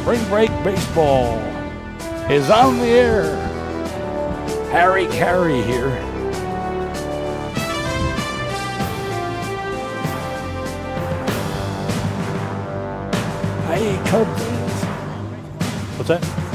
Spring Break Baseball is on the air. Harry Carey here. Hey, Cubs. What's that?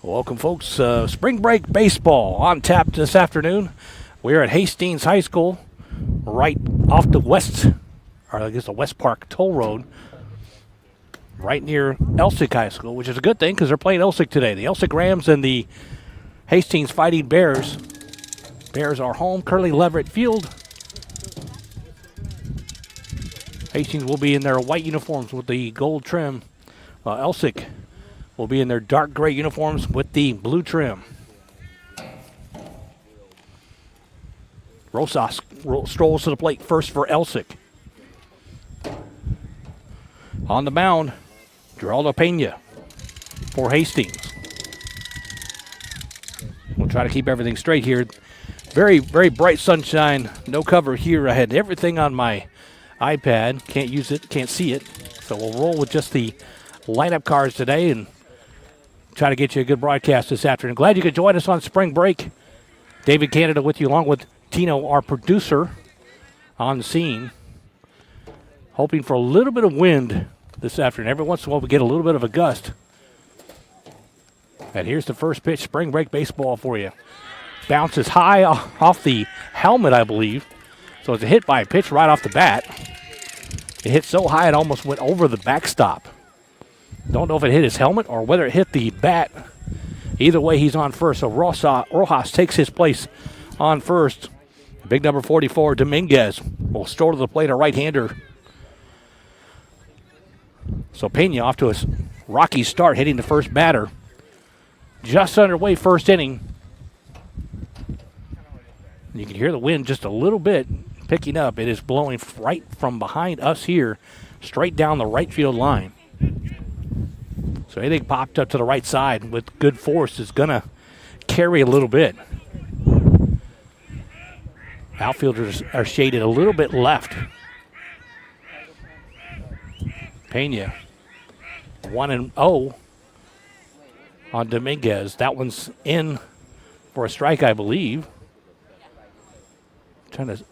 Welcome, folks. Spring Break Baseball on tap this afternoon. We're at Hastings High School, right off the west Park Toll Road, right near Elsik High School, which is a good thing because they're playing Elsik today. The Elsik Rams and the Hastings Fighting Bears. Bears are home. Curly Leverett Field. Hastings will be in their white uniforms with the gold trim. Elsik will be in their dark gray uniforms with the blue trim. Rosas strolls to the plate first for Elsik. On the mound, Geraldo Pena for Hastings. We'll try to keep everything straight here. Very, very bright sunshine. No cover here. I had everything on my iPad. Can't use it, can't see it. So we'll roll with just the lineup cards today and try to get you a good broadcast this afternoon. Glad you could join us on spring break. David Canada with you, along with Tino, our producer, on the scene. Hoping for a little bit of wind this afternoon. Every once in a while we get a little bit of a gust. And here's the first pitch, spring break baseball for you. Bounces high off the helmet, I believe. So it's a hit by a pitch right off the bat. It hit so high it almost went over the backstop. Don't know if it hit his helmet or whether it hit the bat. Either way, he's on first. So Rojas takes his place on first. Big number 44, Dominguez, will store to the plate, a right-hander. So Pena off to a rocky start, hitting the first batter. Just underway, first inning. You can hear the wind just a little bit picking up. It is blowing right from behind us here, straight down the right field line. So anything popped up to the right side with good force is going to carry a little bit. Outfielders are shaded a little bit left. Pena, 1-0 on Dominguez. That one's in for a strike, I believe.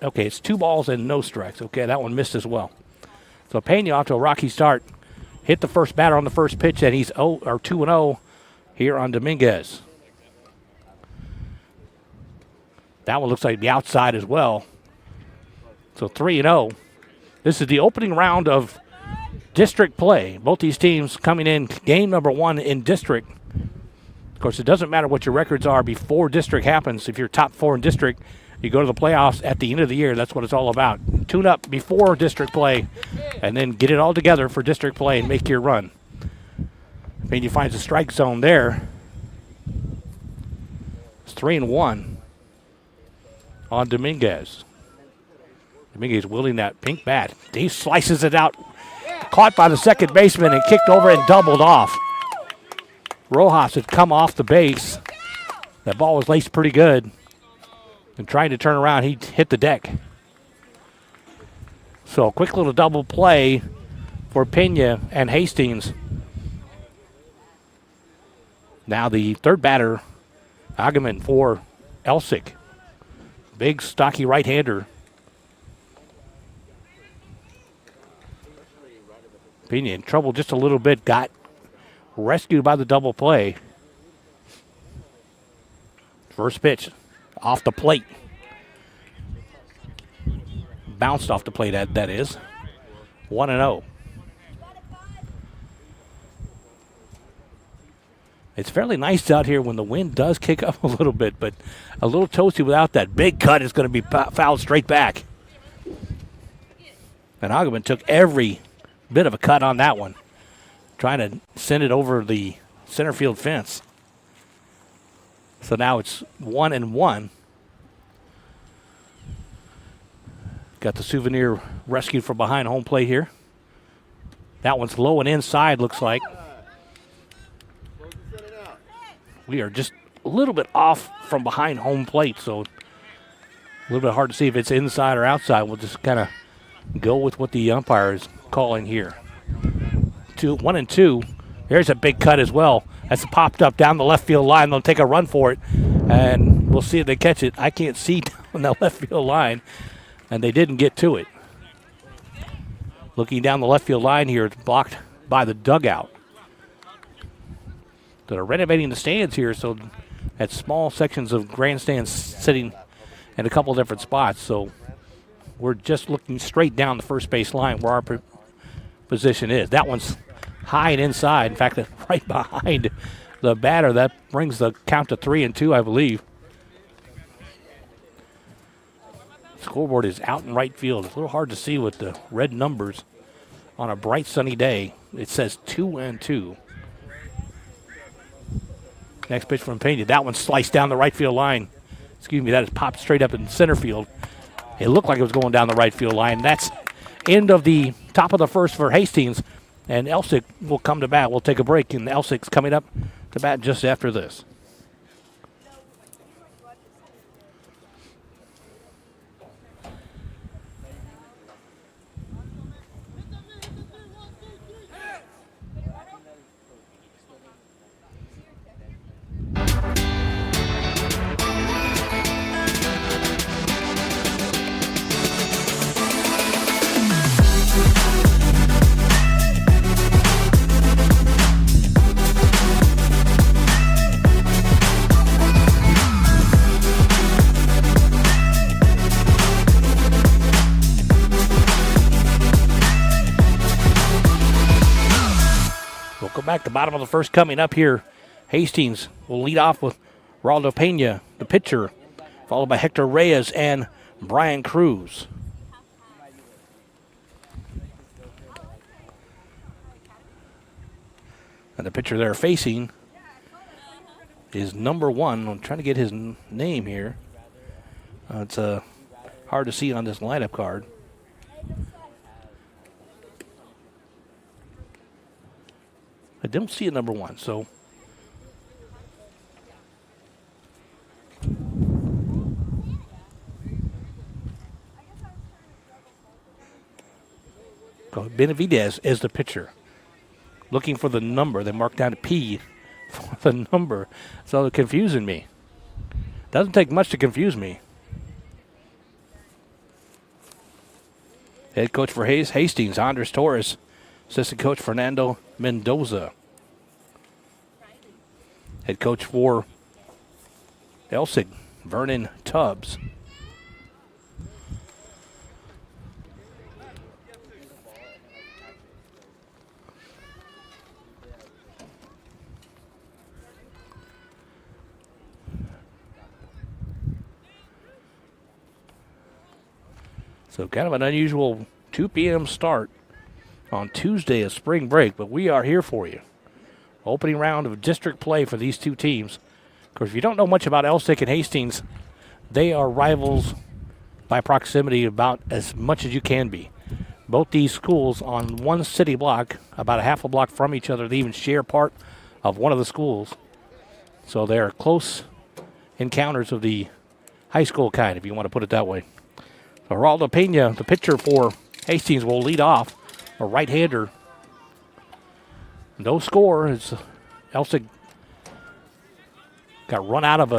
Okay, it's 2 balls and no strikes. Okay, that one missed as well. So Pena off to a rocky start. Hit the first batter on the first pitch, and he's 2-0 here on Dominguez. That one looks like the outside as well. So 3-0. This is the opening round of district play. Both these teams coming in game number 1 in district. Of course, it doesn't matter what your records are before district happens. If you're top 4 in district, you go to the playoffs at the end of the year. That's what it's all about. Tune up before district play and then get it all together for district play and make your run. Pena finds a strike zone there. It's 3-1 on Dominguez. Dominguez wielding that pink bat. He slices it out. Caught by the second baseman and kicked over and doubled off. Rojas had come off the base. That ball was laced pretty good. And trying to turn around, he hit the deck. So a quick little double play for Pena and Hastings. Now the third batter, Agaman for Elsik. Big, stocky right-hander. Pena in trouble just a little bit, got rescued by the double play. First pitch. Off the plate. Bounced off the plate, that is. 1-0. It's fairly nice out here when the wind does kick up a little bit, but a little toasty without that. Big cut is going to be fouled straight back. And Agaman took every bit of a cut on that one, trying to send it over the center field fence. So now it's 1-1. Got the Souvenir rescued from behind home plate here. That one's low and inside, looks like. We are just a little bit off from behind home plate, so a little bit hard to see if it's inside or outside. We'll just kind of go with what the umpire is calling here. 1-2. There's a big cut as well. That's popped up down the left field line. They'll take a run for it, and we'll see if they catch it. I can't see down the left field line, and they didn't get to it. Looking down the left field line here, it's blocked by the dugout. They're renovating the stands here, so at small sections of grandstands sitting in a couple different spots. So we're just looking straight down the first base line where our position is. That one's high and inside. In fact, right behind the batter. That brings the count to 3-2, I believe. Scoreboard is out in right field. It's a little hard to see with the red numbers on a bright sunny day. It says 2-2. Next pitch from Pena. That one sliced down the right field line. Excuse me, that is popped straight up in center field. It looked like it was going down the right field line. That's end of the top of the first for Hastings. And Elsik will come to bat. We'll take a break, and Elsik's coming up to bat just after this. back. The bottom of the first coming up here. Hastings will lead off with Raldo Pena, the pitcher, followed by Hector Reyes and Brian Cruz. And the pitcher they're facing is number 1. I'm trying to get his name here. It's hard to see on this lineup card. I don't see a number 1, so. Benavidez is the pitcher. Looking for the number. They marked down a P for the number. So they're confusing me. Doesn't take much to confuse me. Head coach for Hastings, Andres Torres. Assistant coach Fernando Mendoza. Head coach for Elsik, Vernon Tubbs. So kind of an unusual 2 p.m. start on Tuesday of spring break, but we are here for you. Opening round of district play for these two teams. Of course, if you don't know much about Elsik and Hastings, they are rivals by proximity about as much as you can be. Both these schools on one city block, about a half a block from each other. They even share part of one of the schools. So they're close encounters of the high school kind, if you want to put it that way. Geraldo Pena, the pitcher for Hastings, will lead off, a right-hander. No score as Elsik got run out of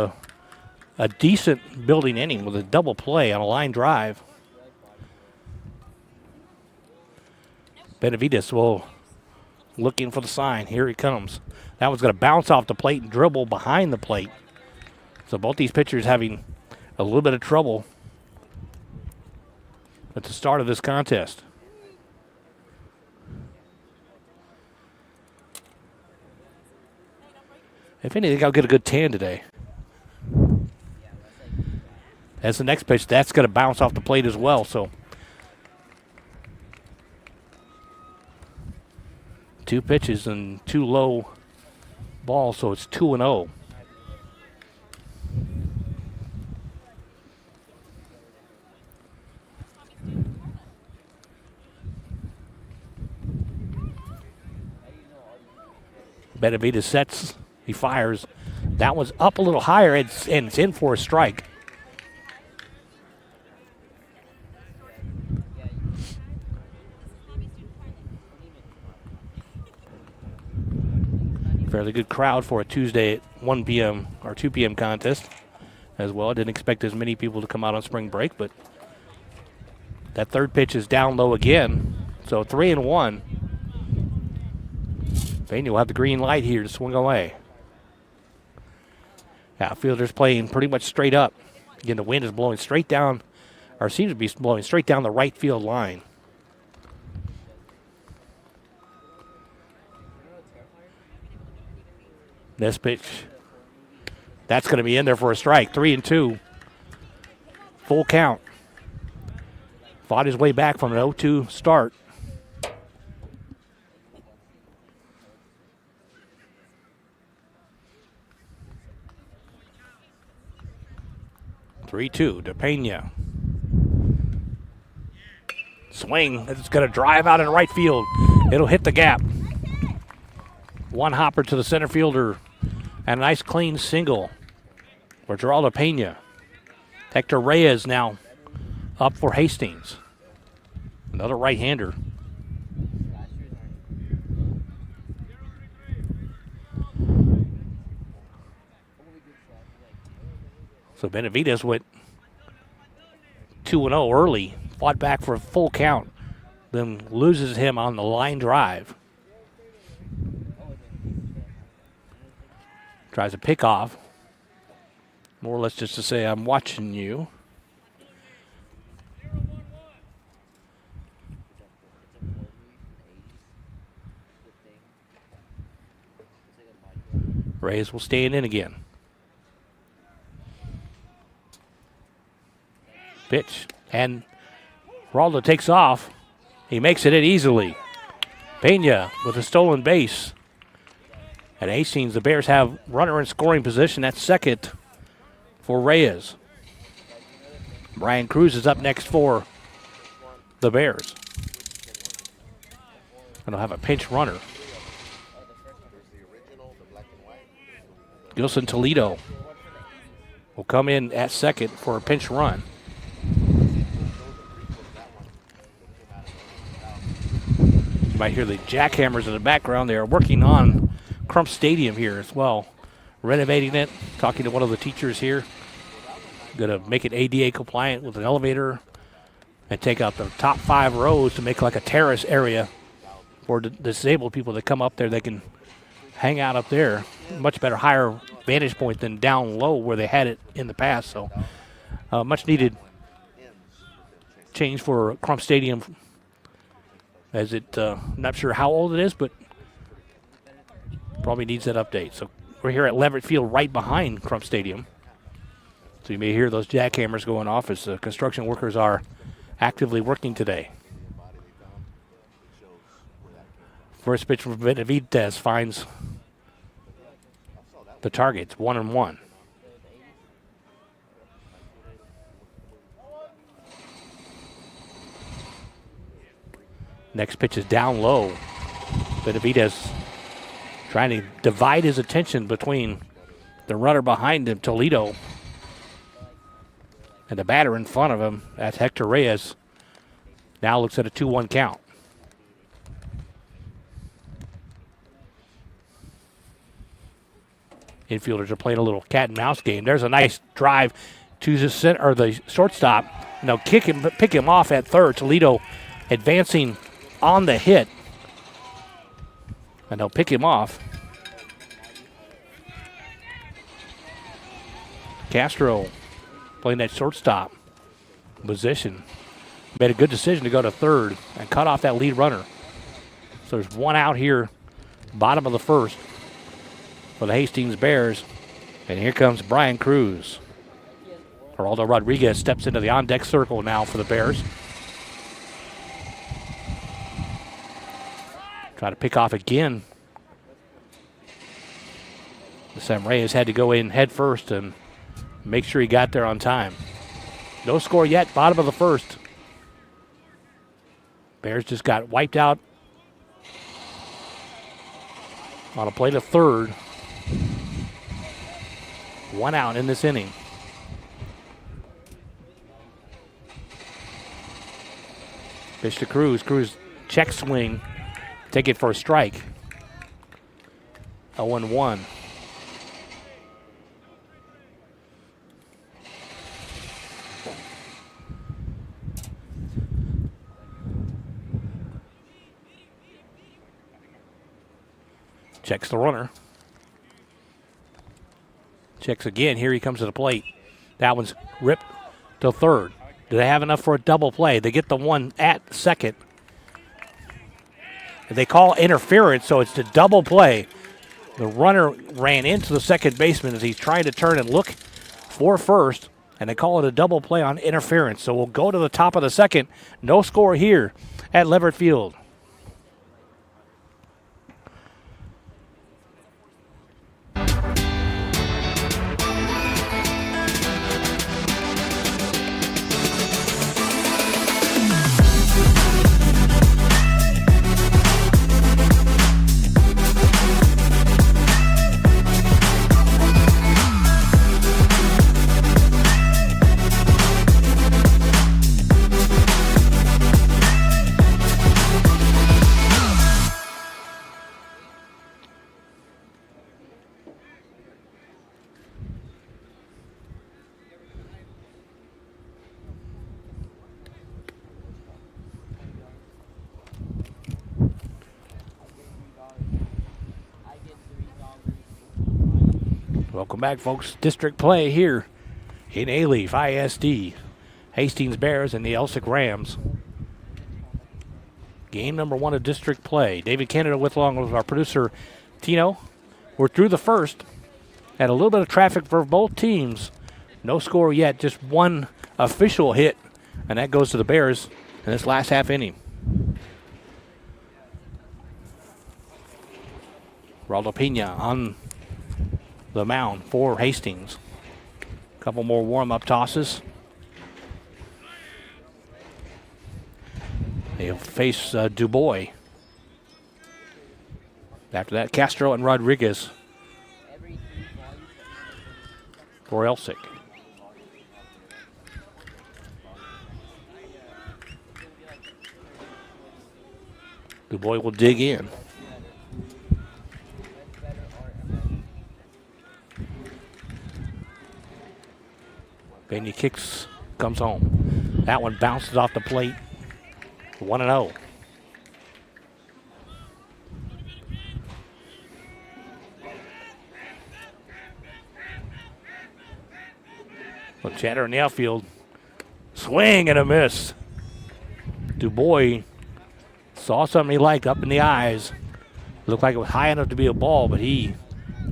a decent building inning with a double play on a line drive. Benavidez will looking for the sign. Here he comes. That one's going to bounce off the plate and dribble behind the plate. So both these pitchers having a little bit of trouble at the start of this contest. If anything, I'll get a good tan today. As the next pitch, that's going to bounce off the plate as well. So 2 pitches and 2 low balls, so it's 2-0. Benavidez sets, he fires. That one's up a little higher, and it's in for a strike. Fairly good crowd for a Tuesday at 1 p.m. or 2 p.m. contest as well. I didn't expect as many people to come out on spring break, but that third pitch is down low again. So 3-1. Pena will have the green light here to swing away. Outfielders playing pretty much straight up. Again, the wind is blowing straight down, or seems to be blowing straight down the right field line. This pitch, that's going to be in there for a strike. 3-2. Full count. Fought his way back from an 0-2 start. (3-2) to Pena. Swing. It's going to drive out in right field. It'll hit the gap. One hopper to the center fielder. And a nice clean single for Geraldo Pena. Hector Reyes now up for Hastings. Another right-hander. So Benavidez went 2-0 early, fought back for a full count, then loses him on the line drive. Tries a pick off. More or less just to say, I'm watching you. Reyes will stand in again. Pitch. And Geraldo takes off. He makes it in easily. Pena with a stolen base. At Hastings, the Bears have runner in scoring position at second for Reyes. Brian Cruz is up next for the Bears. And they'll have a pinch runner. Gilson Toledo will come in at second for a pinch run. You might hear the jackhammers in the background. They are working on Crump Stadium here as well, renovating it, talking to one of the teachers here. Going to make it ADA compliant with an elevator and take out the top 5 rows to make like a terrace area for disabled people that come up there. They can hang out up there. Much better, higher vantage point than down low where they had it in the past. So much needed change for Crump Stadium, as it, not sure how old it is, but probably needs that update. So we're here at Leverett Field right behind Crump Stadium. So you may hear those jackhammers going off as the construction workers are actively working today. First pitch from Benavidez finds the target. 1-1. Next pitch is down low. Benavidez trying to divide his attention between the runner behind him, Toledo, and the batter in front of him. That's Hector Reyes. Now looks at a 2-1 count. Infielders are playing a little cat and mouse game. There's a nice drive to the center, or the shortstop. And they'll pick him off at third. Toledo advancing on the hit. And they'll pick him off. Castro playing that shortstop position. Made a good decision to go to third and cut off that lead runner. So there's one out here, bottom of the first, for the Hastings Bears. And here comes Brian Cruz. Geraldo Rodriguez steps into the on-deck circle now for the Bears. Try to pick off again. Sam Reyes had to go in head first and make sure he got there on time. No score yet, bottom of the first. Bears just got wiped out on a play to third. One out in this inning. Pitch to Cruz. Cruz check swing. Take it for a strike. 0-1. Checks the runner. Checks again. Here he comes to the plate. That one's ripped to third. Do they have enough for a double play? They get the one at second. They call interference, so it's a double play. The runner ran into the second baseman as he's trying to turn and look for first, and they call it a double play on interference. So we'll go to the top of the second. No score here at Leverett Field. Welcome back, folks. District play here in A-Leaf ISD. Hastings Bears and the Elsik Rams. Game number 1 of district play. David Canada with along with our producer Tino. we're through the first. Had a little bit of traffic for both teams. No score yet, just one official hit, and that goes to the Bears in this last half inning. Raldo Pena on the mound for Hastings. A couple more warm-up tosses. They'll face Dubois. After that, Castro and Rodriguez for Elsik. Dubois will dig in. Pena kicks, comes home. That one bounces off the plate. 1-0. Well, Chatter in the outfield. Swing and a miss. Dubois saw something he liked up in the eyes. Looked like it was high enough to be a ball, but he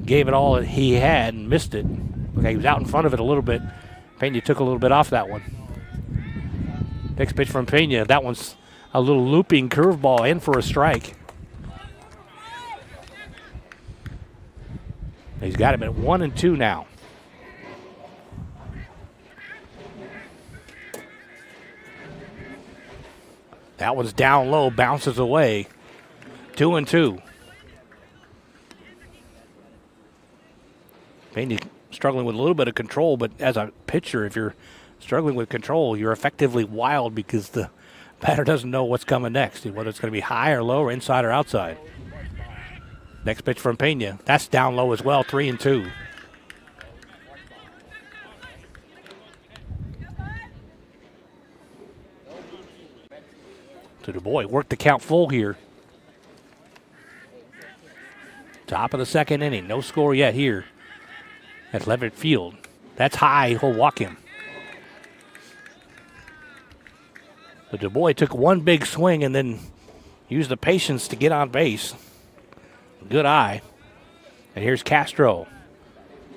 gave it all that he had and missed it. Looked like he was out in front of it a little bit. Pena took a little bit off that one. Next pitch from Pena. That one's a little looping curveball in for a strike. He's got him at 1-2 now. That one's down low, bounces away. 2-2. Pena struggling with a little bit of control, but as a pitcher, if you're struggling with control, you're effectively wild because the batter doesn't know what's coming next, whether it's going to be high or low or inside or outside. Next pitch from Pena. That's down low as well, 3-2. So Dubois worked the count full here. Top of the second inning. No score yet here at Levitt Field. That's high. He'll walk him. But Dubois took one big swing and then used the patience to get on base. Good eye. And here's Castro,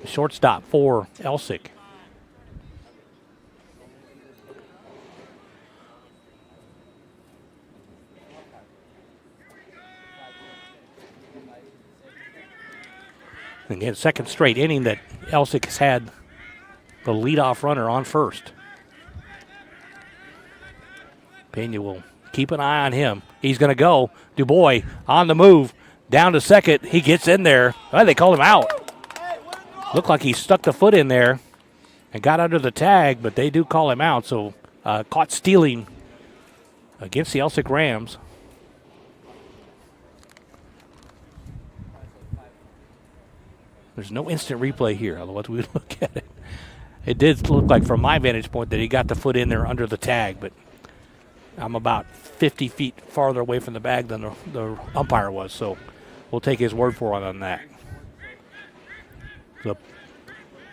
the shortstop for Elsik. Again, second straight inning that Elsik has had the leadoff runner on first. Pena will keep an eye on him. He's going to go. Dubois on the move. Down to second. He gets in there. Well, they called him out. Looked like he stuck the foot in there and got under the tag, but they do call him out. So caught stealing against the Elsik Rams. There's no instant replay here, otherwise we would look at it. It did look like, from my vantage point, that he got the foot in there under the tag, but I'm about 50 feet farther away from the bag than the umpire was, so we'll take his word for it on that. The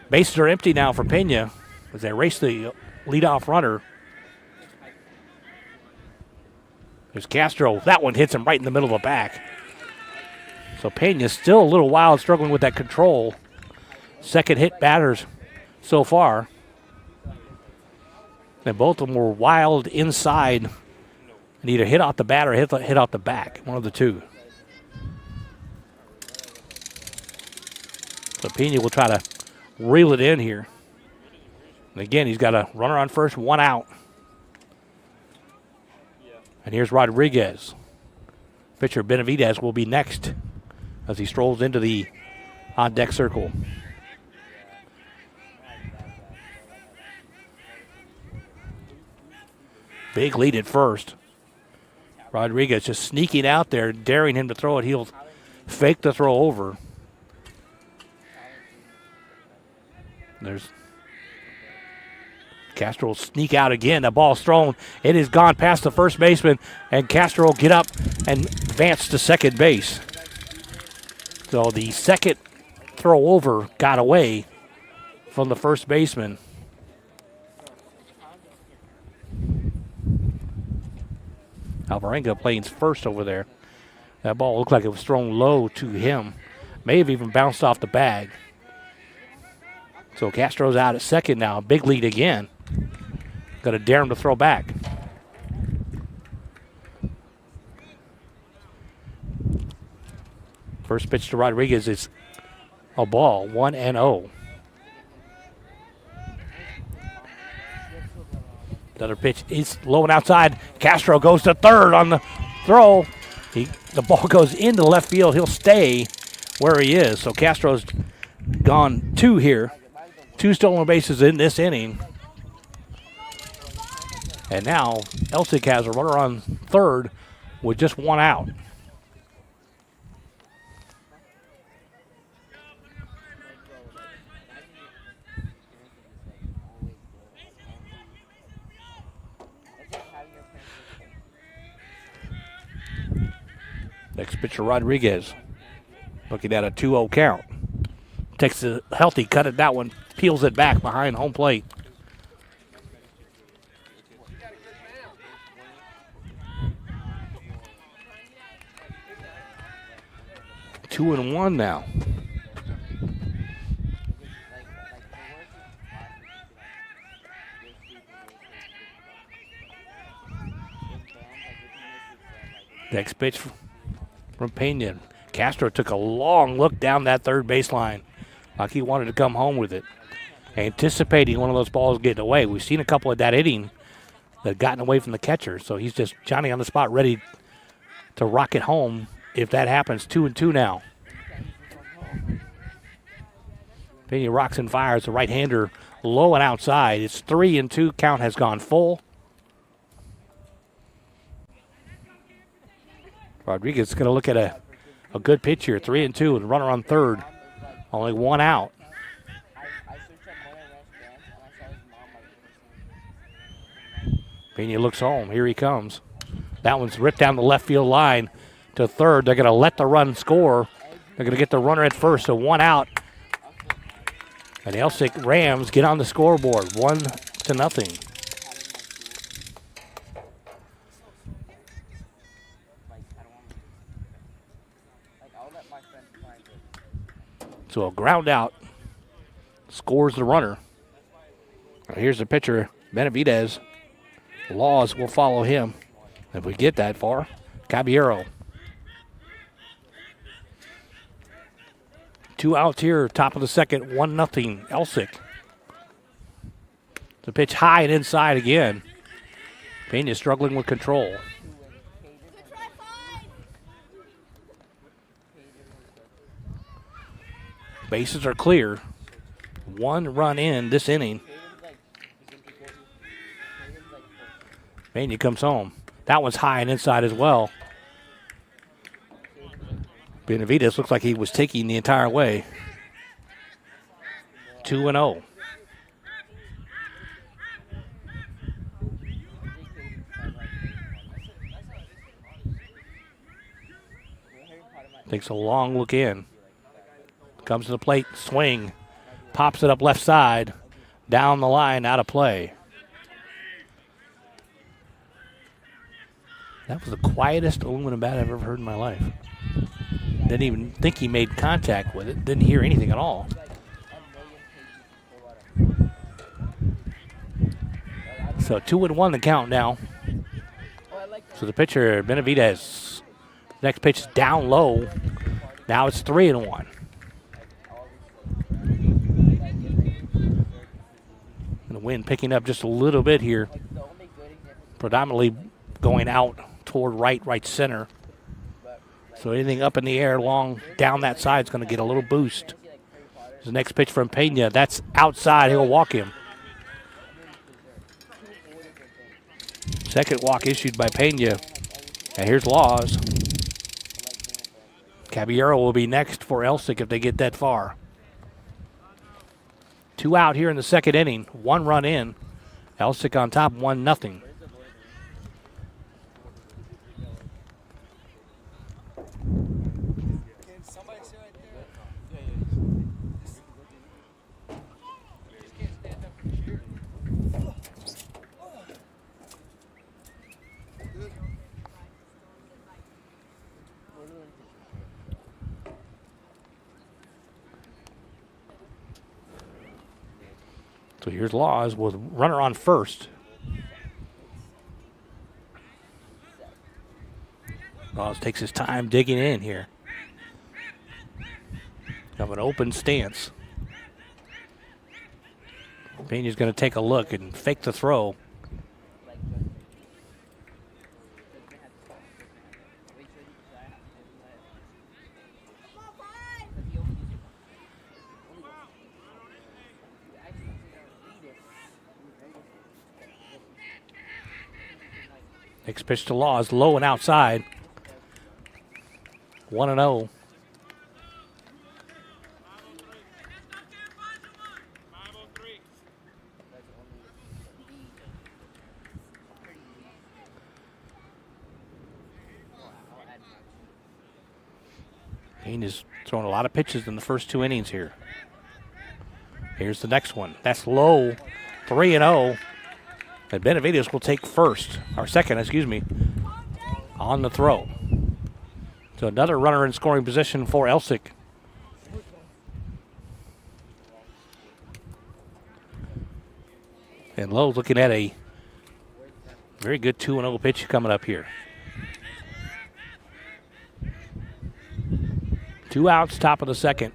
bases are empty now for Pena as they race the leadoff runner. There's Castro. That one hits him right in the middle of the back. So Pena's still a little wild, struggling with that control. Second hit batters so far. And both of them were wild inside and either hit out the bat or hit out the back, one of the two. So Pena will try to reel it in here. And again, he's got a runner on first, one out. And here's Rodriguez. Pitcher Benavidez will be next as he strolls into the on-deck circle. Big lead at first. Rodriguez just sneaking out there, daring him to throw it. He'll fake the throw over. There's Castro will sneak out again. The ball's thrown. It has gone past the first baseman, and Castro will get up and advance to second base. So the second throw over got away from the first baseman. Alvarenga playing first over there. That ball looked like it was thrown low to him. May have even bounced off the bag. So Castro's out at second now. Big lead again. Got to dare him to throw back. First pitch to Rodriguez is a ball, 1-0. Another pitch is low and outside. Castro goes to third on the throw. The ball goes into left field. He'll stay where he is. So Castro's gone 2 here. 2 stolen bases in this inning. And now Elsik has a runner on third with just 1 out. Next pitcher, Rodriguez. Looking at a 2-0 count. Takes a healthy cut at that one. Peels it back behind home plate. Two and one now. Next pitch from Pena. Castro took a long look down that third baseline like he wanted to come home with it. Anticipating one of those balls getting away. We've seen a couple of that inning that had gotten away from the catcher. So he's just Johnny on the spot ready to rock it home if that happens. 2-2 now. Pena rocks and fires. The right-hander low and outside. It's 3-2. Count has gone full. Rodriguez is going to look at a good pitch here. 3-2 and runner on third. Only 1 out. Pena looks home. Here he comes. That one's ripped down the left field line to third. They're going to let the run score. They're going to get the runner at first, so 1 out. And the Elsik Rams get on the scoreboard, 1-0. So a ground out scores the runner. Now here's the pitcher, Benavidez. Laws will follow him if we get that far. Caballero. 2 outs here, top of the second, 1-0, Elsik. The pitch high and inside again. Pena struggling with control. Bases are clear. 1 run in this inning. Pena comes home. That one's high and inside as well. Benavidez looks like he was taking the entire way. 2-0. Takes a long look in. Comes to the plate, swing. Pops it up left side. Down the line, out of play. That was the quietest aluminum bat I've ever heard in my life. Didn't even think he made contact with it. Didn't hear anything at all. So 2-1 the count now. So the pitcher, Benavidez. Next pitch is down low. Now it's 3-1. And the wind picking up just a little bit here. Predominantly going out toward right center. So anything up in the air long down that side is going to get a little boost. The next pitch from Pena, that's outside. He'll walk him. Second walk issued by Pena. And here's Laws. Caballero will be next for Elsik if they get that far. 2 out here in the second inning. 1 run in. Elsik on top, 1-0. So here's Laws with runner on first. Laws takes his time digging in here. Have an open stance. Pena's going to take a look and fake the throw. Next pitch to Laws, low and outside. 1-0. Payne has thrown a lot of pitches in the first 2 innings here. Here's the next one. That's low. 3-0. And Benavides will take second, on the throw. So another runner in scoring position for Elsik. And Lowe's looking at a very good 2-0 pitch coming up here. 2 outs, top of the second.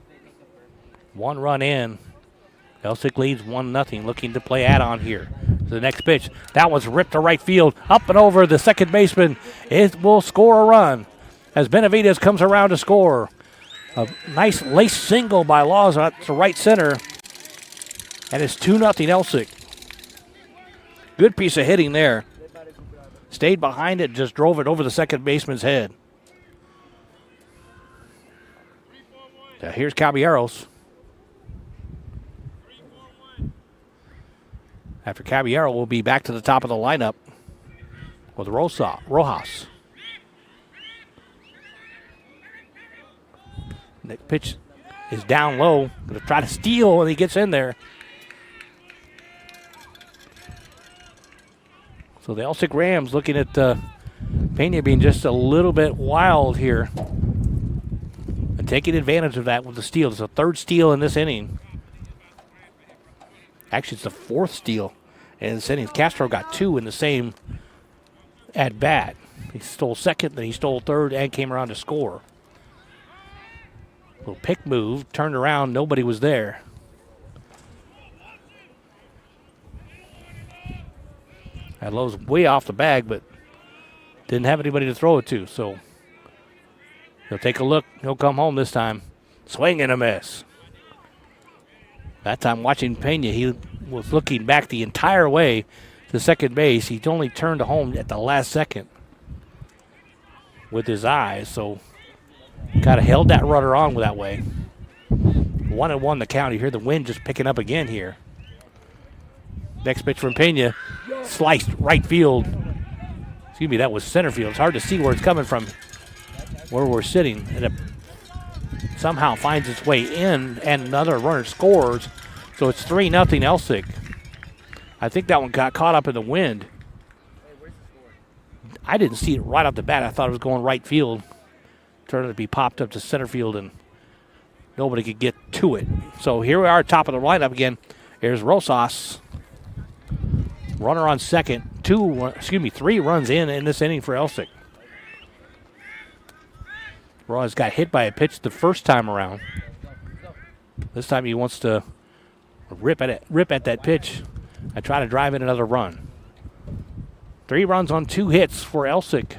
1 run in. Elsik leads 1-0, looking to play add-on here. The next pitch. That one's ripped to right field. Up and over the second baseman. It will score a run as Benavides comes around to score. A nice lace single by Laws to right center. And it's 2-0 Elsik. Good piece of hitting there. Stayed behind it, just drove it over the second baseman's head. Now here's Caballeros. After Caballero, we'll be back to the top of the lineup with Rojas. Next pitch is down low. Going to try to steal when he gets in there. So the Elsik Rams looking at Pena being just a little bit wild here and taking advantage of that with the steal. It's a 3rd steal in this inning. Actually, it's the 4th steal in this inning. Castro got 2 in the same at bat. He stole second, then he stole third, and came around to score. Little pick move, turned around, nobody was there. Had Lowe's way off the bag, but didn't have anybody to throw it to. So he'll take a look. He'll come home this time. Swing and a miss. That time watching Pena, he was looking back the entire way to second base. He only turned to home at the last second with his eyes. So kind of held that runner on that way. 1-1 the count. You hear the wind just picking up again here. Next pitch from Pena. Sliced right field. Excuse me, that was center field. It's hard to see where it's coming from, where we're sitting. And it somehow finds its way in, and another runner scores. So it's 3-0 Elsik. I think that one got caught up in the wind. I didn't see it right off the bat. I thought it was going right field. Turned out to be popped up to center field, and nobody could get to it. So here we are, top of the lineup again. Here's Rosas. Runner on second. 3 runs in this inning for Elsik. Ross got hit by a pitch the first time around. This time he wants to rip at that pitch and try to drive in another run. 3 runs on 2 hits for Elsik.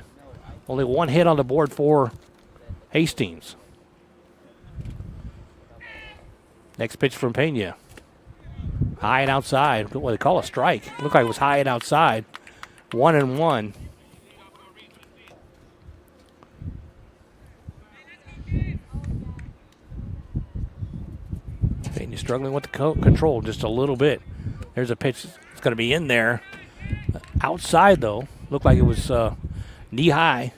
Only 1 hit on the board for Hastings. Next pitch from Pena. High and outside. What they call a strike. Looked like it was high and outside. 1-1. Pena struggling with the control just a little bit. There's a pitch that's going to be in there. Outside, though. Looked like it was knee high.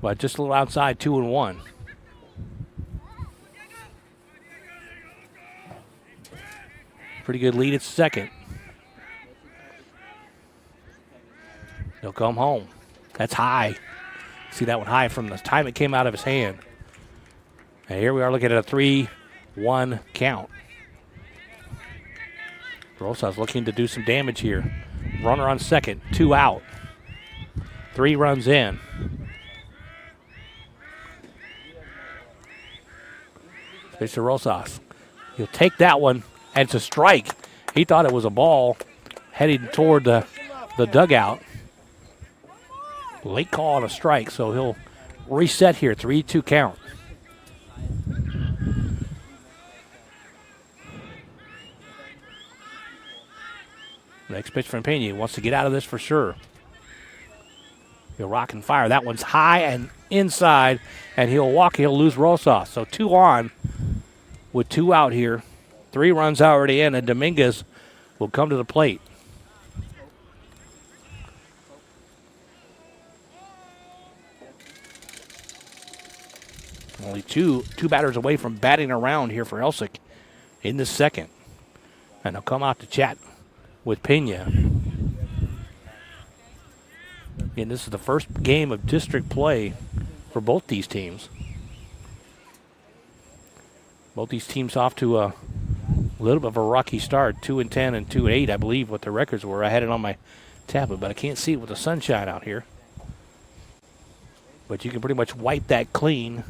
But just a little outside, 2-1. Pretty good lead at second. He'll come home. That's high. See that one high from the time it came out of his hand. And here we are looking at a 3-1 count. Rosas looking to do some damage here. Runner on second, 2 out. 3 runs in. Pitch to Rosas. He'll take that one, and it's a strike. He thought it was a ball heading toward the dugout. Late call on a strike, so he'll reset here. 3-2 count. Next pitch from Pena. Wants to get out of this for sure. He'll rock and fire. That one's high and inside, and he'll walk. He'll lose Rosas. So 2 on with 2 out here. 3 runs already in, and Dominguez will come to the plate. Only two batters away from batting around here for Elsik in the second. And they'll come out to chat with Pena. And this is the first game of district play for both these teams. Both these teams off to a little bit of a rocky start. 2-10 and 2-8, I believe, what the records were. I had it on my tablet, but I can't see it with the sunshine out here. But you can pretty much wipe that clean,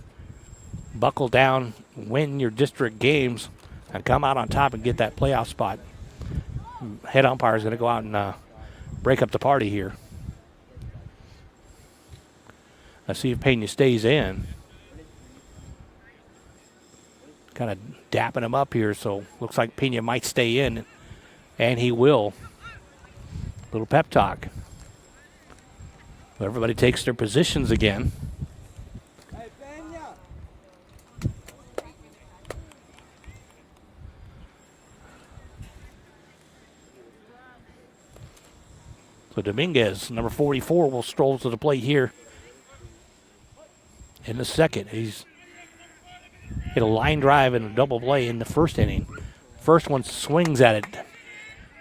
buckle down, win your district games, and come out on top and get that playoff spot. Head umpire is going to go out and break up the party here. Let's see if Pena stays in. Kind of dapping him up here, so looks like Pena might stay in, and he will. Little pep talk. Everybody takes their positions again. So Dominguez, number 44, will stroll to the plate here in the second. He's hit a line drive and a double play in the first inning. First one swings at it,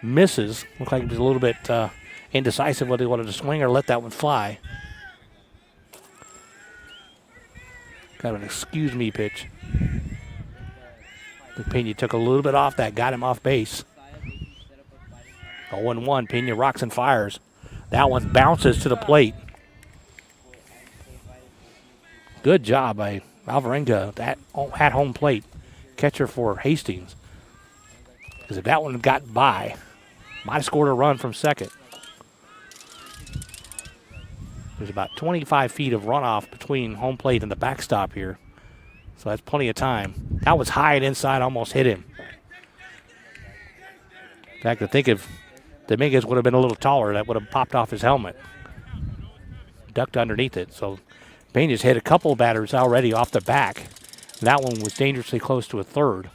misses. Looked like it was a little bit indecisive whether he wanted to swing or let that one fly. Kind of an excuse me pitch. Pena took a little bit off that, got him off base. 0-1, Pena rocks and fires. That one bounces to the plate. Good job by Alvarenga at home plate, catcher for Hastings. Because if that one got by, might have scored a run from second. There's about 25 feet of runoff between home plate and the backstop here. So that's plenty of time. That was high and inside, almost hit him. In fact, I think if Dominguez would have been a little taller, that would have popped off his helmet. Ducked underneath it. So Pena's hit a couple batters already off the back. That one was dangerously close to a third.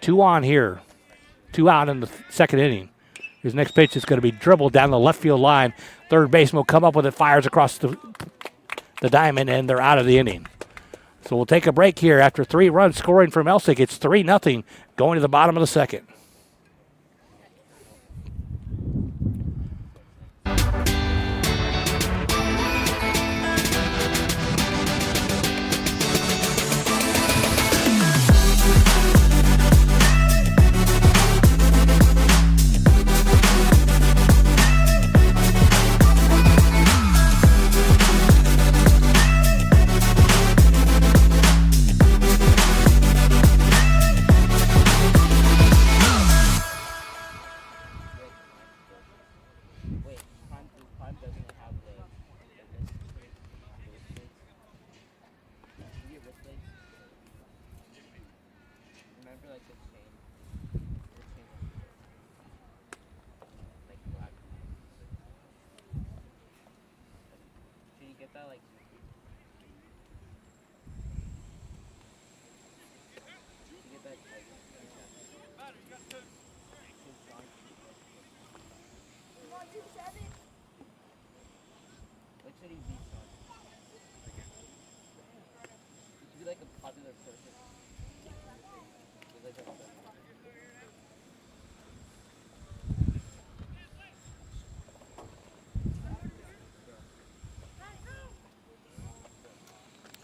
2 on here. 2 out in the second inning. His next pitch is going to be dribbled down the left field line. Third baseman will come up with it, fires across the diamond, and they're out of the inning. So we'll take a break here after 3 runs scoring from Elsik. It's 3-0 going to the bottom of the second.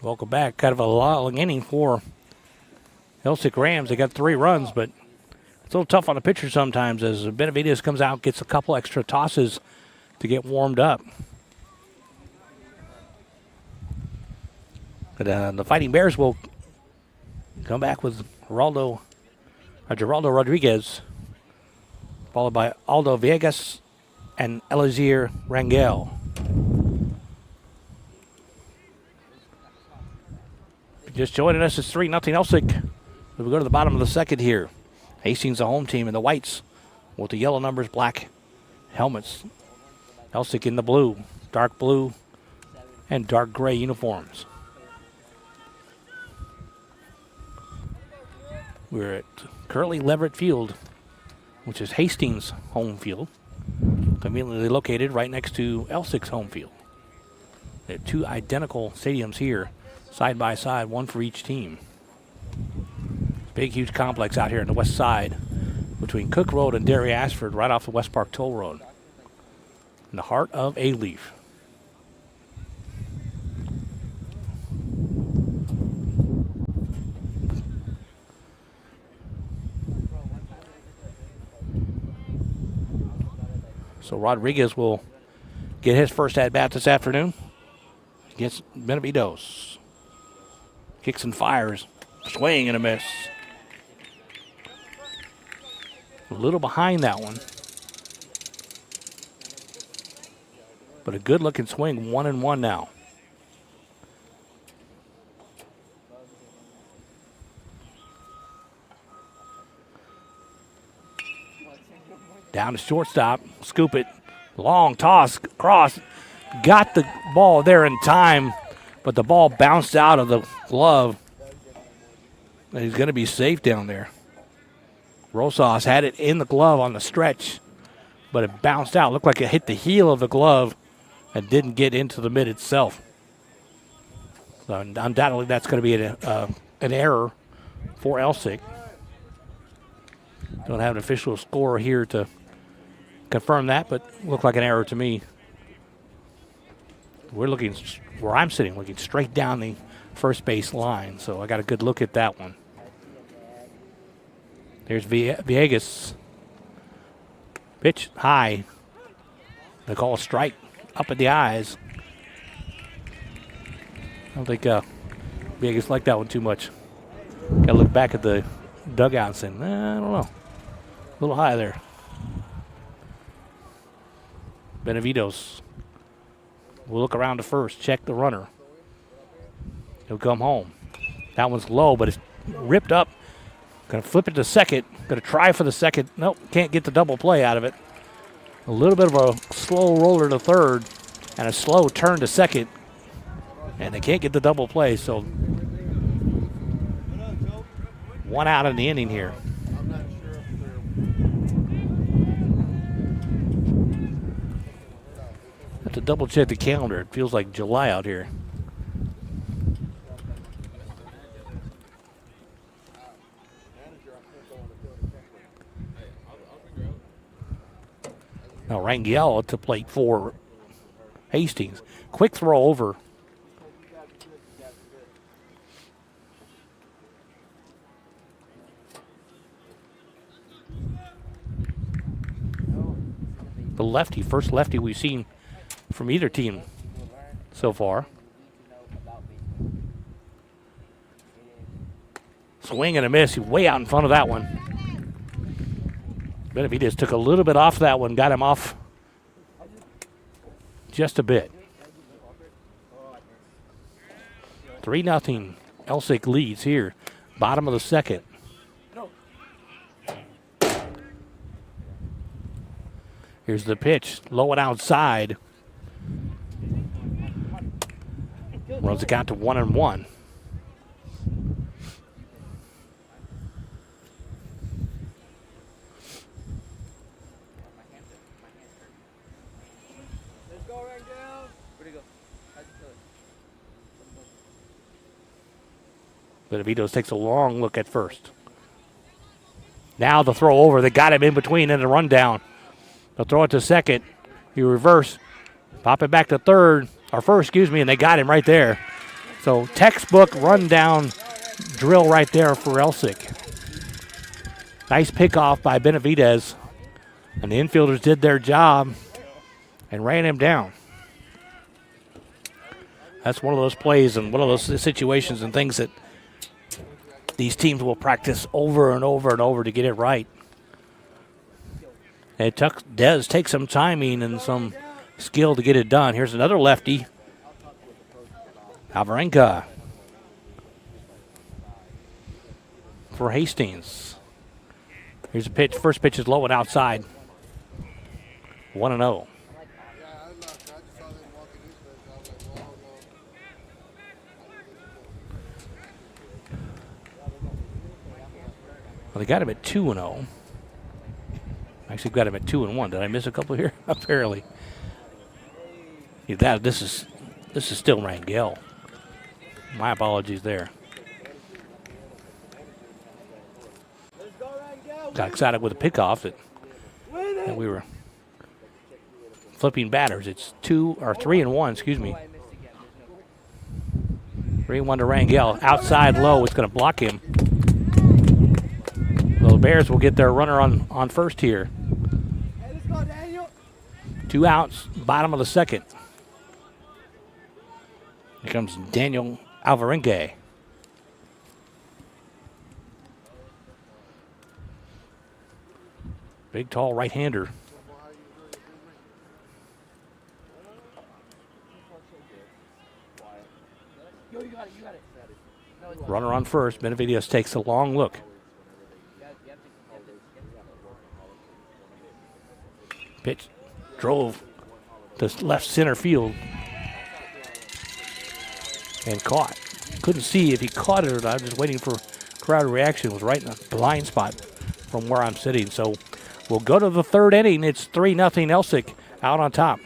Welcome back. Kind of a long inning for Elsik Rams. They got 3 runs, but It's a little tough on the pitcher sometimes as Benavides comes out, gets a couple extra tosses to get warmed up. But the Fighting Bears will come back with Geraldo Rodriguez, followed by Aldo Villegas and Eliezer Rangel. Just joining us, it's 3-0 Elsik. We go to the bottom of the second here. Hastings, the home team, in the whites with the yellow numbers, black helmets. Elsik in the blue, dark blue, and dark gray uniforms. We're at Curly Leverett Field, which is Hastings' home field, conveniently located right next to Elsik's home field. They have two identical stadiums here, side by side, one for each team. Big, huge complex out here on the west side between Cook Road and Derry Ashford, right off the West Park Toll Road, in the heart of A-Leaf. So Rodriguez will get his first at-bat this afternoon against Benavides. Kicks and fires. Swing and a miss. A little behind that one. But a good-looking swing, 1-1 now. Down to shortstop, scoop it, long toss, cross, got the ball there in time, but the ball bounced out of the glove. And he's going to be safe down there. Rosas had it in the glove on the stretch, but it bounced out. Looked like it hit the heel of the glove and didn't get into the mitt itself. So undoubtedly that's going to be an error for Elsik. Don't have an official score here to confirm that, but looked like an error to me. We're looking, where I'm sitting, looking straight down the first base line, so I got a good look at that one. There's Villegas. Pitch high. They call a strike up at the eyes. I don't think Villegas liked that one too much. Got to look back at the dugout and say, I don't know. A little high there. Benavides will look around to first, check the runner. He'll come home. That one's low, but it's ripped up. Going to flip it to second. Going to try for the second. Nope, can't get the double play out of it. A little bit of a slow roller to third and a slow turn to second. And they can't get the double play, so one out in the inning here. Have to double check the calendar. It feels like July out here. Now Rangel to plate for Hastings. Quick throw over. The lefty, first lefty we've seen from either team so far. Swing and a miss. He's way out in front of that one. Benavides took a little bit off that one, got him off just a bit. 3-0. Elsik leads here. Bottom of the second. Here's the pitch. Low and outside. Runs the count to 1-1. Benavides takes a long look at first. Now the throw over. They got him in between and a rundown. They'll throw it to second. He reverse. Pop it back to third. Or first, excuse me, and they got him right there. So textbook rundown drill right there for Elsik. Nice pickoff by Benavidez. And the infielders did their job and ran him down. That's one of those plays and one of those situations and things that these teams will practice over and over and over to get it right. It does take some timing and some skill to get it done. Here's another lefty. Alvarenga for Hastings. Here's a pitch. First pitch is low and outside. 1-0. Well, they got him at 2-0. Actually, got him at 2-1. Did I miss a couple here? Apparently. Yeah, this is still Rangel. My apologies there. Got excited with a pickoff that we were flipping batters. It's 3-1. Excuse me. 3-1 to Rangel. Outside low. It's going to block him. The Bears will get their runner on first here. 2 outs, bottom of the second. Here comes Daniel Alvarenga. Big, tall right-hander. Runner on first. Benavidez takes a long look. Pitch drove to left center field and caught. Couldn't see if he caught it or not. Just waiting for crowd reaction. Was right in a blind spot from where I'm sitting. So we'll go to the third inning. It's 3-0 Elsik out on top.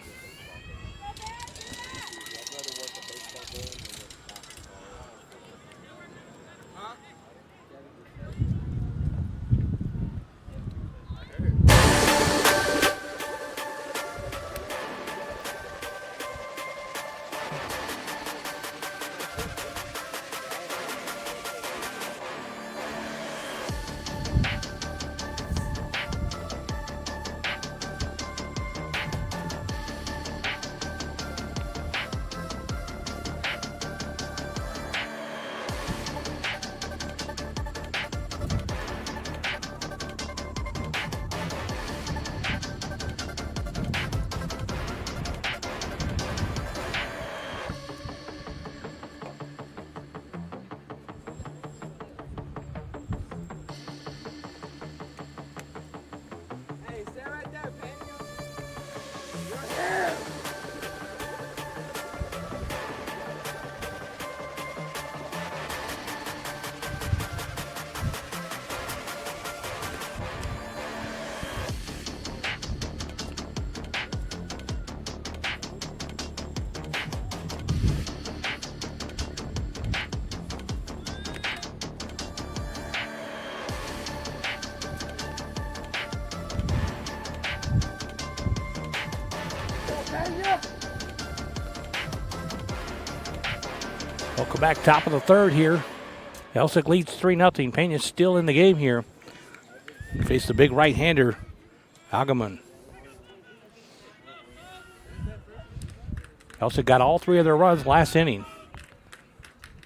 Welcome back, top of the third here. Elsik leads 3-0. Pena's still in the game here. Face the big right-hander, Agaman. Elsik got all 3 of their runs last inning.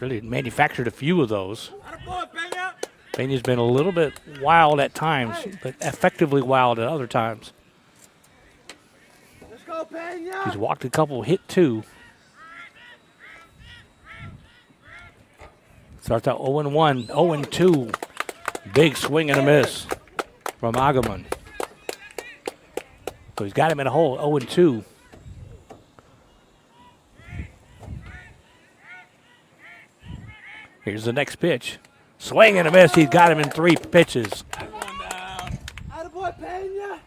Really manufactured a few of those. Pena's been a little bit wild at times, but effectively wild at other times. Let's go, Pena! He's walked a couple, hit 2. Starts out 0-1, 0-2. Big swing and a miss from Agaman. So he's got him in a hole, 0-2. Here's the next pitch. Swing and a miss. He's got him in 3 pitches. Attaboy, Pena!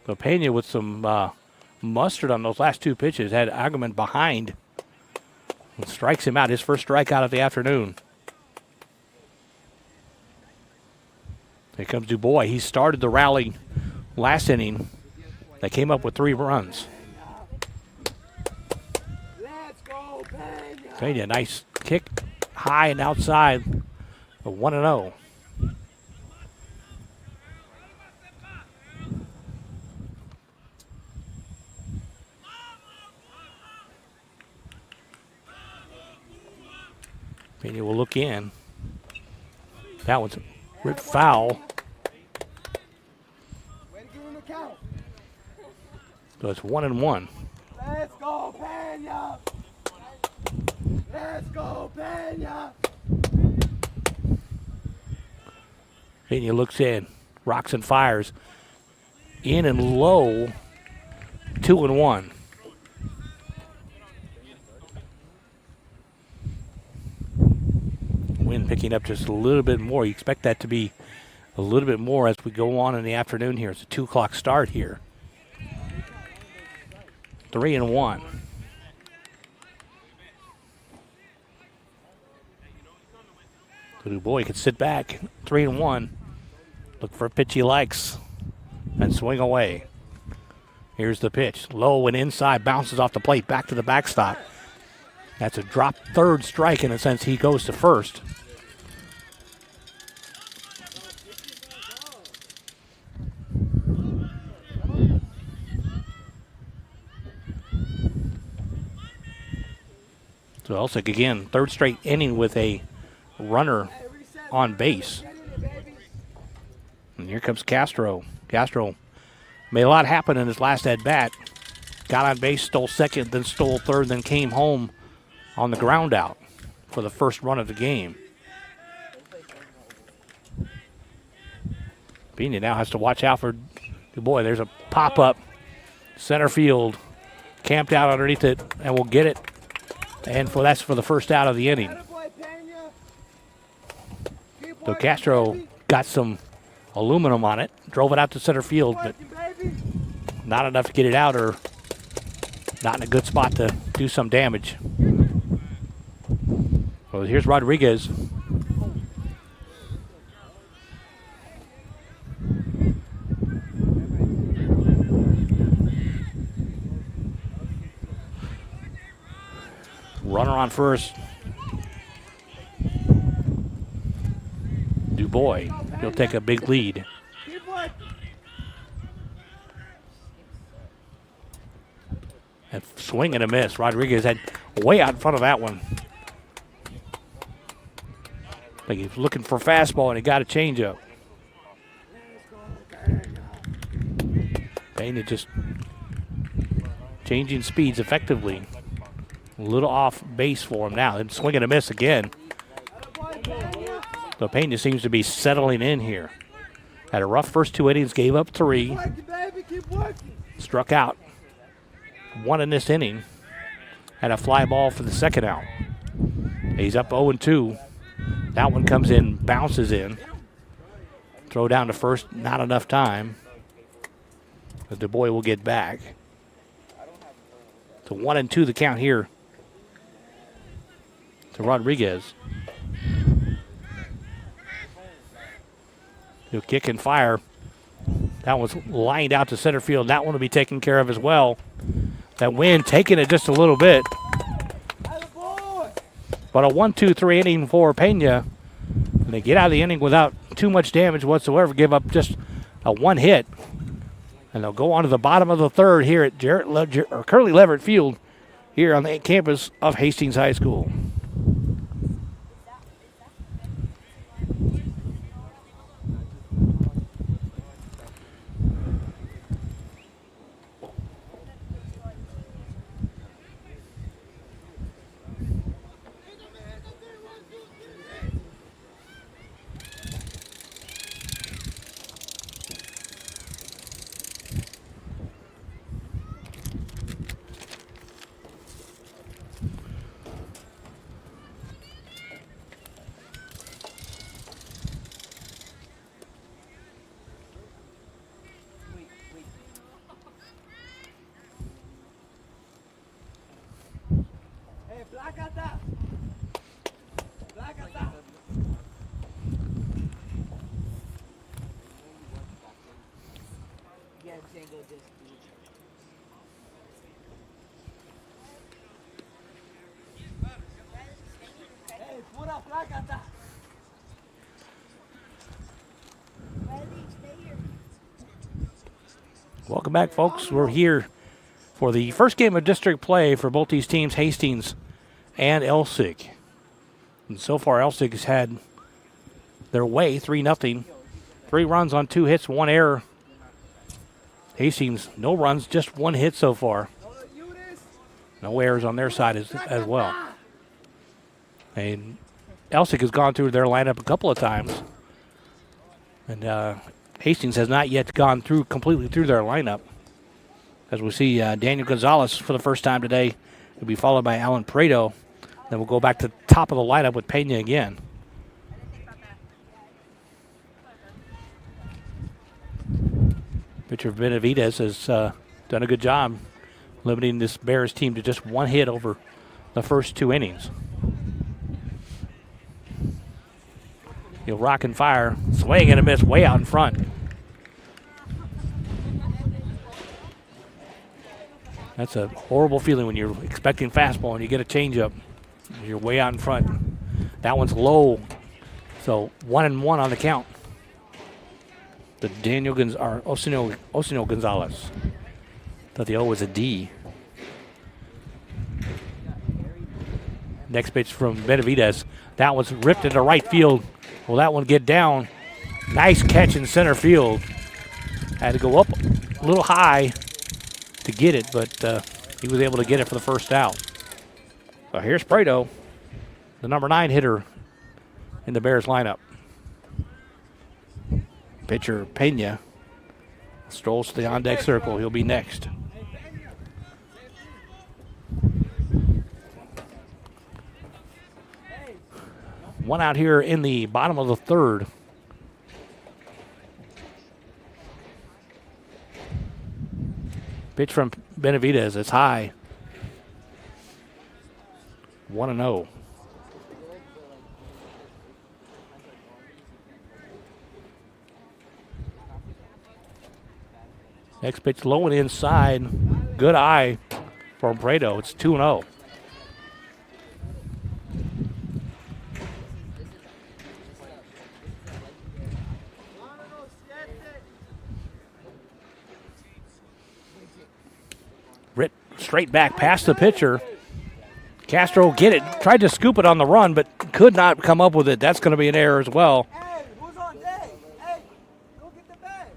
So Pena with some mustard on those last 2 pitches had Agaman behind. And strikes him out, his first strikeout of the afternoon. Here comes Dubois. He started the rally last inning. They came up with 3 runs. Let's go, Pena! Pena, nice kick, high and outside. 1-0. Pena will look in. That one's ripped foul. Way to give him a count. So it's 1-1. Let's go, Pena. Let's go, Pena. Pena looks in. Rocks and fires. In and low. 2-1. Wind picking up just a little bit more. You expect that to be a little bit more as we go on in the afternoon here. It's a 2 o'clock start here. 3-1. So Du Bois can sit back. 3-1. Look for a pitch he likes and swing away. Here's the pitch. Low and inside, bounces off the plate, back to the backstop. That's a drop third strike in a sense. He goes to first. So Elsik again, third straight inning with a runner on base. And here comes Castro. Castro made a lot happen in his last at-bat. Got on base, stole second, then stole third, then came home on the ground out for the first run of the game. Pena now has to watch out for Du Bois. There's a pop-up. Center field. Camped out underneath it, and will get it. And that's for the first out of the inning. So Castro got some aluminum on it, drove it out to center field, but not enough to get it out or not in a good spot to do some damage. Well, here's Rodriguez. Runner on first. Du Bois, he'll take a big lead. And swing and a miss. Rodriguez had way out in front of that one. Like he was looking for a fastball and he got a changeup. Pena just changing speeds effectively. A little off base for him now. And swing and a miss again. So Pena seems to be settling in here. Had a rough first 2 innings, gave up 3. Struck out 1 in this inning. Had a fly ball for the second out. He's up 0-2. That one comes in, bounces in. Throw down to first, not enough time. But Du Bois will get back. So 1-2 the count here to Rodriguez. He'll kick and fire. That one's lined out to center field. That one will be taken care of as well. That wind taking it just a little bit. But a 1-2-3 inning for Pena. And they get out of the inning without too much damage whatsoever. Give up just a 1 hit. And they'll go on to the bottom of the third here at Curly Leverett Field here on the campus of Hastings High School. Welcome back, folks. We're here for the first game of district play for both these teams, Hastings and Elsik. And so far, Elsik has had their way, 3-0. 3 runs on 2 hits, 1 error. Hastings, no runs, just 1 hit so far. No errors on their side as well. And Elsik has gone through their lineup a couple of times. And Hastings has not yet gone through completely through their lineup. As we see Daniel Gonzalez for the first time today. Will be followed by Alan Prado. Then we'll go back to the top of the lineup with Pena again. Pitcher Benavidez has done a good job limiting this Bears team to just 1 hit over the first 2 innings. He'll rock and fire, swing and a miss way out in front. That's a horrible feeling when you're expecting fastball and you get a changeup. You're way out in front. That one's low, so 1-1 on the count. The Osino Gonzalez. Thought the O was a D. Next pitch from Benavidez. That one's ripped into right field. Will that one get down? Nice catch in center field. Had to go up a little high to get it, but he was able to get it for the first out. So here's Prado, the number 9 hitter in the Bears lineup. Pitcher Pena strolls to the on-deck circle. He'll be next. One out here in the bottom of the 3rd. Pitch from Benavidez. It's high. 1-0. Next pitch low and inside. Good eye from Prado. It's 2-0. Ritt straight back past the pitcher. Castro get it. Tried to scoop it on the run, but could not come up with it. That's going to be an error as well. Hey, who's on deck? Hey, go get the bag.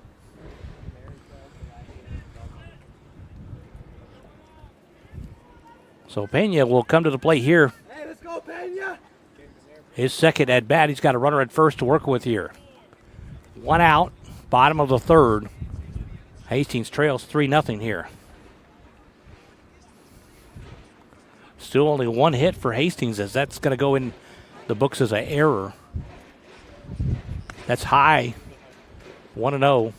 So Pena will come to the plate here. Hey, let's go, Pena. His second at bat. He's got a runner at first to work with here. 1 out, bottom of the 3rd. Hastings trails 3-0 here. Still only 1 hit for Hastings, as that's going to go in the books as an error. That's high. 1-0.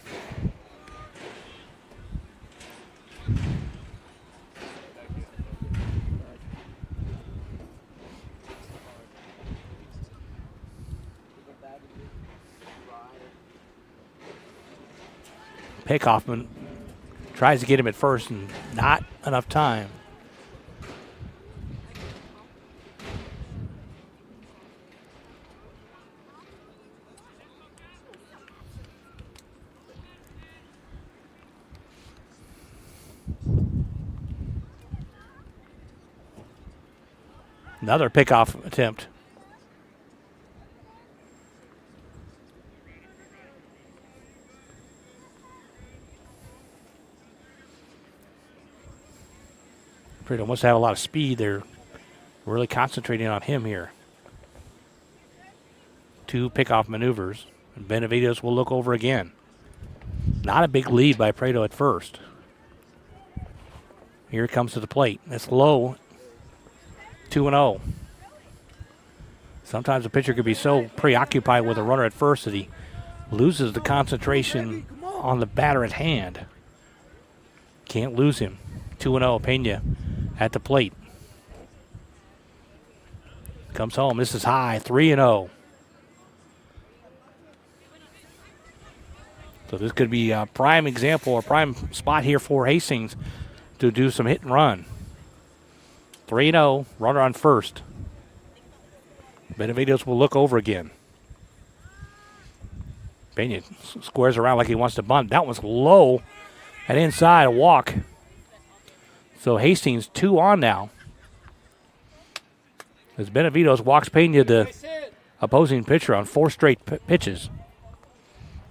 Pickhoffman tries to get him at first, and not enough time. Another pickoff attempt. Prado must have a lot of speed. They're really concentrating on him here. 2 pickoff maneuvers. And Benavidez will look over again. Not a big lead by Prado at first. Here it comes to the plate. That's low. 2-0. Sometimes a pitcher could be so preoccupied with a runner at first that he loses the concentration on the batter at hand. Can't lose him. 2-0, Pena at the plate. Comes home. This is high. 3-0. So this could be a prime example or prime spot here for Hastings to do some hit and run. 3-0, runner on first. Benavidez will look over again. Pena squares around like he wants to bunt. That one's low and inside, a walk. So Hastings 2 on now. As Benavides walks Pena, the opposing pitcher, on 4 straight pitches.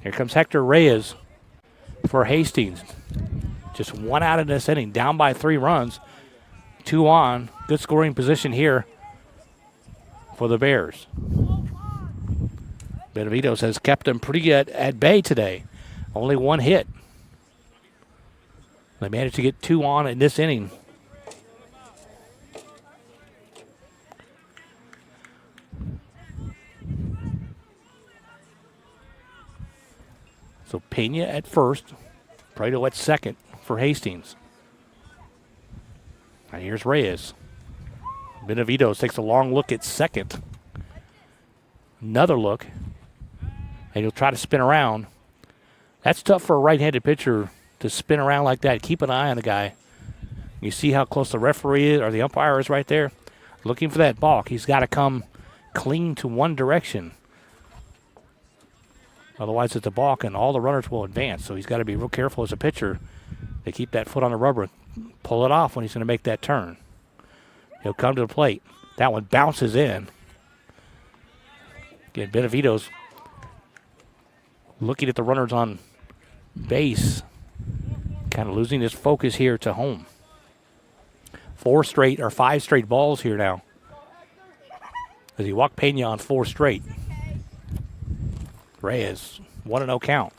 Here comes Hector Reyes for Hastings. Just 1 out in this inning, down by 3 runs. 2 on. Good scoring position here for the Bears. Benavides has kept them pretty at bay today. Only 1 hit. They managed to get 2 on in this inning. So Pena at first, Prado at second for Hastings. And here's Reyes. Benavides takes a long look at second. Another look. And he'll try to spin around. That's tough for a right-handed pitcher to spin around like that. Keep an eye on the guy. You see how close the referee is, or the umpire is right there, looking for that balk. He's got to come clean to one direction. Otherwise, it's a balk, and all the runners will advance. So he's got to be real careful as a pitcher to keep that foot on the rubber, pull it off when he's going to make that turn. He'll come to the plate. That one bounces in. Again, Benavides looking at the runners on base, kind of losing his focus here to home. 5 straight balls here now, as he walked Pena on 4 straight. Reyes, 1-0 count.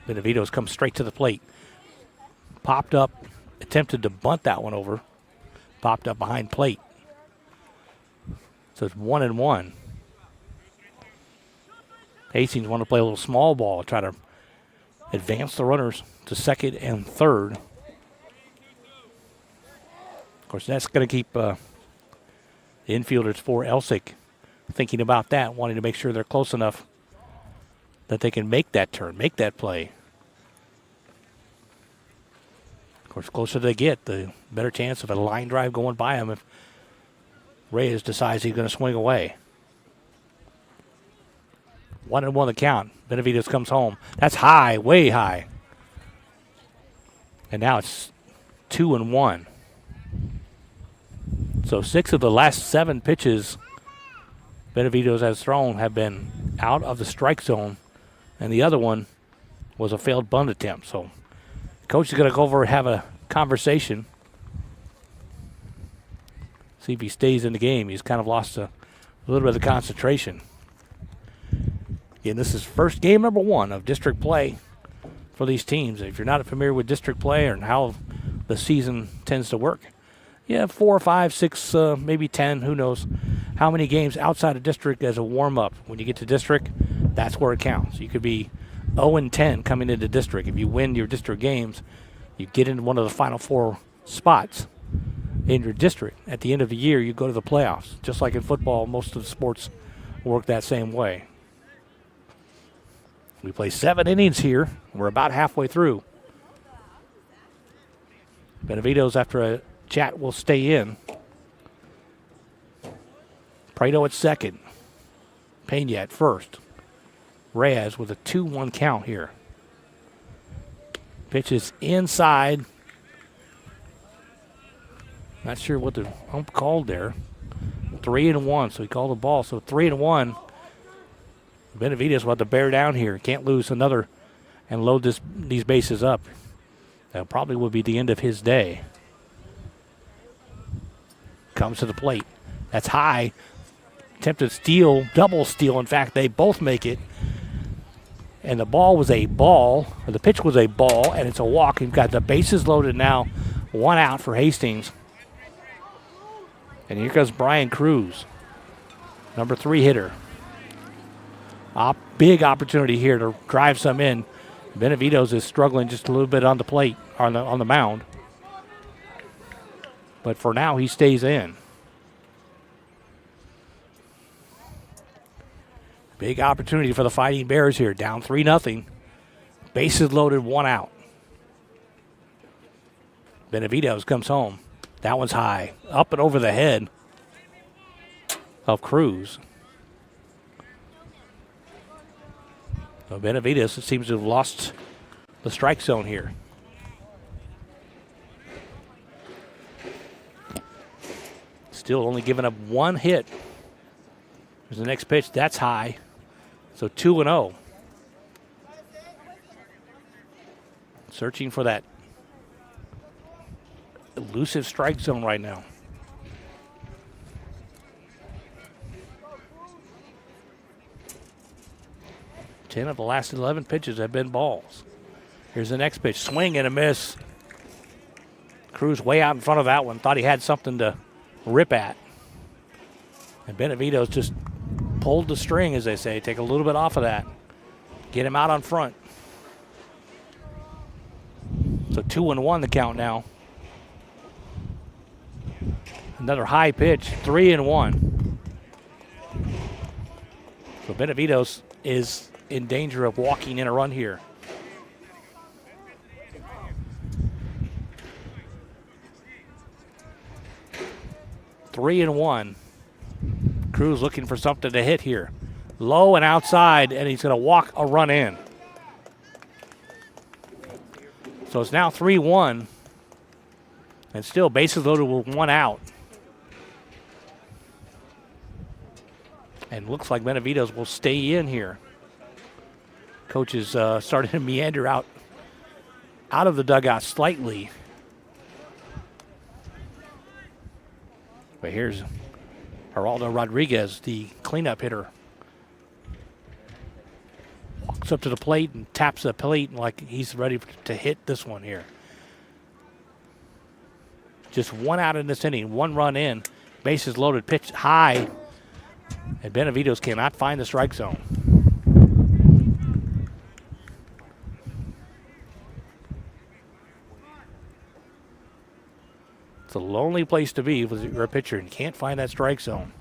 Benavides comes straight to the plate. Popped up, attempted to bunt that one over. Popped up behind plate. So it's 1-1. Hastings want to play a little small ball, try to advance the runners to second and third. Of course, that's going to keep the infielders for Elsik thinking about that, wanting to make sure they're close enough that they can make that turn, make that play. Of course, the closer they get, the better chance of a line drive going by them if Reyes decides he's going to swing away. 1-1 the count. Benavides comes home. That's high, way high. And now it's 2-1. So 6 of the last 7 pitches Benavides has thrown have been out of the strike zone, and the other one was a failed bunt attempt. So coach is going to go over and have a conversation, see if he stays in the game. He's kind of lost a little bit of concentration. Again, this is first game number 1 of district play for these teams. If you're not familiar with district play and how the season tends to work, you have 4 or 5, 6, maybe 10, who knows how many games outside of district as a warm-up. When you get to district, that's where it counts. You could be 0-10 coming into district. If you win your district games, you get into one of the final 4 spots in your district. At the end of the year, you go to the playoffs. Just like in football, most of the sports work that same way. We play 7 innings here. We're about halfway through. Benavides, after a chat, will stay in. Prado at second. Pena at first. Reyes with a 2-1 count here. Pitch is inside. Not sure what the ump called there. 3-1, so he called the ball. So 3-1. Benavides will have to bear down here. Can't lose another and load these bases up. That probably will be the end of his day. Comes to the plate. That's high. Attempted steal, double steal. In fact, they both make it. And the ball was a ball, or the pitch was a ball, and it's a walk. You've got the bases loaded now. 1 out for Hastings. And here comes Brian Cruz, number 3 hitter. Big opportunity here to drive some in. Benavides is struggling just a little bit on the plate, on the mound. But for now, he stays in. Big opportunity for the Fighting Bears here. Down 3-0. Bases loaded, 1 out. Benavides comes home. That one's high. Up and over the head of Cruz. So Benavides seems to have lost the strike zone here. It's Still only giving up one hit. There's the next pitch. That's high. So 2-0. Searching for that elusive strike zone right now. Ten of the last 11 pitches have been balls. Here's the next pitch. Swing and a miss. Cruz way out in front of that one. Thought he had something to rip at. And Benavides just pulled the string, as they say. Take a little bit off of that. Get him out on front. So 2-1 the count now. Another high pitch, 3-1. So Benavides is in danger of walking in a run here. Three and one. Cruz looking for something to hit here. Low and outside, and he's going to walk a run in. So it's now 3-1. And still bases loaded with one out. And looks like Benavides will stay in here. Coach is starting to meander out of the dugout slightly. But here's Geraldo Rodriguez, the cleanup hitter. Walks up to the plate and taps the plate like he's ready to hit this one here. Just one out in this inning, one run in. Bases loaded, pitch high. And Benavides cannot find the strike zone. It's a lonely place to be if you're a pitcher and can't find that strike zone.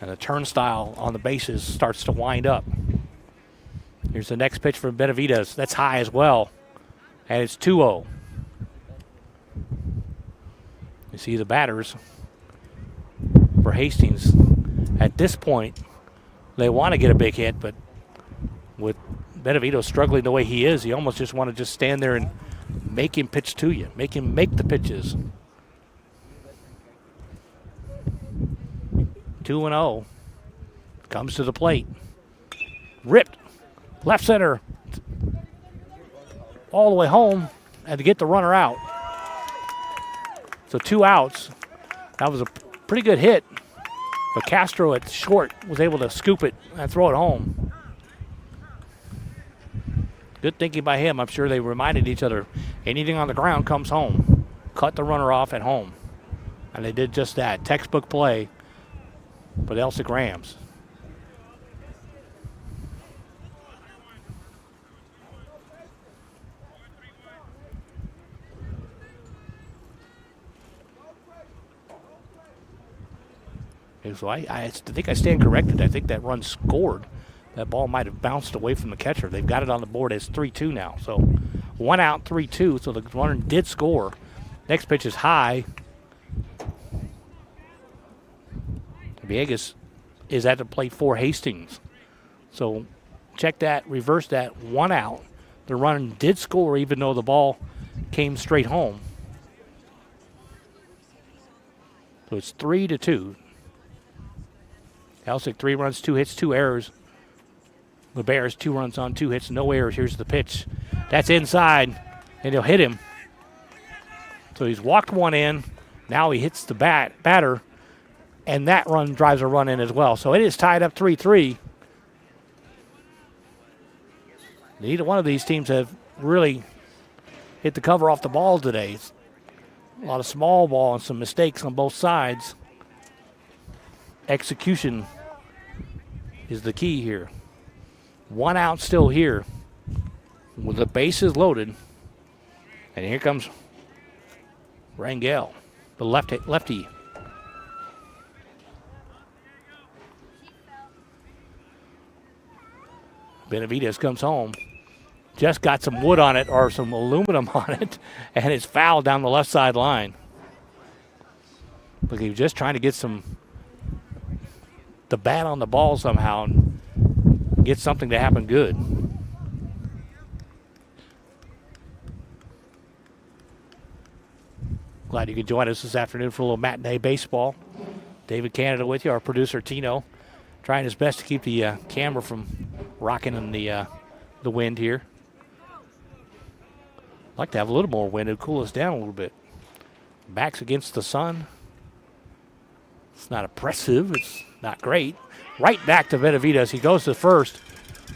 And the turnstile on the bases starts to wind up. Here's the next pitch from Benavides. That's high as well. And it's 2-0. You see the batters for Hastings. At this point, they want to get a big hit, but with Benavides struggling the way he is, you almost just want to just stand there and make him pitch to you. Make him make the pitches. 2-0. Comes to the plate. Ripped. Left center. All the way home. And to get the runner out. So 2 outs. That was a pretty good hit. But Castro at short was able to scoop it and throw it home. Good thinking by him. I'm sure they reminded each other, anything on the ground comes home. Cut the runner off at home. And they did just that. Textbook play for the Elsik Rams. So I think I stand corrected. I think that run scored. That ball might have bounced away from the catcher. They've got it on the board as 3-2 now. So 1 out, 3-2. So the runner did score. Next pitch is high. Villegas is at the plate for Hastings. So check that, reverse that, 1 out. The runner did score even though the ball came straight home. So it's 3-2. Elsik 3 runs, 2 hits, 2 errors. The Bears 2 runs on 2 hits, no errors. Here's the pitch. That's inside, and he'll hit him. So he's walked one in. Now he hits the batter, and that run drives a run in as well. So it is tied up 3-3. Neither one of these teams have really hit the cover off the ball today. It's a lot of small ball and some mistakes on both sides. Execution is the key here. 1 out still here with the bases loaded. And here comes Rangel, the lefty. Benavides comes home. Just got some wood on it or some aluminum on it, and it's fouled down the left side line. Look, he was just trying to get the bat on the ball somehow and get something to happen good. Glad you could join us this afternoon for a little matinee baseball. David Canada with you, our producer Tino, trying his best to keep the camera from rocking in the wind here. I'd like to have a little more wind. It would cool us down a little bit. Backs against the sun. It's not oppressive. It's not great. Right back to Benavides. He goes to first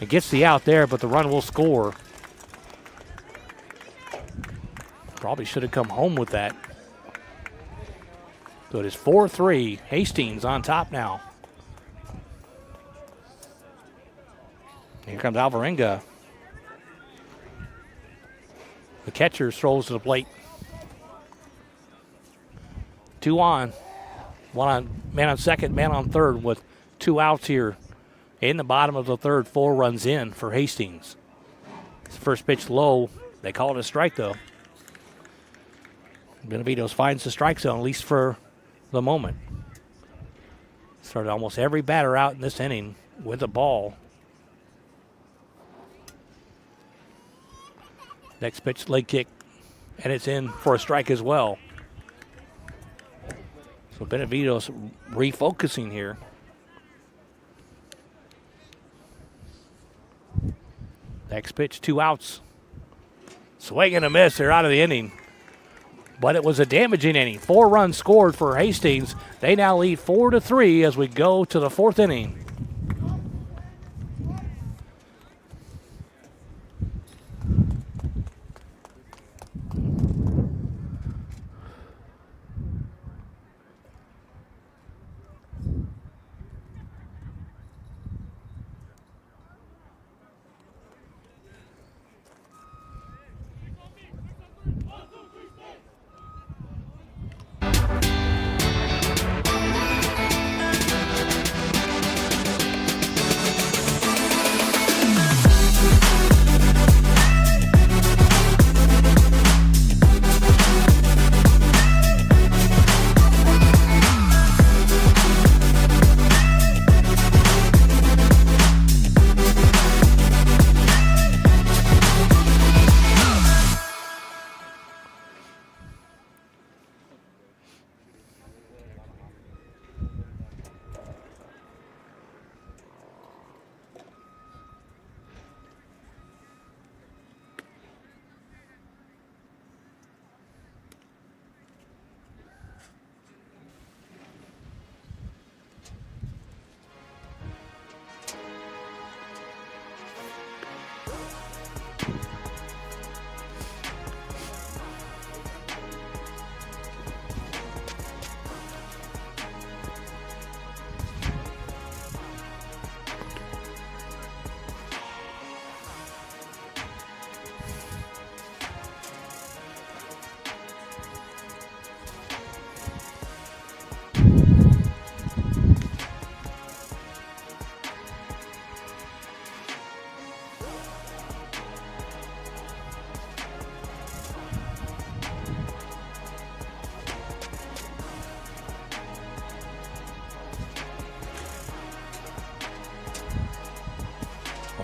and gets the out there, but the run will score. Probably should have come home with that. So it is 4-3. Hastings on top now. Here comes Alvarenga. The catcher throws to the plate. 2 on. Man on second, man on third with 2 outs here. In the bottom of the third, 4 runs in for Hastings. His first pitch low. They call it a strike, though. Benavides finds the strike zone, at least for the moment. Started almost every batter out in this inning with a ball. Next pitch, leg kick, and it's in for a strike as well. So Benavides refocusing here. Next pitch, 2 outs. Swing and a miss. They're out of the inning. But it was a damaging inning. 4 runs scored for Hastings. They now lead 4-3 as we go to the 4th inning.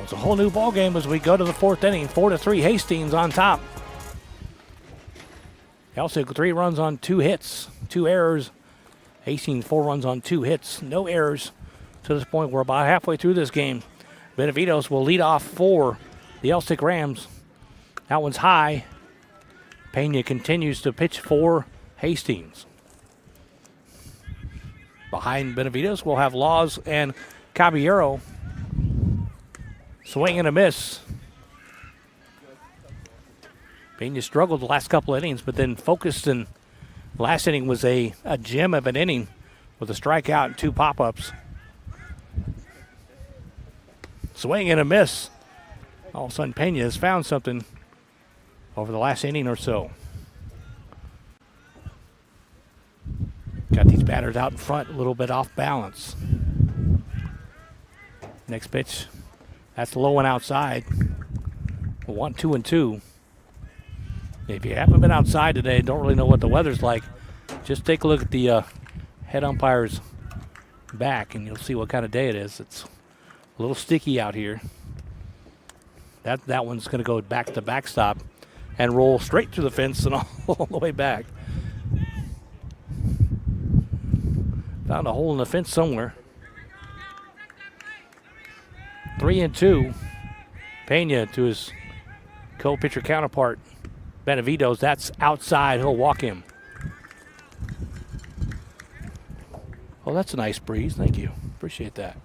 It's a whole new ball game as we go to the 4th inning. 4-3, Hastings on top. Elsik 3 runs on 2 hits, 2 errors. Hastings 4 runs on 2 hits, no errors. To this point, we're about halfway through this game. Benavides will lead off for the Elsik Rams. That one's high. Pena continues to pitch for Hastings. Behind Benavides, we'll have Laws and Caballero. Swing and a miss. Pena struggled the last couple innings, but then focused, and last inning was a gem of an inning with a strikeout and 2 pop-ups. Swing and a miss. All of a sudden, Pena has found something over the last inning or so. Got these batters out in front, a little bit off balance. Next pitch. That's low and outside. 1, 2, and 2. If you haven't been outside today, don't really know what the weather's like, just take a look at the head umpire's back and you'll see what kind of day it is. It's a little sticky out here. That one's going to go back to backstop and roll straight through the fence and all the way back. Found a hole in the fence somewhere. 3-2. Pena to his co-pitcher counterpart, Benavides. That's outside. He'll walk him. Oh, that's a nice breeze. Thank you. Appreciate that.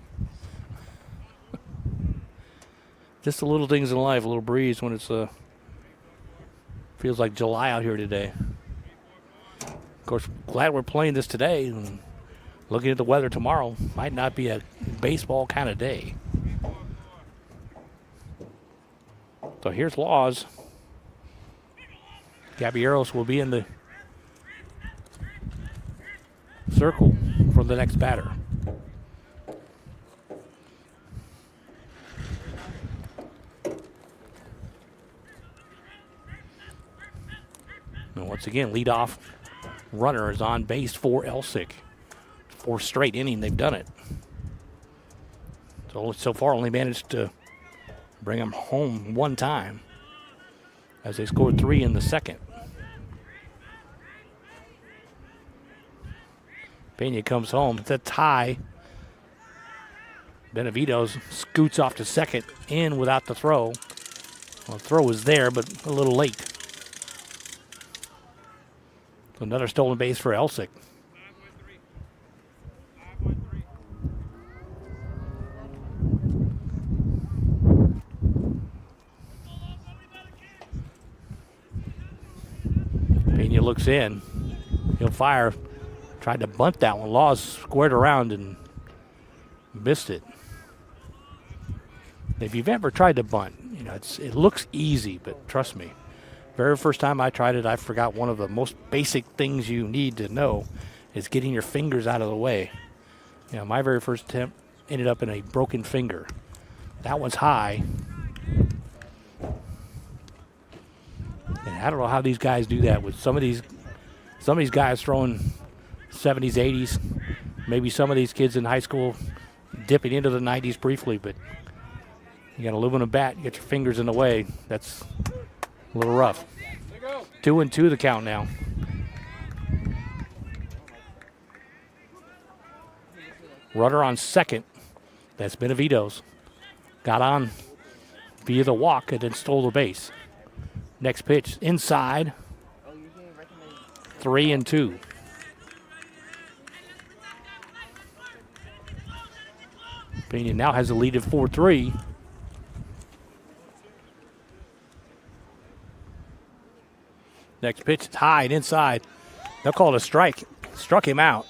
Just the little things in life, a little breeze when it's feels like July out here today. Of course, glad we're playing this today. And looking at the weather tomorrow, might not be a baseball kind of day. So here's Laws. Caballeros will be in the circle for the next batter. And once again, leadoff runner is on base for Elsik. 4th straight inning they've done it. So far only managed to bring them home 1 time as they scored 3 in the second. Pena comes home. It's a tie. Benavides scoots off to second, in without the throw. Well, the throw was there, but a little late. So another stolen base for Elsik. Pena looks in. He'll fire. Tried to bunt that one. Laws squared around and missed it. If you've ever tried to bunt, you know, it looks easy, but trust me, very first time I tried it, I forgot one of the most basic things you need to know is getting your fingers out of the way. You know, my very first attempt ended up in a broken finger. That one's high. And I don't know how these guys do that with some of these guys throwing 70s, 80s, maybe some of these kids in high school dipping into the 90s briefly, but you got to live on a bat, you get your fingers in the way. That's a little rough. 2-2 the count now. Runner on second. That's Benavides. Got on via the walk and then stole the base. Next pitch inside. 3-2. Pena now has a lead of 4-3. Next pitch is high and inside. They'll call it a strike. Struck him out.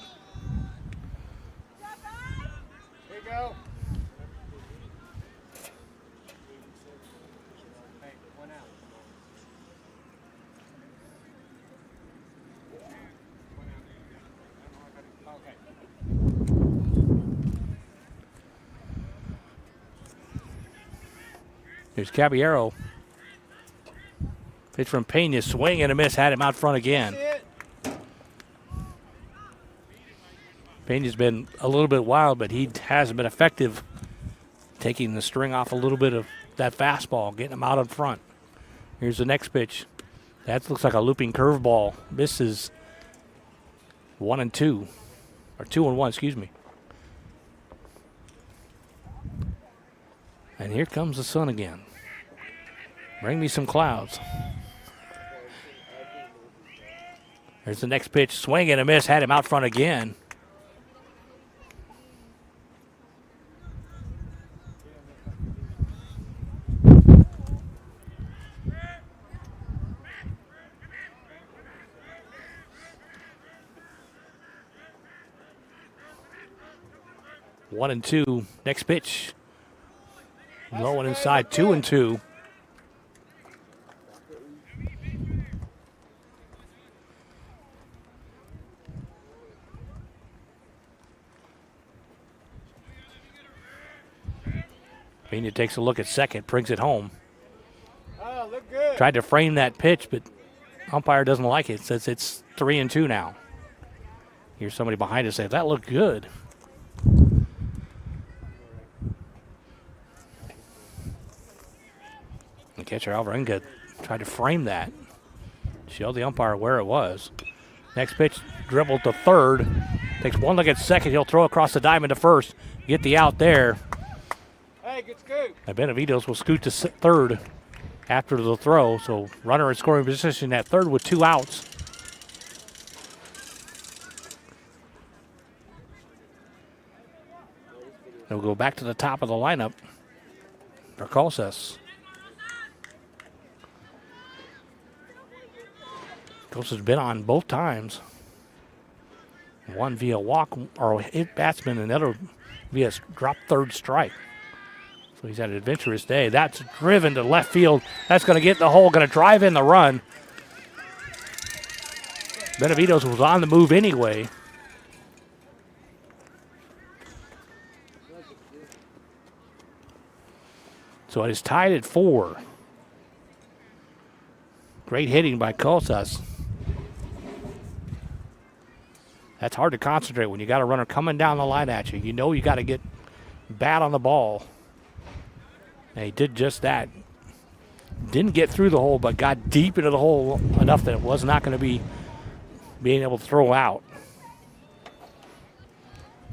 Here you go. Hey, 1 out. Here's Caballero. Pitch from Pena, swing and a miss, had him out front again. Pena's been a little bit wild, but he hasn't been effective taking the string off a little bit of that fastball, getting him out in front. Here's the next pitch. That looks like a looping curveball. Misses 1-2, or 2-1, excuse me. And here comes the sun again. Bring me some clouds. There's the next pitch. Swing and a miss. Had him out front again. One and two. Next pitch. Low and inside. 2-2. Pena takes a look at second, brings it home. Oh, look good. Tried to frame that pitch, but umpire doesn't like it. Says it's 3-2 now. Here's somebody behind us say, that looked good. The catcher Alvarenga tried to frame that. Show the umpire where it was. Next pitch, dribbled to third. Takes one look at second. He'll throw across the diamond to first. Get the out there. Hey, good scoop. And Benavides will scoot to third after the throw. So runner in scoring position at third with 2 outs. They'll go back to the top of the lineup for Colsas. Colsas has been on both times. One via walk or hit batsman, and the other via drop third strike. So he's had an adventurous day. That's driven to left field. That's going to get in the hole, going to drive in the run. Benavides was on the move anyway. So it is tied at 4. Great hitting by Colsas. That's hard to concentrate when you got a runner coming down the line at you. You know you got to get bat on the ball. And he did just that. Didn't get through the hole, but got deep into the hole enough that it was not going to be being able to throw out.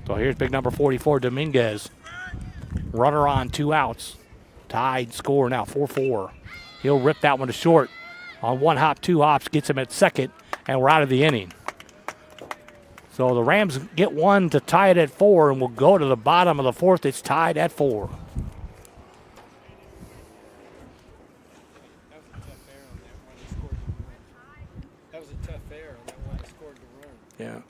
So here's big number 44, Dominguez. Runner on, 2 outs. Tied score now, 4-4. He'll rip that one to short. On 1 hop, 2 hops, gets him at second, and we're out of the inning. So the Rams get one to tie it at 4, and we'll go to the bottom of the 4th. It's tied at 4. That was a tough error on that one. He scored the run. Yeah.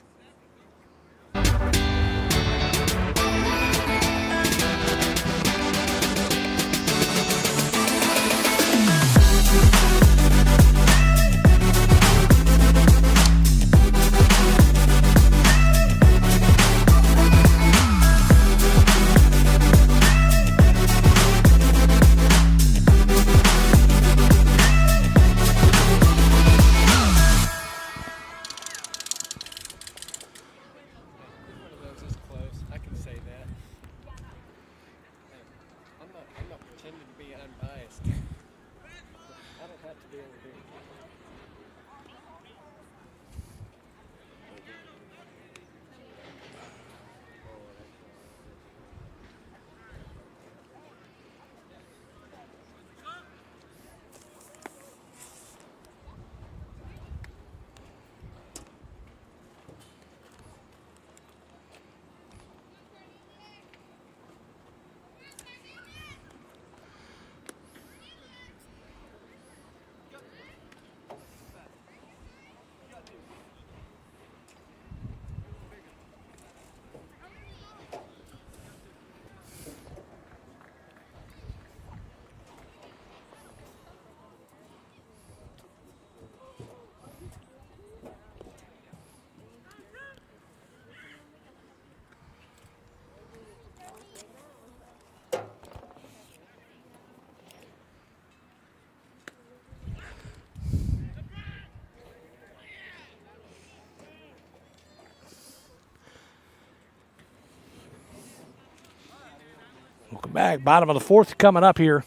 Welcome back. Bottom of the 4th coming up here.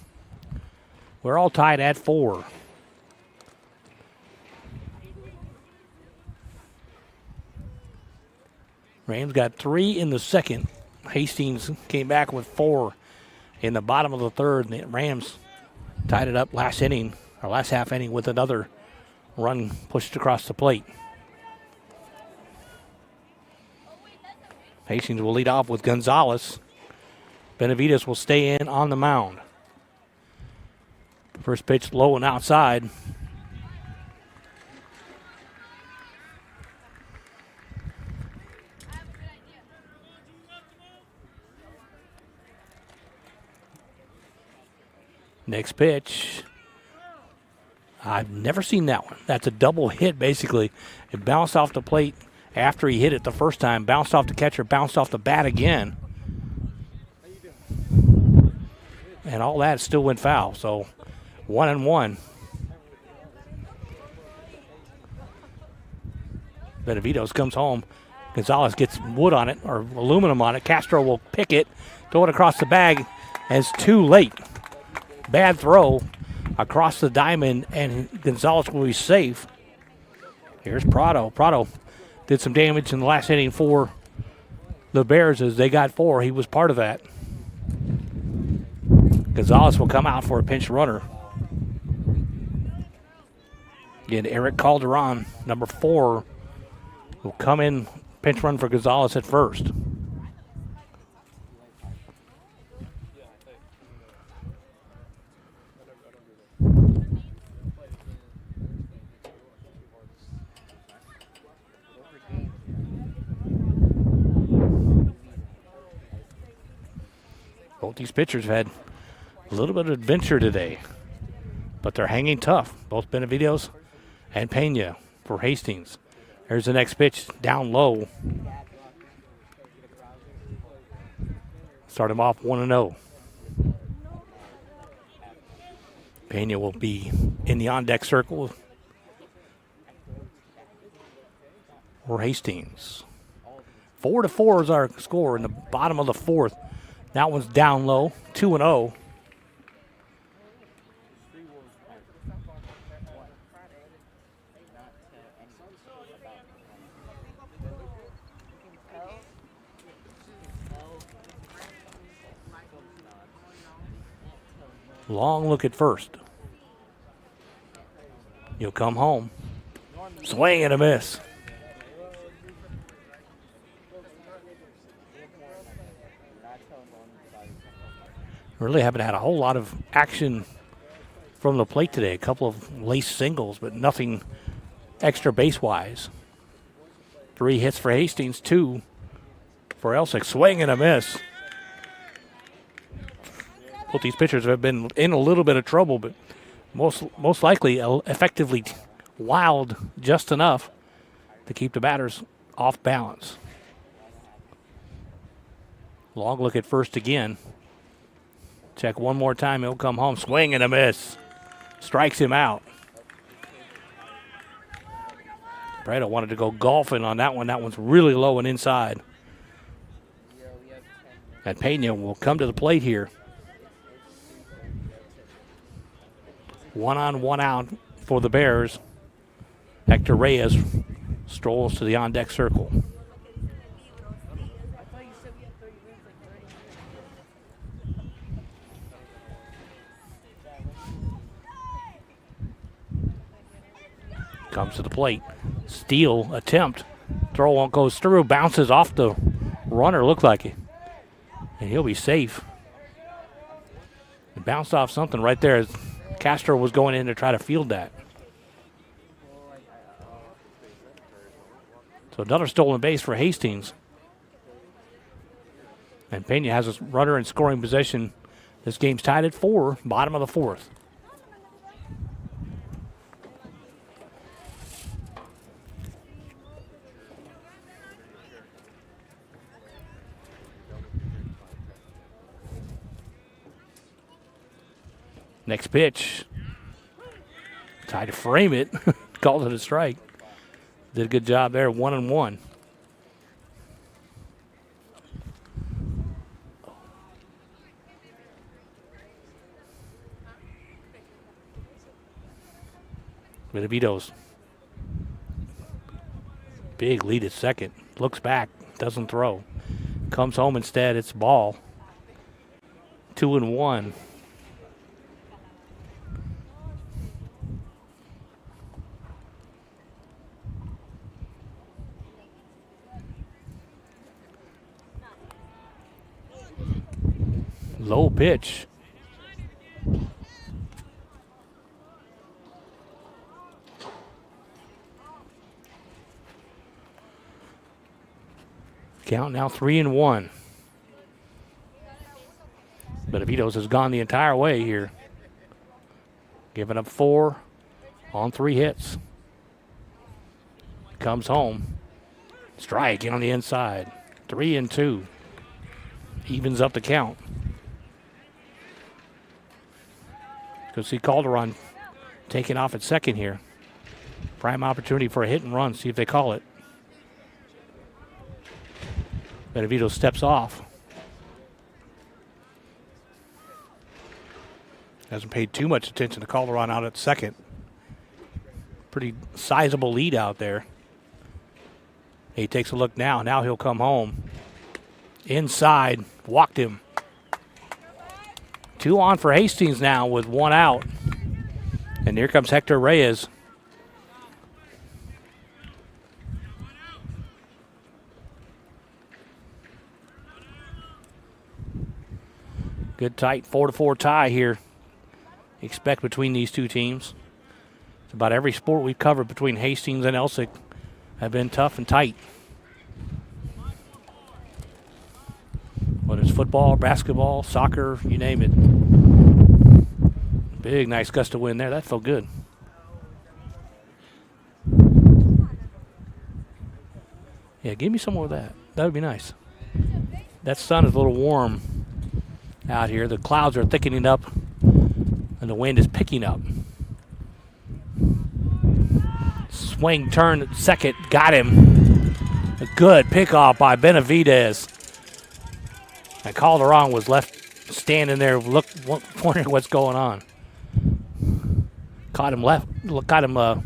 We're all tied at 4. Rams got 3 in the 2nd. Hastings came back with 4 in the bottom of the 3rd. And the Rams tied it up last inning, or last half inning, with another run pushed across the plate. Hastings will lead off with Gonzalez. Benavides will stay in on the mound. First pitch low and outside. Next pitch. I've never seen that one. That's a double hit, basically. It bounced off the plate after he hit it the first time. Bounced off the catcher, bounced off the bat again. And all that still went foul. So 1-1. Benavides comes home. Gonzalez gets wood on it, or aluminum on it. Castro will pick it, throw it across the bag, and it's too late. Bad throw across the diamond, and Gonzalez will be safe. Here's Prado. Prado did some damage in the last inning for the Bears is they got 4. He was part of that. Gonzalez will come out for a pinch runner. Again, Eric Calderon, number 4, will come in, pinch run for Gonzalez at first. Both these pitchers have had a little bit of adventure today, but they're hanging tough. Both Benavides and Pena for Hastings. Here's the next pitch, down low. Start him off 1-0. Pena will be in the on-deck circle for Hastings. 4-4 is our score in the bottom of the 4th. That one's down low, 2-0. Long look at first. He'll come home. Swing and a miss. Really haven't had a whole lot of action from the plate today. A couple of lace singles, but nothing extra base-wise. 3 hits for Hastings, 2 for Elsik. Swing and a miss. Both these pitchers have been in a little bit of trouble, but most likely effectively wild just enough to keep the batters off balance. Long look at first again. Check one more time. He'll come home. Swing and a miss. Strikes him out. Breda wanted to go golfing on that one. That one's really low and inside. And Pena will come to the plate here. 1 on, 1 out for the Bears. Hector Reyes strolls to the on-deck circle. Comes to the plate. Steal attempt. Throw one goes through. Bounces off the runner. Looked like it. And he'll be safe. It bounced off something right there as Castro was going in to try to field that. So another stolen base for Hastings. And Pena has a runner in scoring possession. This game's tied at 4, bottom of the 4th. Next pitch. Tried to frame it. Called it a strike. Did a good job there. 1-1. Benavides. Big lead at second. Looks back. Doesn't throw. Comes home instead. It's ball. 2-1. Low pitch. Count now 3-1. Benavides has gone the entire way here. Giving up 4 on 3 hits. Comes home. Strike on the inside. 3-2. Evens up the count. Go see Calderon taking off at second here. Prime opportunity for a hit and run. See if they call it. Benavides steps off. Hasn't paid too much attention to Calderon out at second. Pretty sizable lead out there. He takes a look now. Now he'll come home. Inside, walked him. 2 on for Hastings now with 1 out. And here comes Hector Reyes. Good tight 4-4 tie here. Expect between these two teams. It's about every sport we've covered between Hastings and Elsik have been tough and tight. Whether it's football, basketball, soccer, you name it. Big, nice gust of wind there. That felt good. Yeah, give me some more of that. That would be nice. That sun is a little warm out here. The clouds are thickening up, and the wind is picking up. Swing, turn, second, got him. A good pickoff by Benavidez. And Calderon was left standing there, wondering what's going on. Caught him I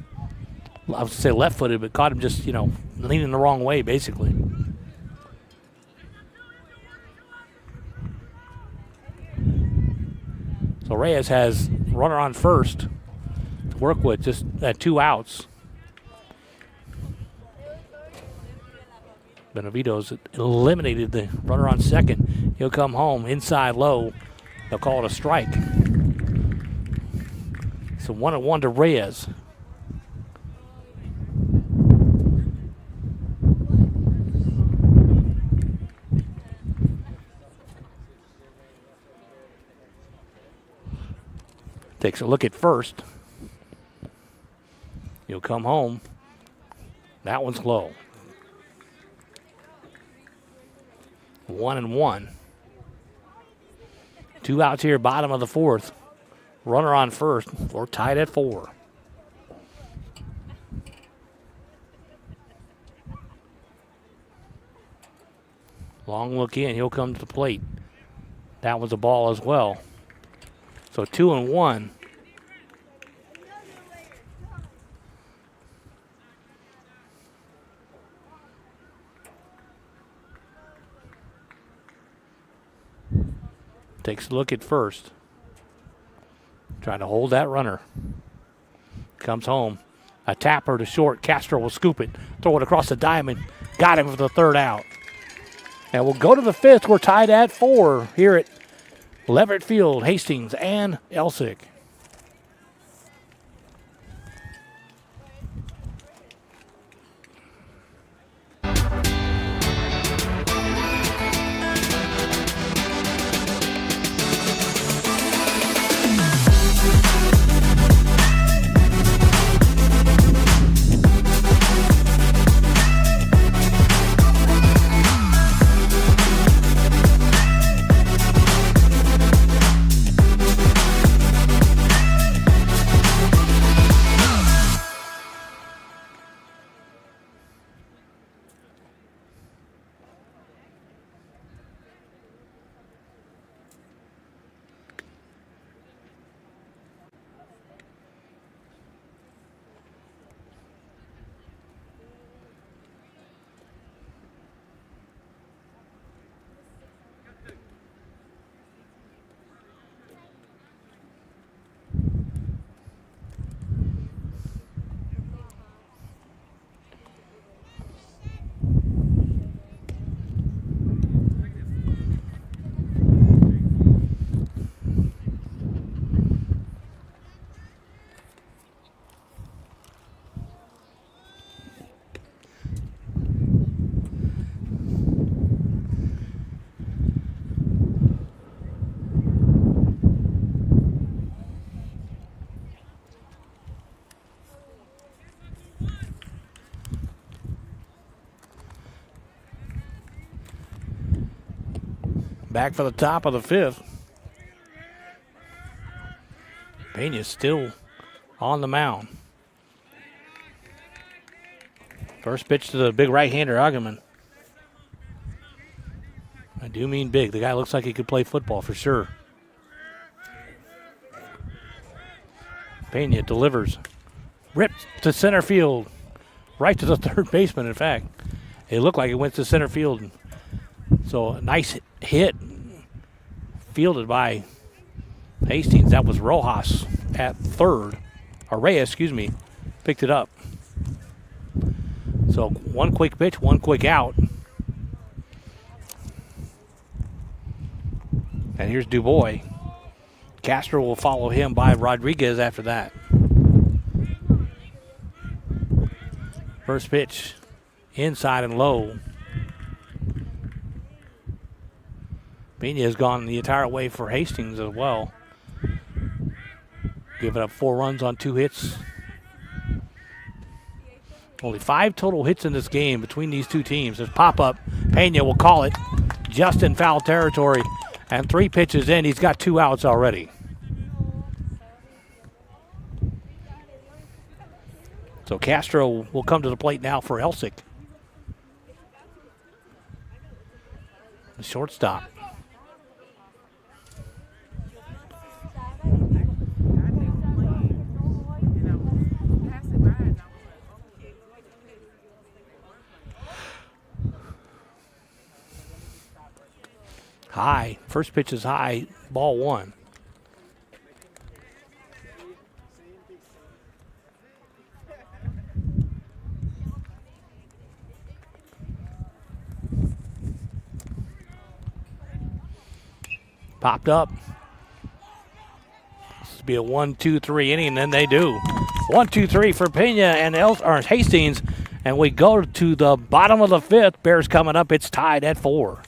would say left-footed, but caught him just, leaning the wrong way, basically. So Reyes has runner on first to work with, just at 2 outs. Benavidez eliminated the runner on second. He'll come home inside low. They'll call it a strike. So 1-1 to Reyes. Takes a look at first. He'll come home. That one's low. 1-1. 2 outs here, bottom of the 4th. Runner on first. We're tied at 4. Long look in. He'll come to the plate. That was a ball as well. So 2-1. Takes a look at first. Trying to hold that runner. Comes home. A tapper to short. Castro will scoop it. Throw it across the diamond. Got him for the 3rd out. And we'll go to the 5th. We're tied at 4 here at Leverett Field, Hastings and Elsik. Back for the top of the 5th. Pena's still on the mound. First pitch to the big right-hander, Augerman. I do mean big. The guy looks like he could play football for sure. Pena delivers. Ripped to center field. Right to the 3rd baseman, in fact. It looked like it went to center field. So a nice hit fielded by Hastings. That was Rojas at third. Or Reyes, excuse me, picked it up. So one quick pitch, one quick out. And here's Dubois. Castro will follow him by Rodriguez after that. First pitch, inside and low. Pena has gone the entire way for Hastings as well. Giving up 4 runs on 2 hits. Only 5 total hits in this game between these two teams. There's pop-up. Pena will call it just in foul territory. And 3 pitches in, he's got 2 outs already. So Castro will come to the plate now for Elsik. The shortstop. High. First pitch is high. Ball 1. Popped up. This will be a 1-2-3 inning, and then they do. 1-2-3 for Pena and Hastings, and we go to the bottom of the 5th. Bears coming up. It's tied at 4.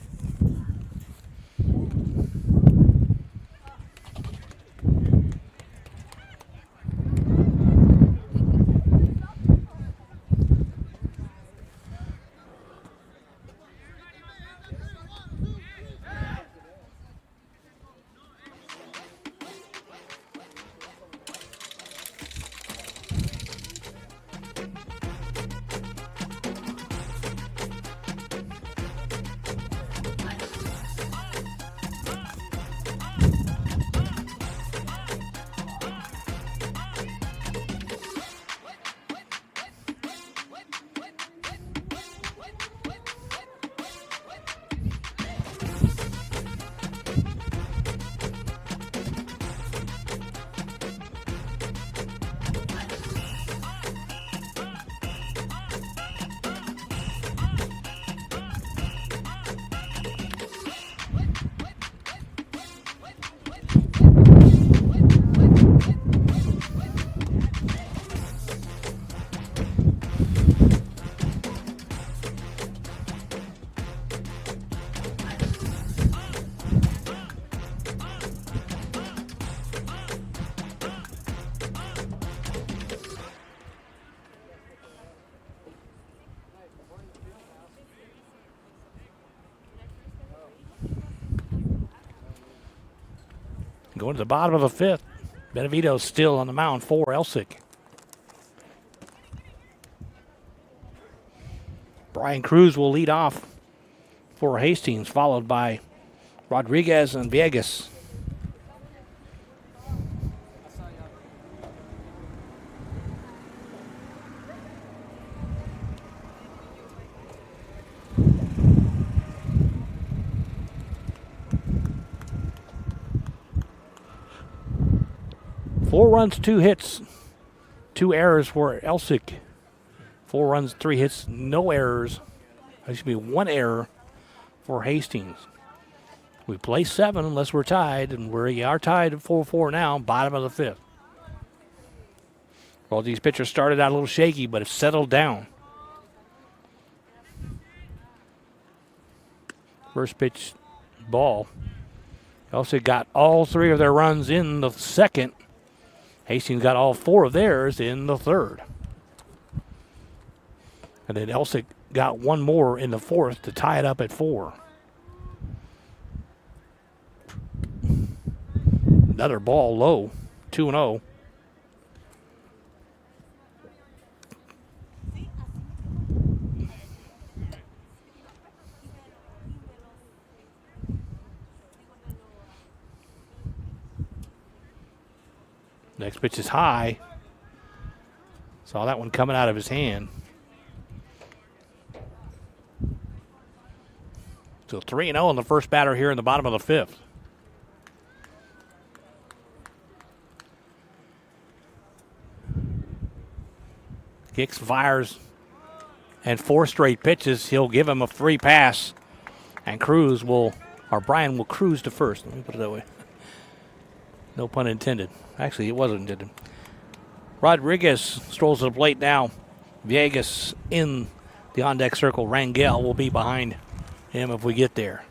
Going to the bottom of the 5th. Benavides still on the mound for Elsik. Brian Cruz will lead off for Hastings, followed by Rodriguez and Viegas. Four runs, 2 hits, 2 errors for Elsik. 4 runs, 3 hits, no errors. There should be 1 error for Hastings. We play 7 unless we're tied, and we are tied at 4-4 now, bottom of the 5th. Well, these pitchers started out a little shaky, but have settled down. First pitch, ball. Elsik got all 3 of their runs in the 2nd. Hastings got all 4 of theirs in the 3rd. And then Elsik got 1 more in the 4th to tie it up at 4. Another ball low, 2-0. Next pitch is high. Saw that one coming out of his hand. So 3-0 on the first batter here in the bottom of the fifth. Kicks, fires, and 4 straight pitches. He'll give him a free pass, and Brian will cruise to first. Let me put it that way. No pun intended. Actually, it wasn't intended. Rodriguez strolls to the plate now. Villegas in the on-deck circle. Rangel will be behind him if we get there.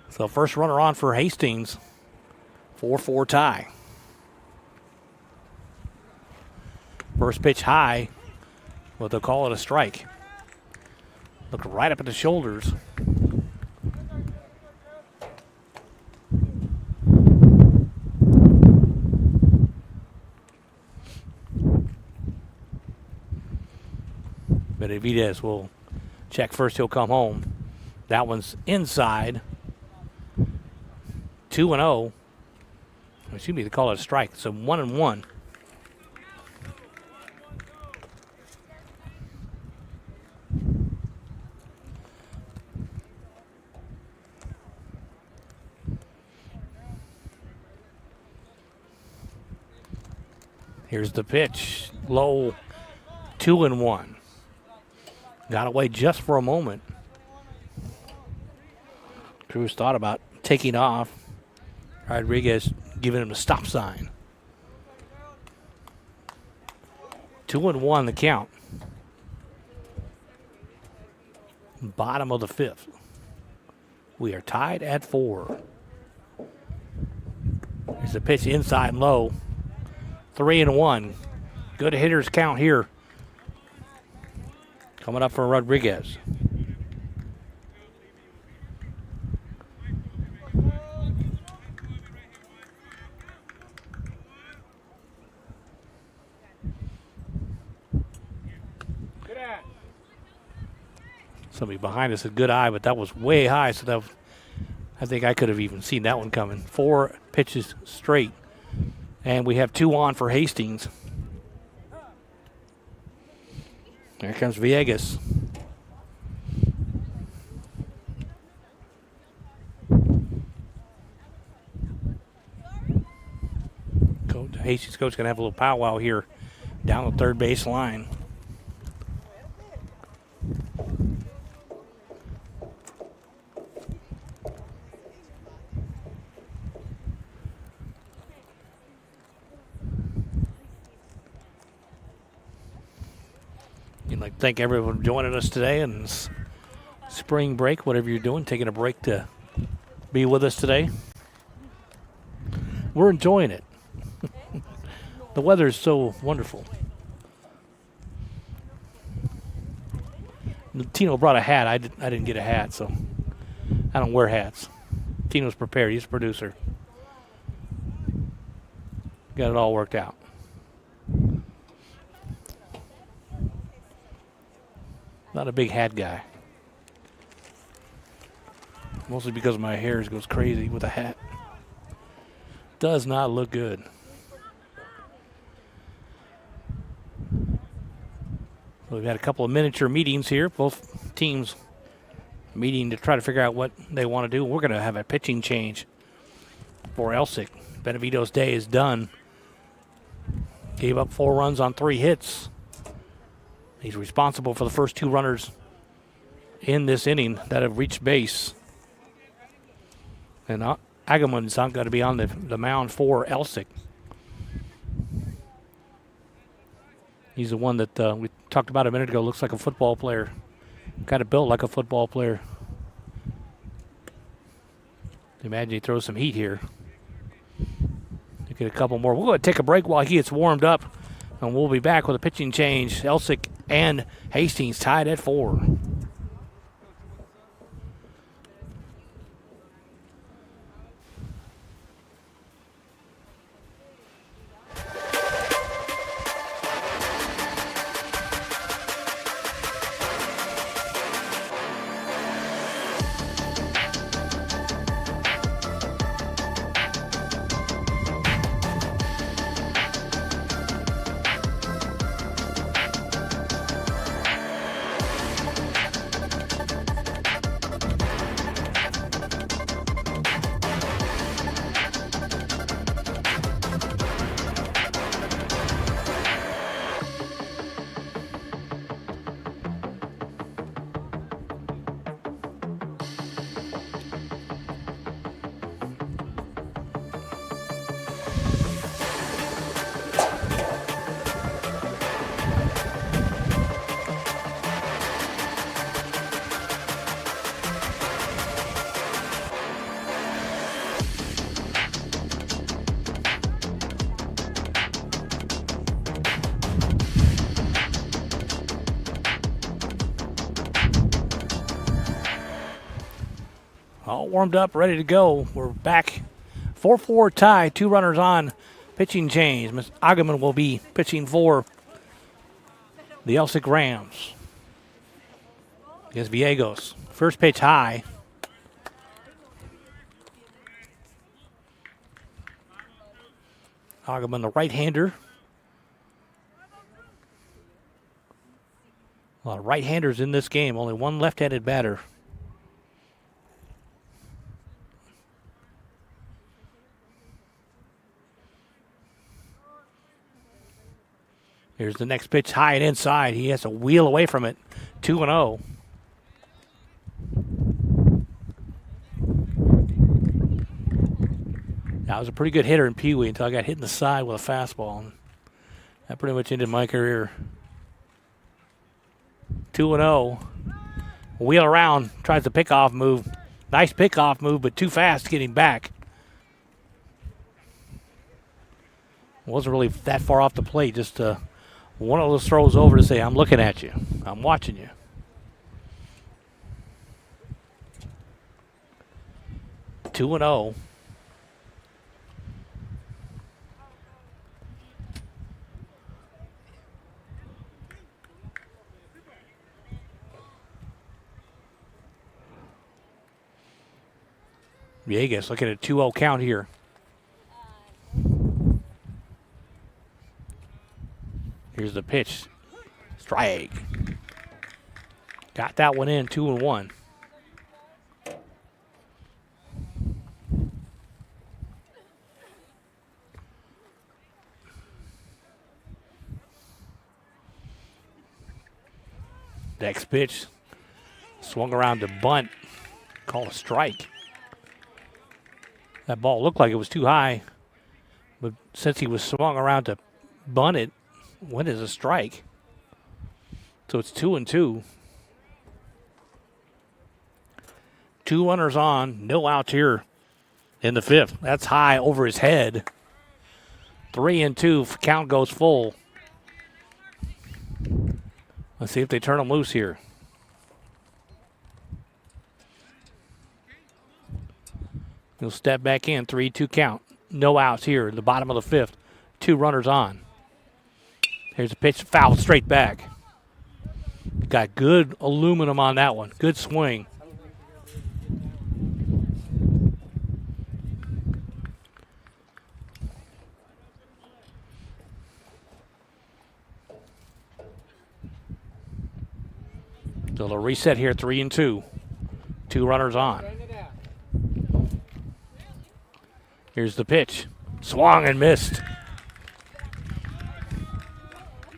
So first runner on for Hastings. 4-4 tie. First pitch high. Well, they'll call it a strike. Look right up at the shoulders. Benavidez will check first. He'll come home. That one's inside. 2-0. Excuse me, they call it a strike. So 1-1. Here's the pitch. Low. 2-1. Got away just for a moment. Cruz thought about taking off. Rodriguez giving him a stop sign. 2-1 the count. Bottom of the fifth. We are tied at 4. There's a pitch inside low. 3-1. Good hitters count here. Coming up for Rodriguez. Somebody behind us had good eye, but that was way high, so I think I could have even seen that one coming. 4 pitches straight, and we have 2 on for Hastings. There comes Villegas. Hastings coach going to have a little powwow here down the third base line. I'd like to thank everyone for joining us today and spring break, whatever you're doing, taking a break to be with us today. We're enjoying it. The weather is so wonderful. Tino brought a hat. I didn't get a hat, so I don't wear hats. Tino's prepared. He's a producer. Got it all worked out. Not a big hat guy. Mostly because my hair goes crazy with a hat. Does not look good. So we've had a couple of miniature meetings here. Both teams meeting to try to figure out what they want to do. We're going to have a pitching change for Elsik. Benavido's day is done. Gave up 4 runs on 3 hits. He's responsible for the first 2 runners in this inning that have reached base. And Agamon's not going to be on the mound for Elsik. He's the one that we talked about a minute ago. Looks like a football player. Kind of built like a football player. Imagine he throws some heat here. Get a couple more. We'll go ahead and take a break while he gets warmed up. And we'll be back with a pitching change. Elsik and Hastings tied at 4. all warmed up, ready to go. We're back. 4-4 tie, 2 runners on. Pitching change. Ms. Agaman will be pitching for the Elsik Rams against Villegas. First pitch high. Agaman, the right-hander. A lot of right-handers in this game. Only one left-handed batter. Here's the next pitch, high and inside. He has to wheel away from it. 2-0. I was a pretty good hitter in Pee Wee until I got hit in the side with a fastball. And that pretty much ended my career. 2-0. Wheel around, tries the pickoff move. Nice pickoff move, but too fast getting back. Wasn't really that far off the plate, just one of those throws over to say, I'm looking at you. I'm watching you. Two and 0. Villegas looking at a 2-0 count here. Here's the pitch. Strike. Got that one in, 2-1. Next pitch. Swung around to bunt. Called a strike. That ball looked like it was too high. But since he was swung around to bunt it, went as a strike. So it's 2-2. 2 runners on, no outs here in the 5th. That's high over his head. 3-2, count goes full. Let's see if they turn him loose here. He'll step back in, 3-2 count. No outs here in the bottom of the 5th. 2 runners on. Here's a pitch, foul straight back. Got good aluminum on that one. Good swing. So they'll reset here, 3-2. 2 runners on. Here's the pitch. Swung and missed.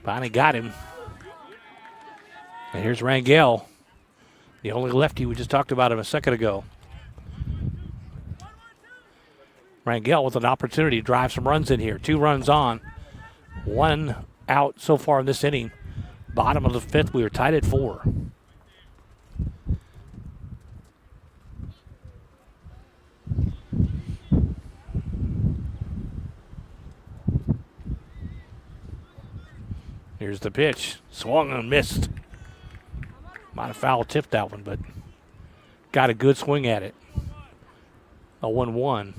Finally got him. And here's Rangel, the only lefty we just talked about him a second ago. Rangel with an opportunity to drive some runs in here. 2 runs on. 1 out so far in this inning. Bottom of the 5th, we are tied at 4. Here's the pitch. Swung and missed. Might have foul tipped that one, but got a good swing at it. A 1-1.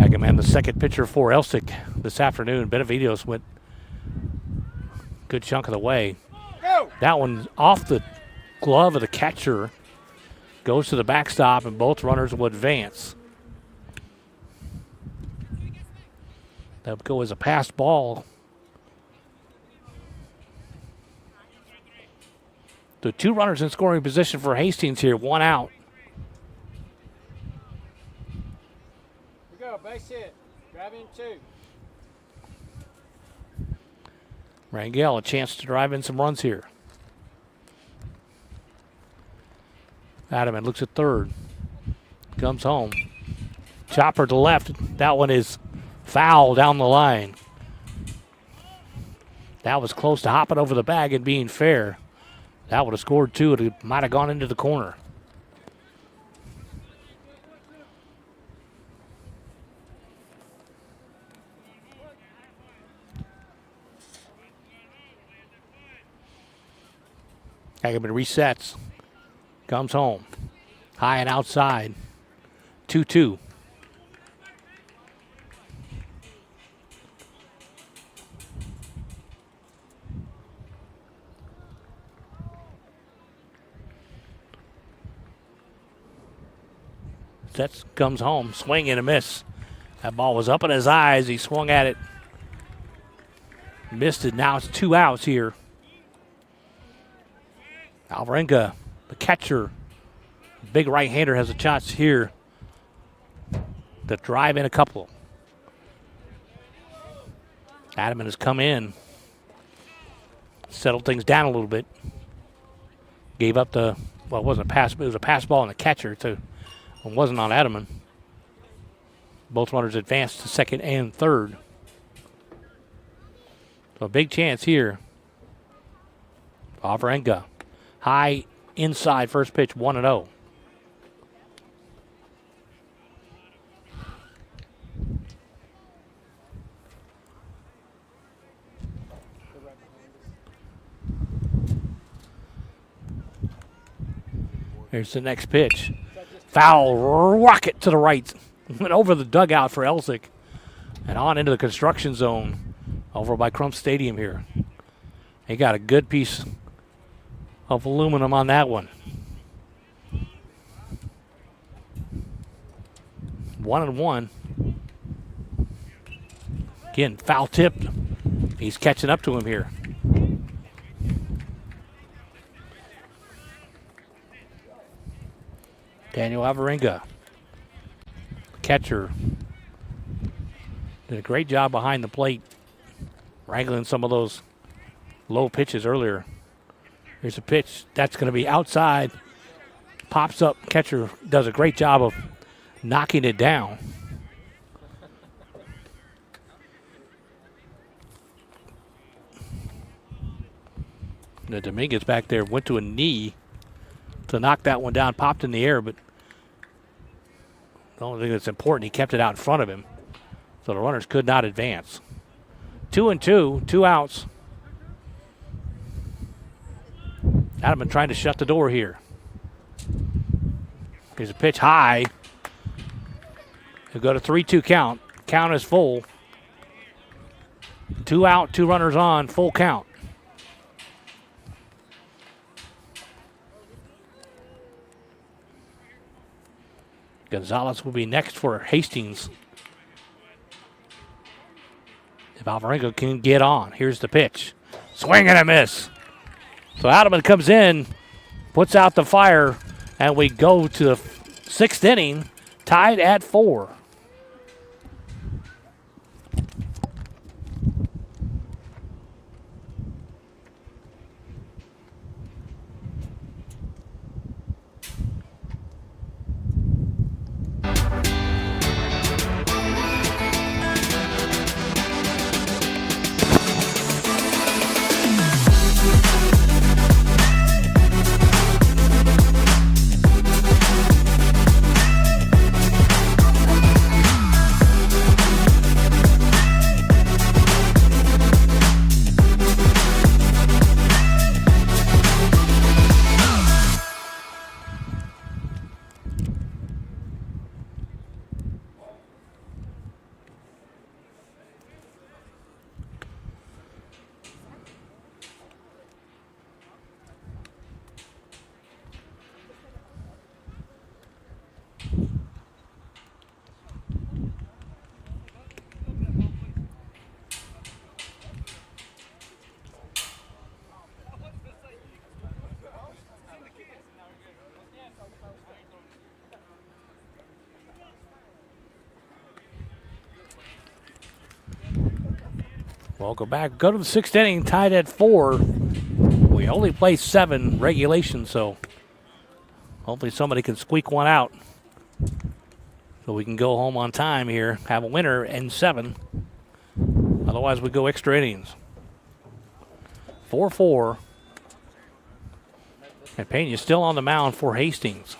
Agaman, the second pitcher for Elsik this afternoon. Benavides went good chunk of the way. That one off the glove of the catcher. Goes to the backstop, and both runners will advance. That would go as a passed ball. So 2 runners in scoring position for Hastings here. 1 out. Here we go, base hit. Drive in 2. Rangel, a chance to drive in some runs here. Adaman looks at third. Comes home. Chopper to left. That one is foul down the line. That was close to hopping over the bag and being fair. That would have scored 2. It might have gone into the corner. Hageman resets. Comes home. High and outside. 2-2. Sets, comes home. Swing and a miss. That ball was up in his eyes. He swung at it. Missed it. Now it's 2 outs here. Alvarenga, the catcher, big right-hander, has a chance here to drive in a couple. Adamant has come in, settled things down a little bit. Gave up the, well, it wasn't a pass, but it was a pass ball on the catcher, so it wasn't on Adamant. Both runners advanced to second and third. So a big chance here. Alvarenga. High inside, first pitch, 1-0. Here's the next pitch. Foul rocket to the right. Went over the dugout for Elsik and on into the construction zone over by Crump Stadium here. He got a good piece of aluminum on that one. 1-1. Again, foul tipped. He's catching up to him here. Daniel Alvarenga, catcher, did a great job behind the plate, wrangling some of those low pitches earlier. Here's a pitch that's going to be outside. Pops up. Catcher does a great job of knocking it down. The Dominguez back there went to a knee to knock that one down. Popped in the air, but the only thing that's important, he kept it out in front of him, so the runners could not advance. 2-2, 2 outs. Adamant trying to shut the door here. Here's a pitch high. He'll go to 3-2 count. Count is full. 2 out, 2 runners on, full count. Gonzalez will be next for Hastings. If Alvarenga can get on. Here's the pitch. Swing and a miss. So Adamant comes in, puts out the fire, and we go to the 6th inning, tied at 4. We'll go back, go to the 6th inning, tied at 4. We only play 7 regulation, so hopefully somebody can squeak one out so we can go home on time here, have a winner in 7. Otherwise, we go extra innings. 4-4. And Pena's still on the mound for Hastings.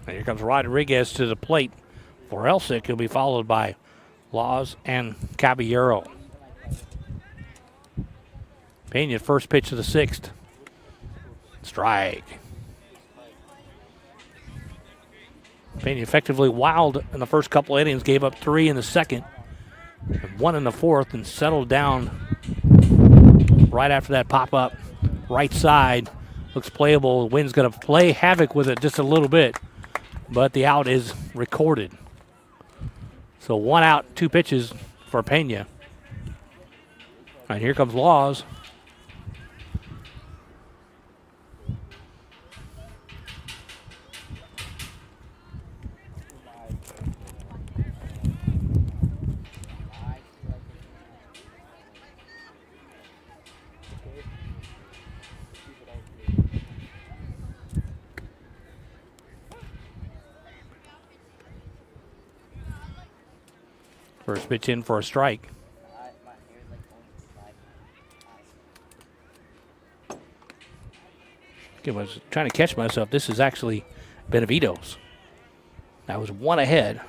And here comes Rodriguez to the plate for Elsik. He'll be followed by Laws and Caballero. Pena, first pitch of the sixth. Strike. Pena effectively wild in the first couple innings, gave up 3 in the second, and 1 in the fourth, and settled down right after that pop-up. Right side looks playable. The wind's going to play havoc with it just a little bit, but the out is recorded. So 1 out, 2 pitches for Pena. And here comes Laws. First pitch in for a strike. I was trying to catch myself. This is actually Benavides. I was 1 ahead.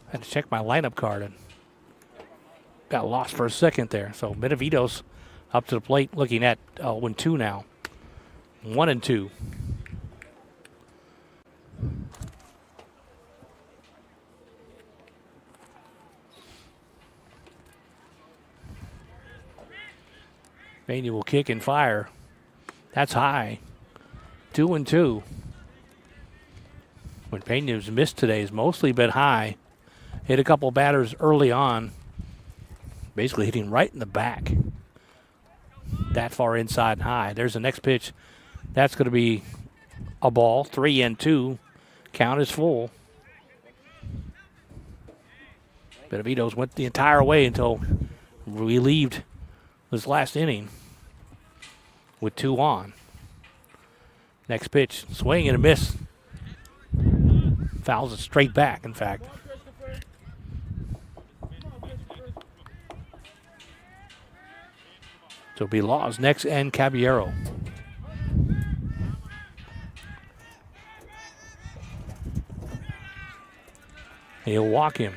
I had to check my lineup card and got lost for a second there. So Benavides up to the plate, looking at 1-2 now. 1-2. Pena will kick and fire. That's high. 2-2. What Pena's missed today has mostly been high. Hit a couple batters early on. Basically hitting right in the back. That far inside and high. There's the next pitch. That's going to be a ball. 3-2. Count is full. Benavides went the entire way until relieved this last inning with 2 on. Next pitch, swing and a miss. Fouls it straight back, in fact. So it'll be Laws next and Caballero. He'll walk him.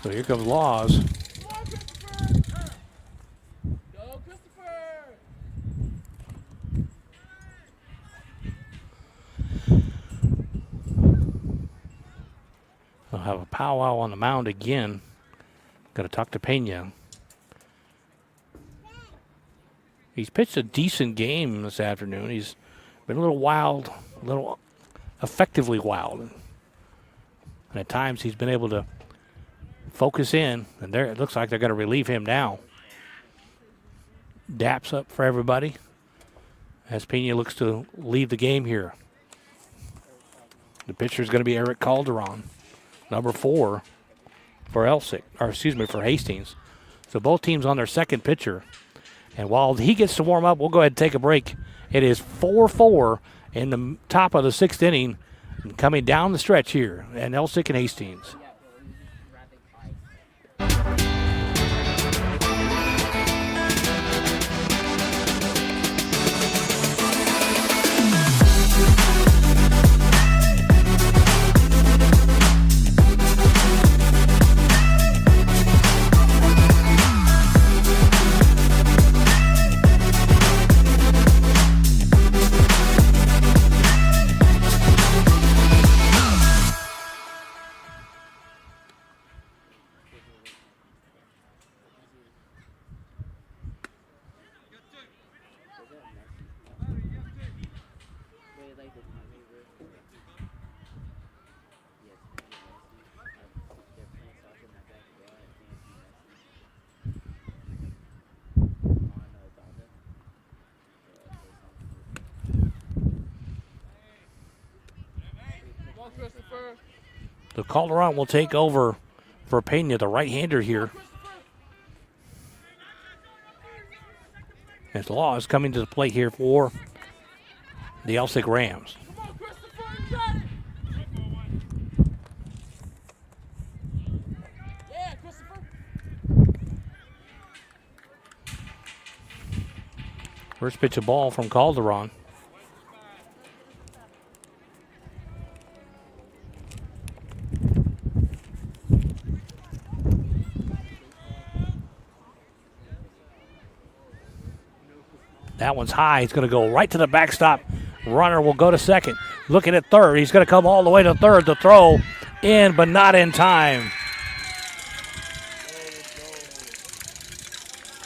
So here comes Laws. They'll have a powwow on the mound again. Got to talk to Pena. He's pitched a decent game this afternoon. He's been a little wild, a little effectively wild. And at times he's been able to focus in, and there it looks like they're going to relieve him now. Daps up for everybody as Pena looks to leave the game here. The pitcher is going to be Eric Calderon, number 4 for Elsik, or excuse me, for Hastings. So both teams on their second pitcher. And while he gets to warm up, we'll go ahead and take a break. It is 4-4 in the top of the 6th inning, coming down the stretch here in Elsik and Hastings. So Calderon will take over for Pena, the right-hander here. As Law is coming to the plate here for the Elsik Rams. First pitch of ball from Calderon. That one's high. He's going to go right to the backstop. Runner will go to second. Looking at third. He's going to come all the way to third. The throw in, but not in time.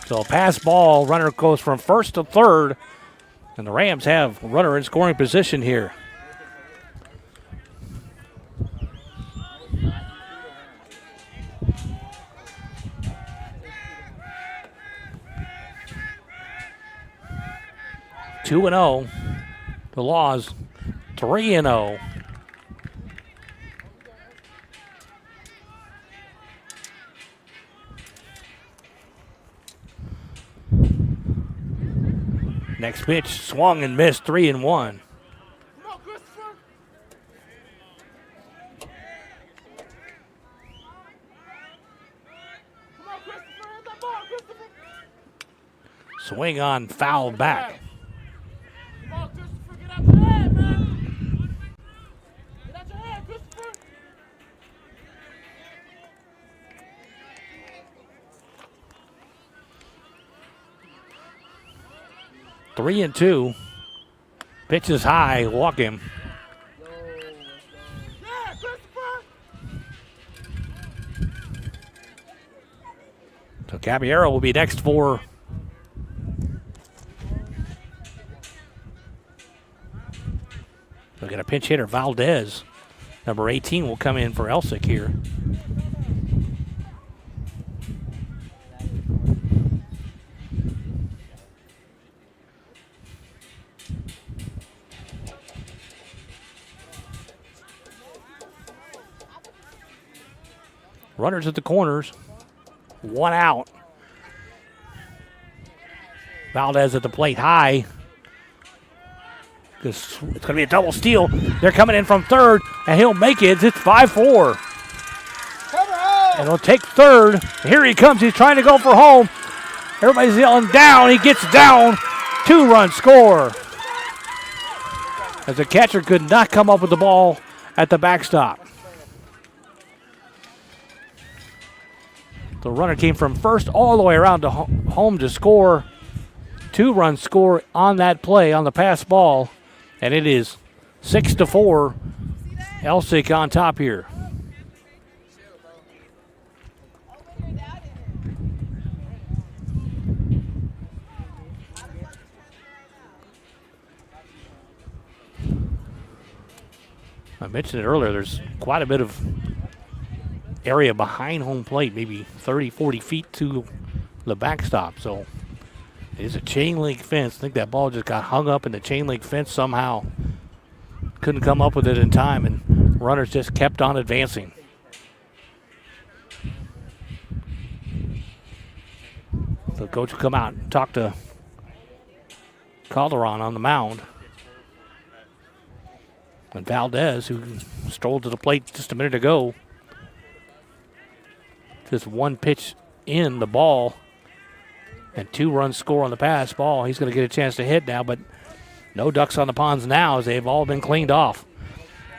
So pass ball. Runner goes from first to third. And the Rams have runner in scoring position here. Two and 0. The Laws 3 and 0. Next pitch swung and missed. 3 and 1. Swing on, foul back. 3 and 2. Pitch is high. Walk him. So Caballero will be next for look at a pinch hitter, Valdez. Number 18 will come in for Elsik here. Runners at the corners. 1 out. Valdez at the plate high. It's going to be a double steal. They're coming in from third, and he'll make it. It's 5-4. And he'll take third. Here he comes. He's trying to go for home. Everybody's yelling down. He gets down. 2-run score. As the catcher could not come up with the ball at the backstop. The runner came from first all the way around to home to score. 2-run score on that play on the pass ball. And it is 6-4. Elsik on top here. I mentioned it earlier, there's quite a bit of area behind home plate, maybe 30, 40 feet to the backstop. So it is a chain link fence. I think that ball just got hung up in the chain link fence somehow. Couldn't come up with it in time, and runners just kept on advancing. So coach will come out and talk to Calderon on the mound. And Valdez, who strolled to the plate just a minute ago, just 1 pitch in the ball and 2-run score on the pass ball. He's going to get a chance to hit now, but no ducks on the ponds now as they've all been cleaned off.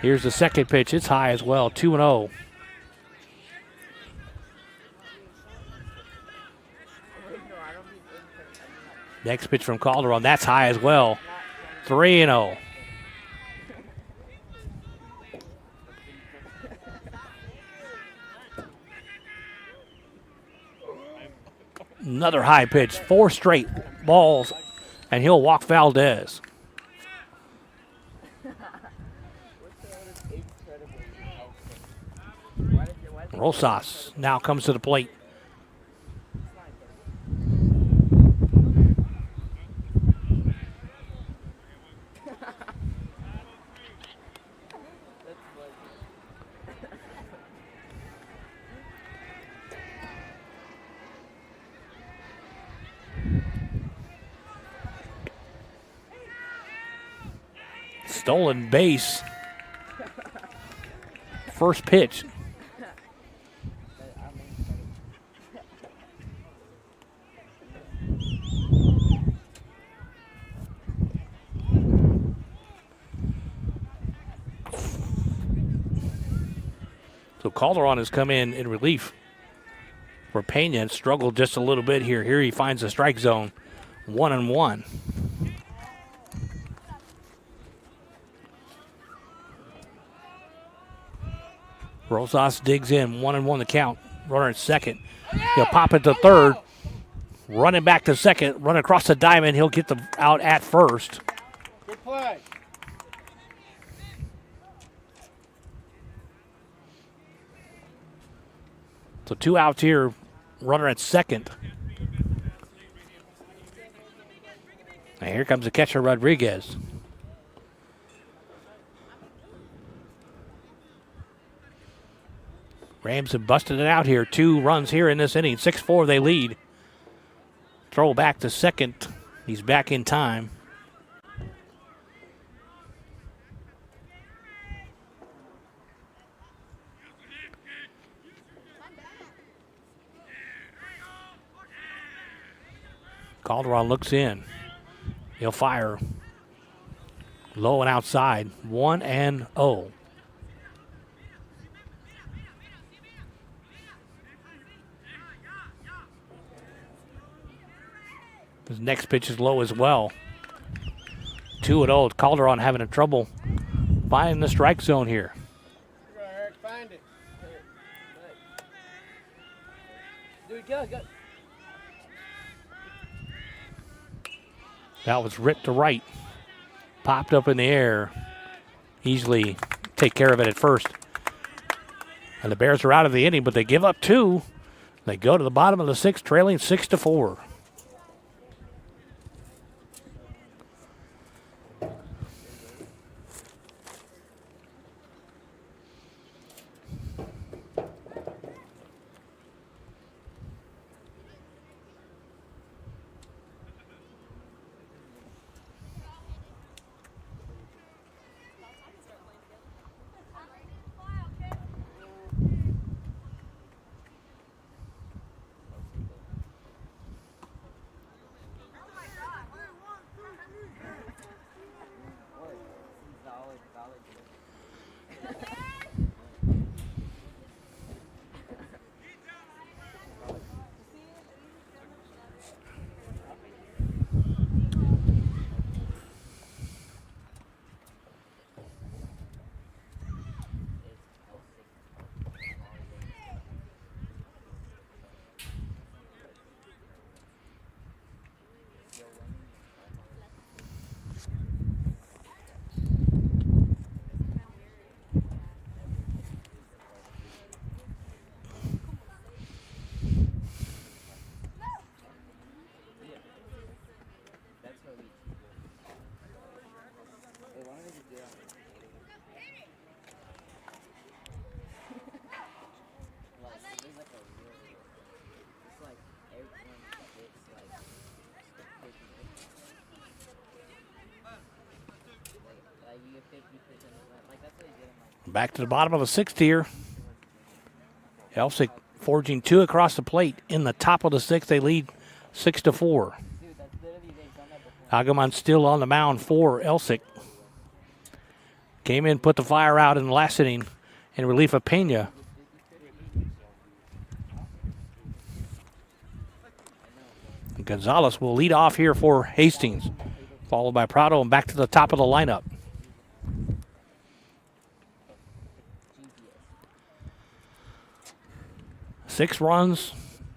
Here's the second pitch. It's high as well, 2-0. Next pitch from Calderon, that's high as well, 3-0. Another high pitch, 4 straight balls, and he'll walk Valdez. Rosas now comes to the plate. Stolen base. First pitch. Calderon has come in relief for Pena and struggled just a little bit here. Here he finds the strike zone, 1-1. Rosas digs in, 1-1 the count. Runner at second. He'll pop it to third. Running back to second, run across the diamond. He'll get the out at first. Good play. So 2 outs here. Runner at second. And here comes the catcher, Rodriguez. Rams have busted it out here. 2 runs here in this inning. 6-4 they lead. Throw back to second. He's back in time. Calderon looks in. He'll fire. Low and outside. 1-0. His next pitch is low as well. 2-0. Calderon having a trouble finding the strike zone here. Go, Eric, find it. Dude, go. That was ripped to right. Popped up in the air. Easily take care of it at first. And the Bears are out of the inning, but they give up 2. They go to the bottom of the 6th, trailing 6-4. Back to the bottom of the 6th here. Elsik forging 2 across the plate. In the top of the 6th, they lead 6-4. Agamon still on the mound for Elsik. Came in, put the fire out in the last inning in relief of Pena. Gonzalez will lead off here for Hastings, followed by Prado and back to the top of the lineup. Six runs,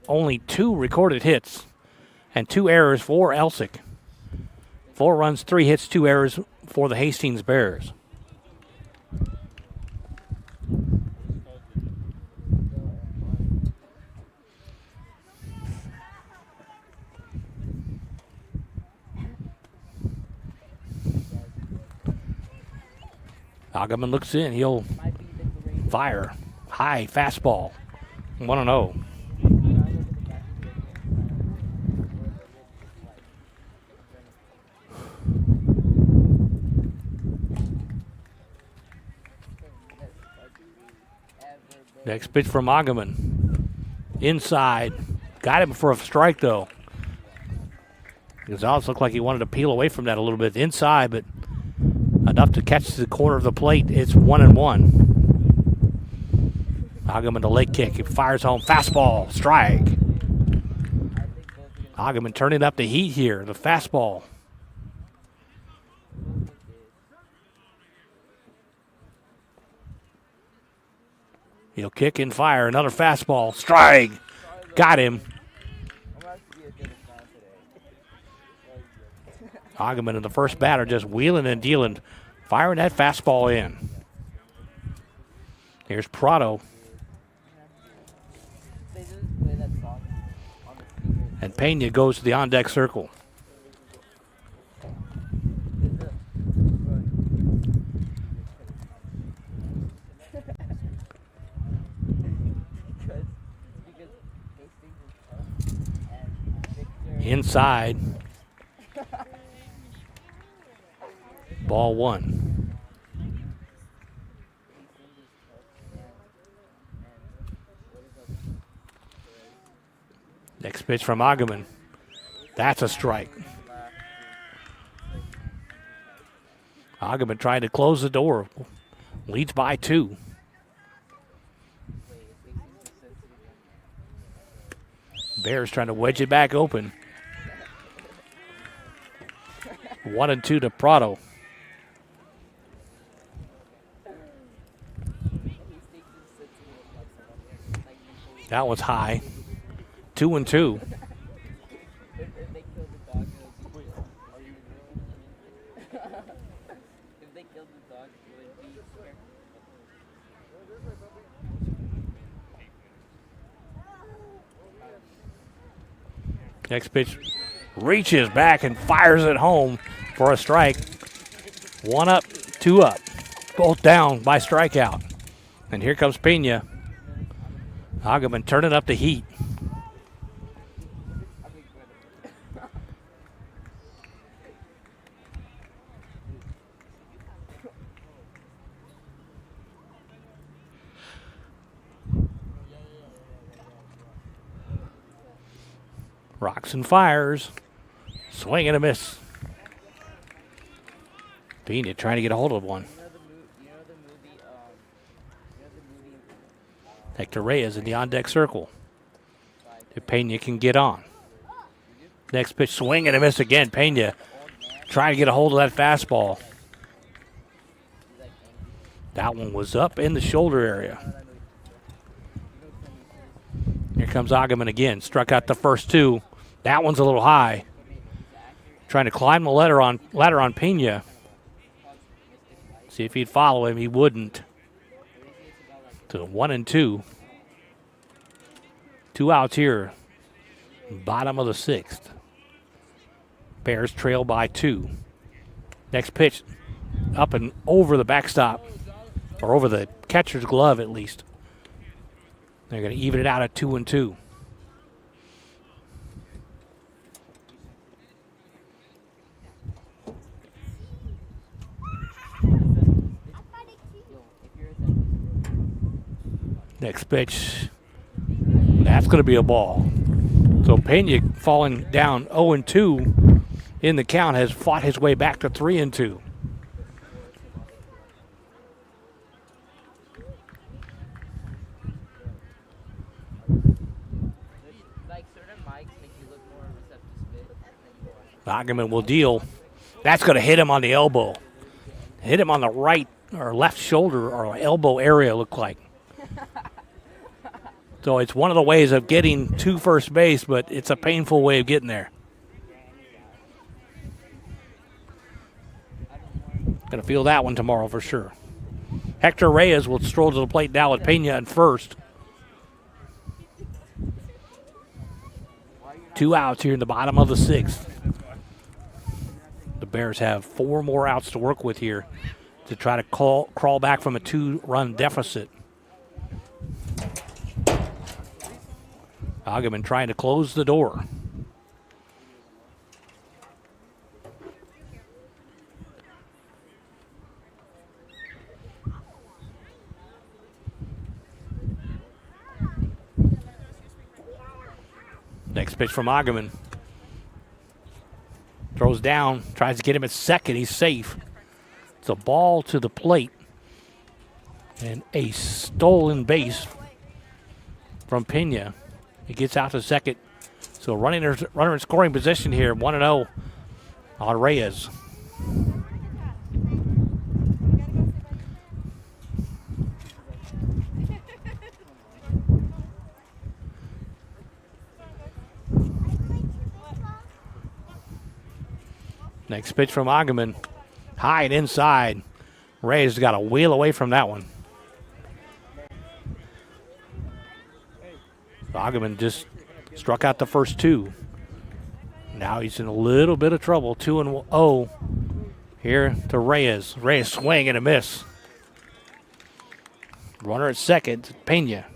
only 2 recorded hits, and 2 errors for Elsik. 4 runs, 3 hits, 2 errors for the Hastings Bears. Agamon looks in. He'll fire. High fastball. 1-0. Next pitch from Agamon. Inside. Got him for a strike, though. Gonzalez looked like he wanted to peel away from that a little bit. Inside, but enough to catch the corner of the plate. It's 1-1. Ogman the leg kick. He fires home. Fastball. Strike. Ogman turning up the heat here. The fastball. He'll kick and fire. Another fastball. Strike. Got him. Ogman, the first batter, just wheeling and dealing. Firing that fastball in. Here's Prado. And Pena goes to the on-deck circle. Inside. Ball one. Next pitch from Ogman. That's a strike. Ogman trying to close the door. Leads by 2. Bears trying to wedge it back open. 1-2 to Prado. That was high. 2-2. Next pitch reaches back and fires it home for a strike. 1 up, 2 up. Both down by strikeout. And here comes Pena. Ogman turning up the heat. Rocks and fires. Swing and a miss. Pena trying to get a hold of one. Hector Reyes in the on-deck circle. If Pena can get on. Next pitch, swing and a miss again. Pena trying to get a hold of that fastball. That one was up in the shoulder area. Here comes Ogman again. Struck out the first 2. That one's a little high. Trying to climb the ladder on Pena. See if he'd follow him. He wouldn't. To 1-2. 2 outs here. Bottom of the 6th. Bears trail by 2. Next pitch up and over the backstop. Or over the catcher's glove at least. They're going to even it out at 2-2. Next pitch, that's going to be a ball. So Pena falling down 0-2 in the count has fought his way back to 3-2. Ogman will deal. That's going to hit him on the elbow. Hit him on the right or left shoulder or elbow area, look like. So it's one of the ways of getting to first base, but it's a painful way of getting there. Going to feel that one tomorrow for sure. Hector Reyes will stroll to the plate now with Pena in first. 2 outs here in the bottom of the 6th. The Bears have 4 more outs to work with here to try to crawl back from a 2-run deficit. Ogman trying to close the door. Next pitch from Ogman. Throws down, tries to get him at second. He's safe. It's a ball to the plate. And a stolen base from Pena. He gets out to second. So runner in scoring position here, 1-0 on Reyes. Next pitch from Ogman. High and inside. Reyes got a wheel away from that one. Ogman just struck out the first two. Now he's in a little bit of trouble. 2-0 here to Reyes. Reyes swing and a miss. Runner at second, Pena.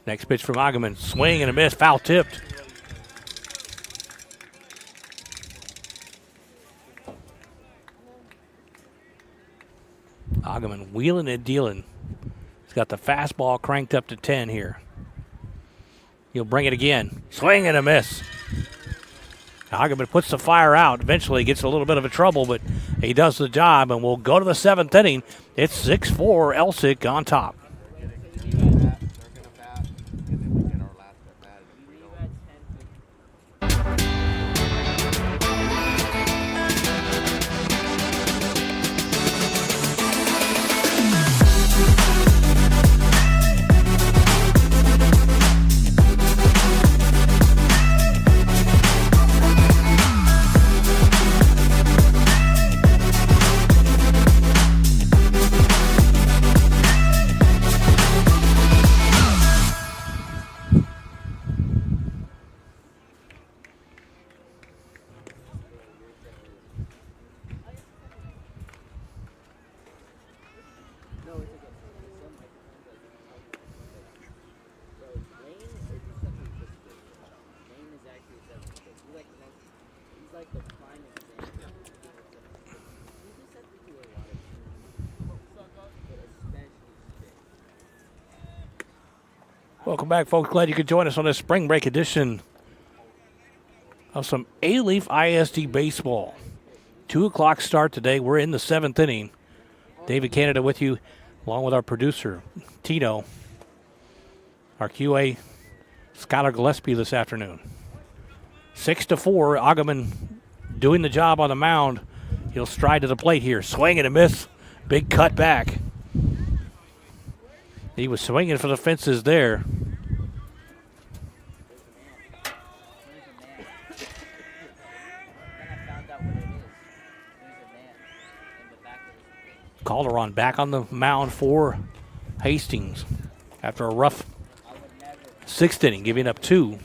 Next pitch from Ogman. Swing and a miss. Foul tipped. Ogman wheeling and dealing. He's got the fastball cranked up to 10 here. He'll bring it again. Swing and a miss. Ogman puts the fire out. Eventually gets a little bit of a trouble, but he does the job, and we'll go to the seventh inning. It's 6-4, Elsik on top. Welcome back, folks. Glad you could join us on this spring break edition of some A-Leaf ISD baseball. 2 o'clock start today. We're in the seventh inning. David Canada with you, along with our producer, Tito. Our QA, Skylar Gillespie this afternoon. 6-4, Ogman doing the job on the mound. He'll stride to the plate here. Swing and a miss. Big cut back. He was swinging for the fences there. Calderon back on the mound for Hastings after a rough sixth inning, giving up 2.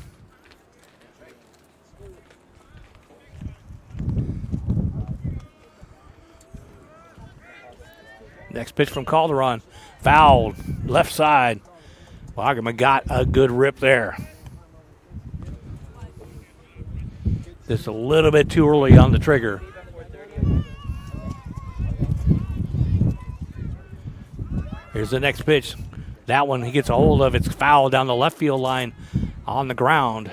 Next pitch from Calderon. Fouled, left side. Ogman got a good rip there. Just a little bit too early on the trigger. Here's the next pitch. That one he gets a hold of. It's foul down the left field line on the ground.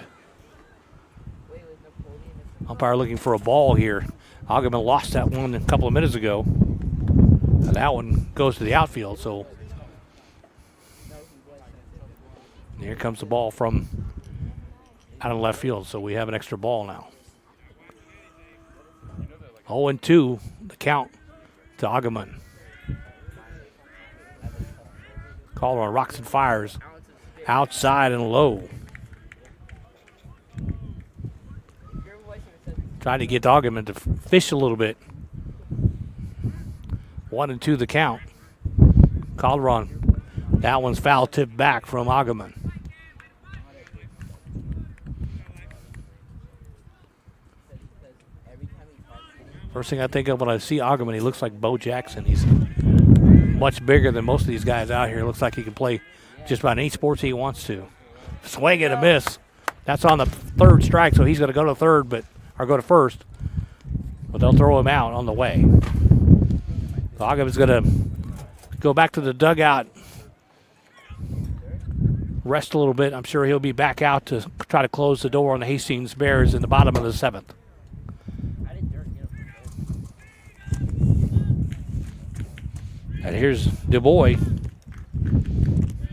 Umpire looking for a ball here. Ogman lost that one a couple of minutes ago. And that one goes to the outfield, so here comes the ball from out of left field, so we have an extra ball now. 0-2, the count to Ogman. Calderon rocks and fires outside and low. Trying to get Ogman to fish a little bit. 1-2 the count. Calderon, that one's foul tipped back from Ogman. First thing I think of when I see Ogman, he looks like Bo Jackson. He's much bigger than most of these guys out here. Looks like he can play just about any sports he wants to. Swing and a miss. That's on the third strike, so he's going to go to third, or go to first. But they'll throw him out on the way. Ogman's going to go back to the dugout, rest a little bit. I'm sure he'll be back out to try to close the door on the Hastings Bears in the bottom of the seventh. And here's Du Bois.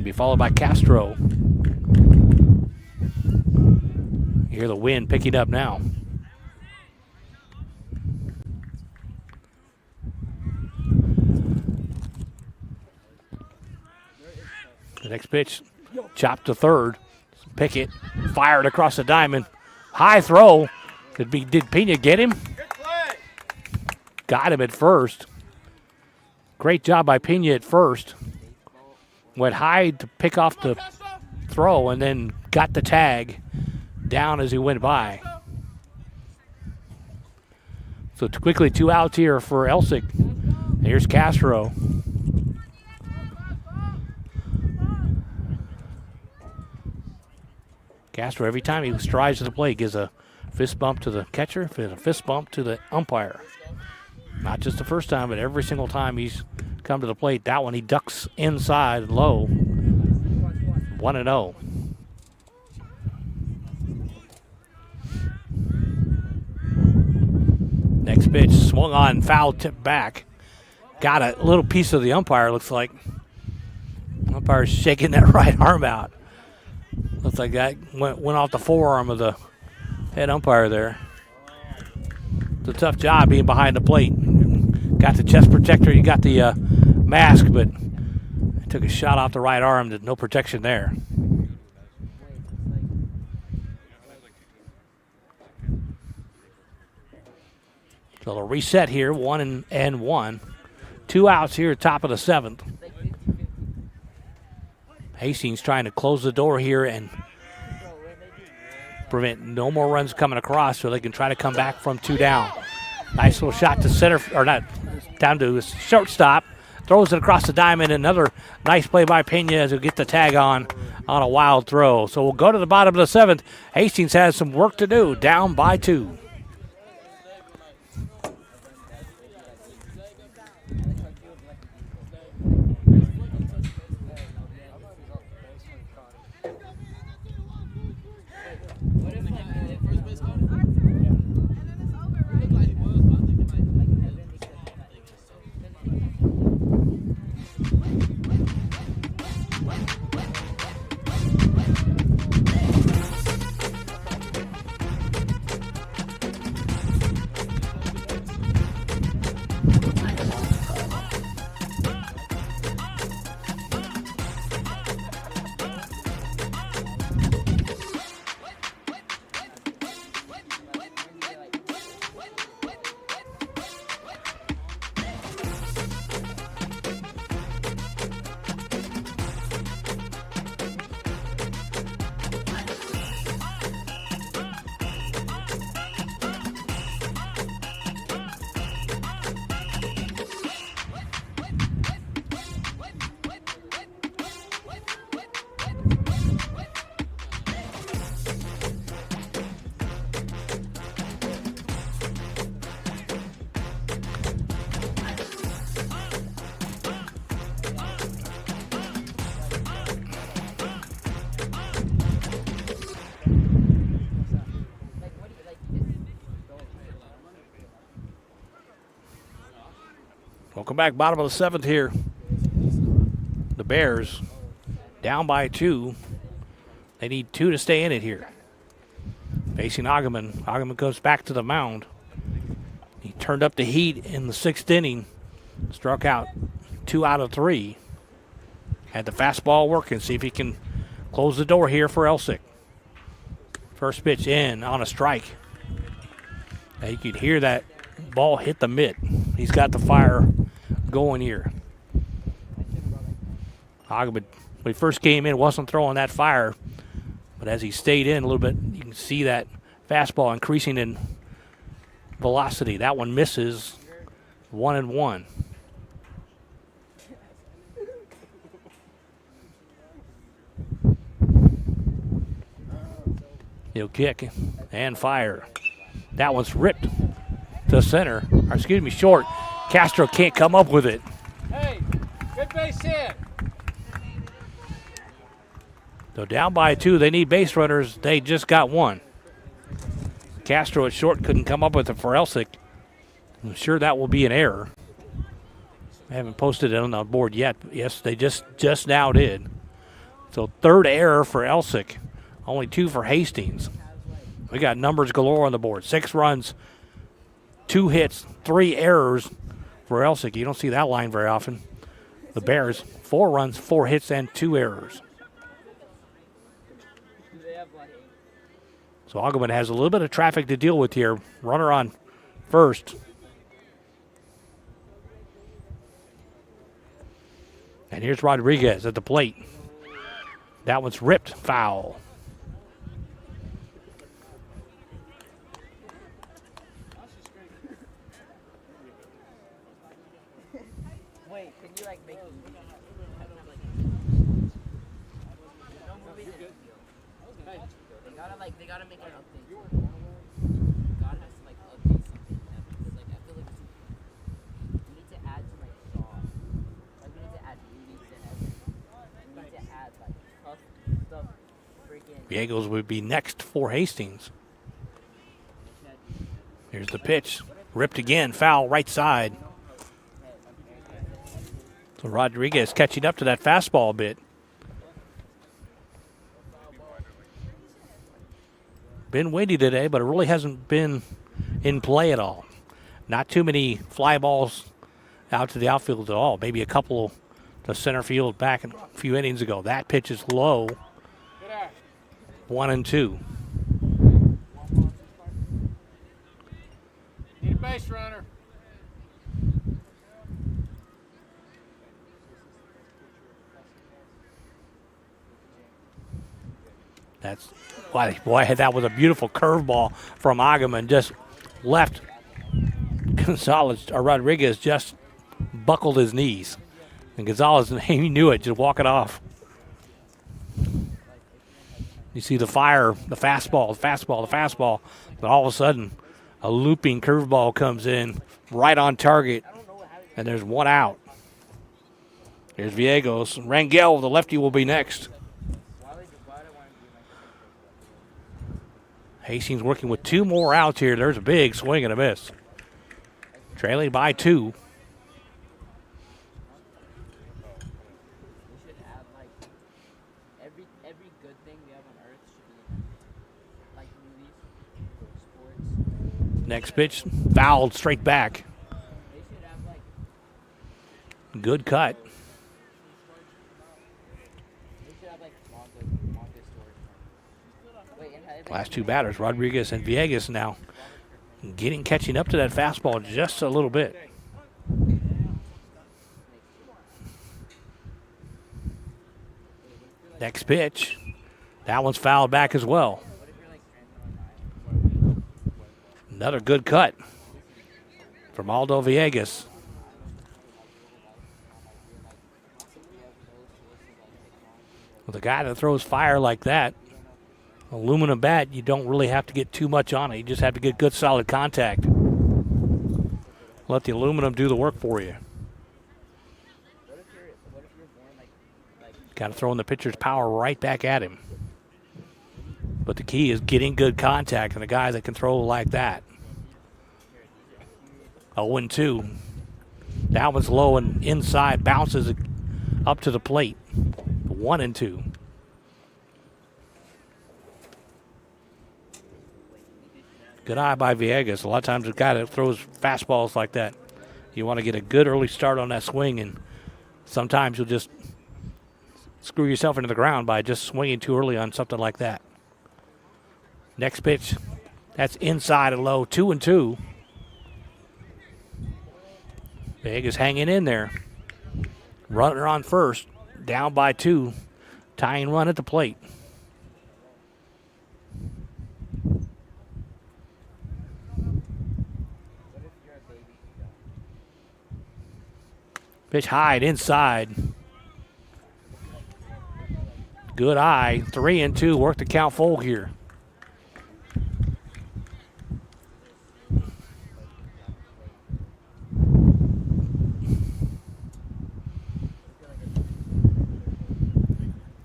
Be followed by Castro. You hear the wind picking up now. The next pitch, chopped to third. Pickett fired across the diamond. High throw. Did Pena get him? Got him at first. Great job by Pena at first. Went high to pick off the throw and then got the tag down as he went by. So quickly 2 outs here for Elsik. Here's Castro. Castro, every time he strides to the plate, gives a fist bump to the catcher, a fist bump to the umpire. Not just the first time, but every single time he's come to the plate. That one he ducks inside low. 1-0. Next pitch, swung on, foul, tip back. Got a little piece of the umpire, looks like. Umpire's shaking that right arm out. Looks like that went off the forearm of the head umpire there. It's a tough job being behind the plate. Got the chest protector, you got the mask, but took a shot off the right arm. There's no protection there. So they'll reset here, 1-1. 2 outs here, top of the 7th. Hastings trying to close the door here and prevent no more runs coming across so they can try to come back from 2 down. Nice little shot to center, or not, down to shortstop. Throws it across the diamond. Another nice play by Pena as he'll get the tag on a wild throw. So we'll go to the bottom of the 7th. Hastings has some work to do, down by 2. Welcome back, bottom of the 7th here. The Bears down by 2. They need 2 to stay in it here. Facing Oggeman. Oggeman goes back to the mound. He turned up the heat in the 6th inning. Struck out 2 out of 3. Had the fastball working. See if he can close the door here for Elsik. First pitch in on a strike. Now you could hear that ball hit the mitt. He's got the fire going here. Oggeman, when he first came in, wasn't throwing that fire. But as he stayed in a little bit, you can see that fastball increasing in velocity. That one misses. 1-1. He'll kick and fire. That one's ripped to center, or excuse me, short. Castro can't come up with it. Hey, good base hit. So down by 2, they need base runners. They just got 1. Castro at short couldn't come up with it for Elsik. I'm sure that will be an error. I haven't posted it on the board yet. Yes, they just now did. So third error for Elsik. Only 2 for Hastings. We got numbers galore on the board. 6 runs, 2 hits, 3 errors for Elsik. You don't see that line very often. The Bears, 4 runs, 4 hits, and 2 errors. So Augustine has a little bit of traffic to deal with here. Runner on first. And here's Rodriguez at the plate. That one's ripped, foul. Wait, can you like make they gotta make an update. God has to like update something because like I feel like we need to add some like sauce. Like we need to add movies to everything. We need to add like tough stuff. Freaking Viegos would be next for Hastings. Here's the pitch. Ripped again, foul right side. So Rodriguez catching up to that fastball a bit. Been windy today, but it really hasn't been in play at all. Not too many fly balls out to the outfield at all. Maybe a couple to center field back a few innings ago. That pitch is low. 1-2. Need a base runner. That's boy, that was a beautiful curveball from Augustine. Just left Gonzalez or Rodriguez just buckled his knees. And Gonzalez, he knew it, just walk it off. You see the fire, the fastball. But all of a sudden, a looping curveball comes in right on target, and there's 1 out. Here's Viegos. Rangel, the lefty, will be next. Hastings working with 2 more outs here. There's a big swing and a miss. Trailing by 2. we should add like every good thing we have on earth should be like movies, sports. Next pitch, fouled straight back. They should have like Good cut. manga stories. Wait, and Last 2 batters, Rodriguez and Viegas now catching up to that fastball just a little bit. Next pitch, that one's fouled back as well. Another good cut from Aldo Viegas. With a guy that throws fire like that, aluminum bat, you don't really have to get too much on it. You just have to get good, solid contact. Let the aluminum do the work for you. Got to throw in the pitcher's power right back at him. But the key is getting good contact and a guy that can throw like that. 0-2. That one's low and inside, bounces up to the plate. 1-2. Good eye by Viegas. A lot of times a guy that throws fastballs like that, you want to get a good early start on that swing, and sometimes you'll just screw yourself into the ground by just swinging too early on something like that. Next pitch, that's inside and low, 2-2. Viegas hanging in there. Runner on first, down by 2, tying run at the plate. Pitch high and inside. Good eye. 3-2. Work the count full here.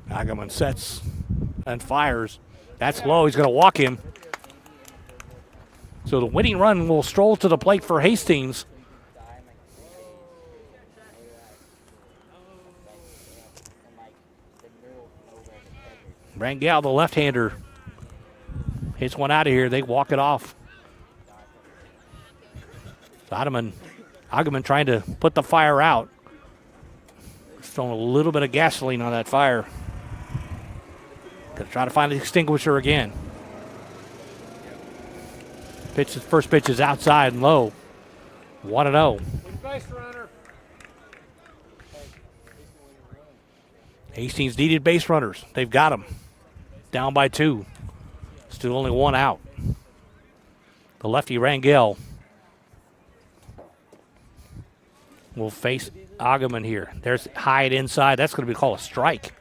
Agamon sets and fires. That's low. He's going to walk him. So the winning run will stroll to the plate for Hastings. Rangel, the left-hander, hits one out of here. They walk it off. Agaman trying to put the fire out. Throwing a little bit of gasoline on that fire. Gonna try to find the extinguisher again. First pitch is outside and low. 1-0. Base runner. Hastings needed base runners. They've got them. Down by 2. Still only 1 out. The lefty Rangel will face Agaman here. There's Hyde inside. That's going to be called a strike.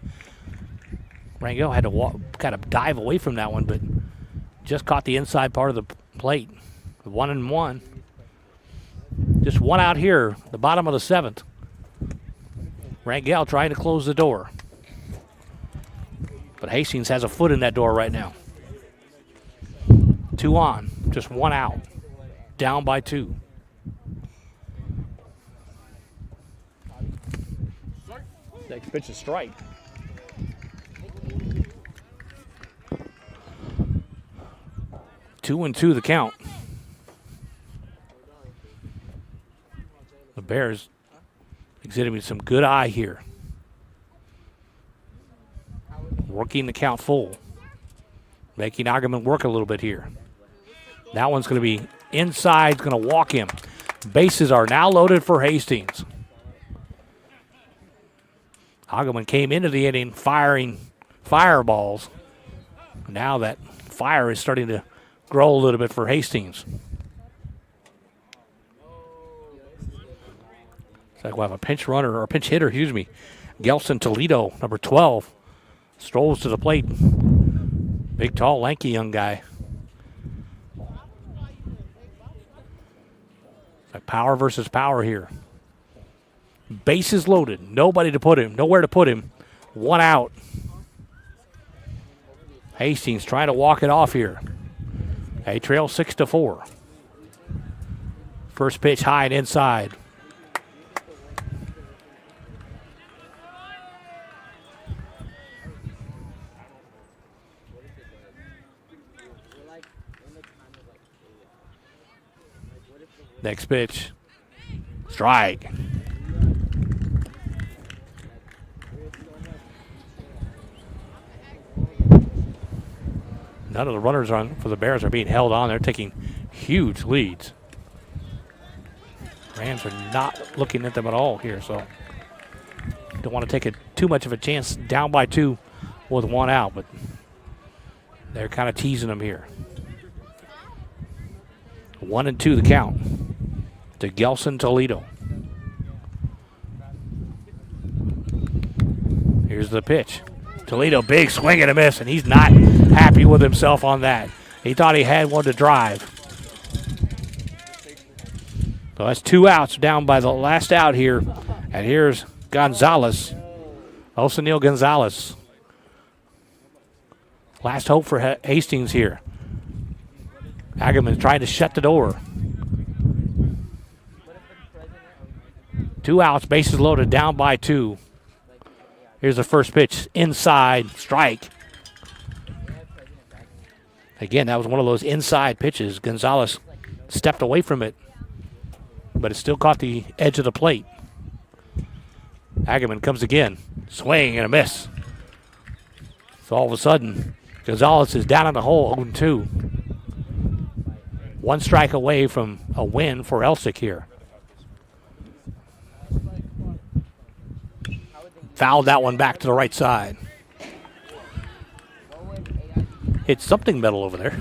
Rangel had to kind of dive away from that one, but just caught the inside part of the plate. 1-1. Just 1 out here, the bottom of the 7th. Rangel trying to close the door. But Hastings has a foot in that door right now. 2 on, just 1 out. Down by 2. Next pitch is strike. Two and 2 the count. The Bears exhibiting some good eye here. Working the count full. Making Agaman work a little bit here. That one's going to be inside, going to walk him. Bases are now loaded for Hastings. Agaman came into the inning firing fireballs. Now that fire is starting to grow a little bit for Hastings. Looks like we'll have a pinch runner, or pinch hitter, excuse me. Gelson Toledo, number 12, strolls to the plate. Big, tall, lanky young guy. Like power versus power here. Bases loaded. Nobody to put him. Nowhere to put him. 1 out. Hastings trying to walk it off here. They trail 6-4. First pitch high and inside. Next pitch. Strike. None of the runners for the Bears are being held on. They're taking huge leads. Rams are not looking at them at all here, so don't want to take too much of a chance down by 2 with 1 out, but they're kind of teasing them here. 1 and 2 the count to Gelson Toledo. Here's the pitch. Toledo, big swing and a miss, and he's not happy with himself on that. He thought he had one to drive. So that's 2 outs down by the last out here. And here's Gonzalez. Osanil Gonzalez. Last hope for Hastings here. Agaman trying to shut the door. 2 outs, bases loaded, down by 2. Here's the first pitch, inside, strike. Again, that was one of those inside pitches. Gonzalez stepped away from it, but it still caught the edge of the plate. Agaman comes again, swing and a miss. So all of a sudden, Gonzalez is down in the hole, 0-2. 1 strike away from a win for Elsik here. Fouled that one back to the right side. It's something metal over there.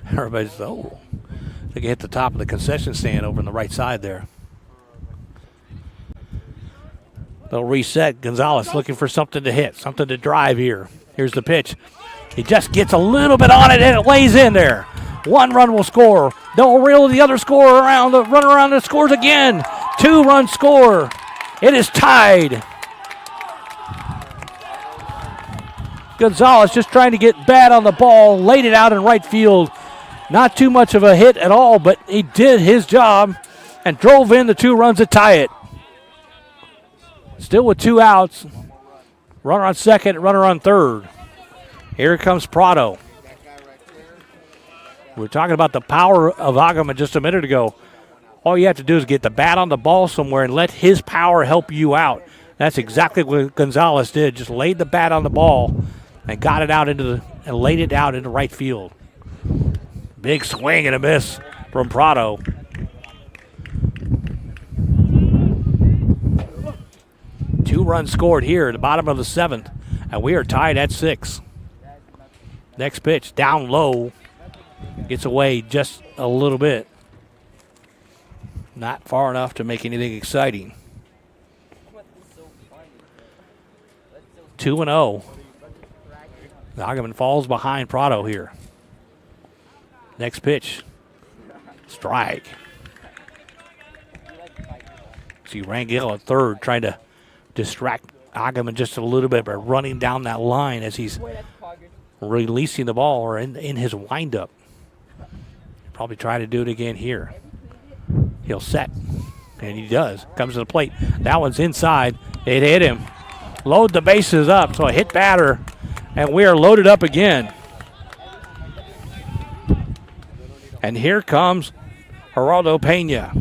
Everybody's, I think it hit the top of the concession stand over on the right side there. They'll reset. Gonzalez looking for something to hit, something to drive here. Here's the pitch. He just gets a little bit on it, and it lays in there. 1 run will score. They'll reel the other scorer around. The run around and scores again. 2-run score. It is tied. Gonzalez just trying to get bad on the ball, laid it out in right field. Not too much of a hit at all, but he did his job and drove in the 2 runs to tie it. Still with 2 outs. Runner on second, runner on third. Here comes Prado. We were talking about the power of Agama just a minute ago. All you have to do is get the bat on the ball somewhere and let his power help you out. That's exactly what Gonzalez did. Just laid the bat on the ball and got it out and laid it out into right field. Big swing and a miss from Prado. Two runs scored here at the bottom of the 7th, and we are tied at 6. Next pitch, down low, gets away just a little bit. Not far enough to make anything exciting. 2-0. Agaman falls behind Prado here. Next pitch, strike. See Rangel at third trying to distract Agaman just a little bit by running down that line as he's releasing the ball or in his windup. Probably try to do it again here. He'll set, and he does. Comes to the plate. That one's inside. It hit him. Load the bases up, so a hit batter, and we are loaded up again. And here comes Geraldo Pena,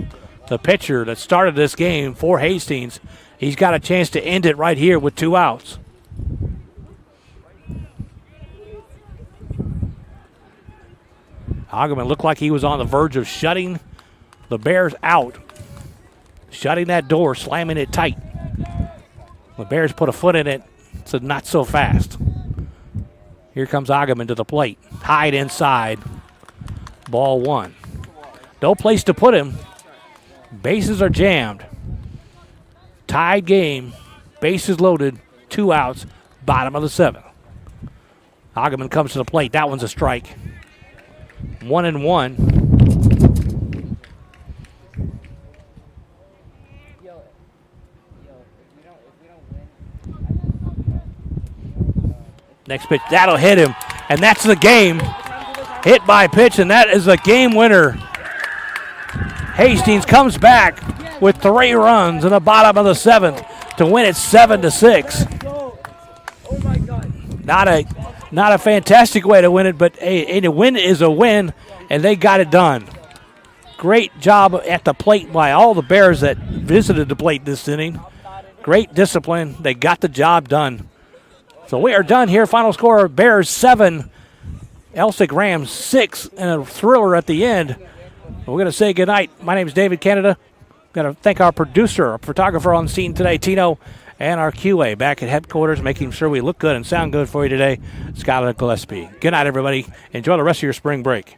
the pitcher that started this game for Hastings. He's got a chance to end it right here with 2 outs. Agaman looked like he was on the verge of shutting the Bears out. Shutting that door, slamming it tight. The Bears put a foot in it, so not so fast. Here comes Agaman to the plate. Tied inside. Ball 1. No place to put him. Bases are jammed. Tied game. Bases loaded. 2 outs. Bottom of the 7th. Agaman comes to the plate. That one's a strike. 1-1. Next pitch, that'll hit him, and that's the game. Hit by pitch, and that is the game winner. Hastings comes back with 3 runs in the bottom of the 7th to win it 7-6. Not a fantastic way to win it, but a win is a win, and they got it done. Great job at the plate by all the Bears that visited the plate this inning. Great discipline. They got the job done. So we are done here. Final score, Bears 7, Elsik Rams 6, and a thriller at the end. We're going to say goodnight. My name is David Canada. Going to thank our producer, our photographer on scene today, Tino, and our QA back at headquarters, making sure we look good and sound good for you today, Skylar Gillespie. Good night, everybody. Enjoy the rest of your spring break.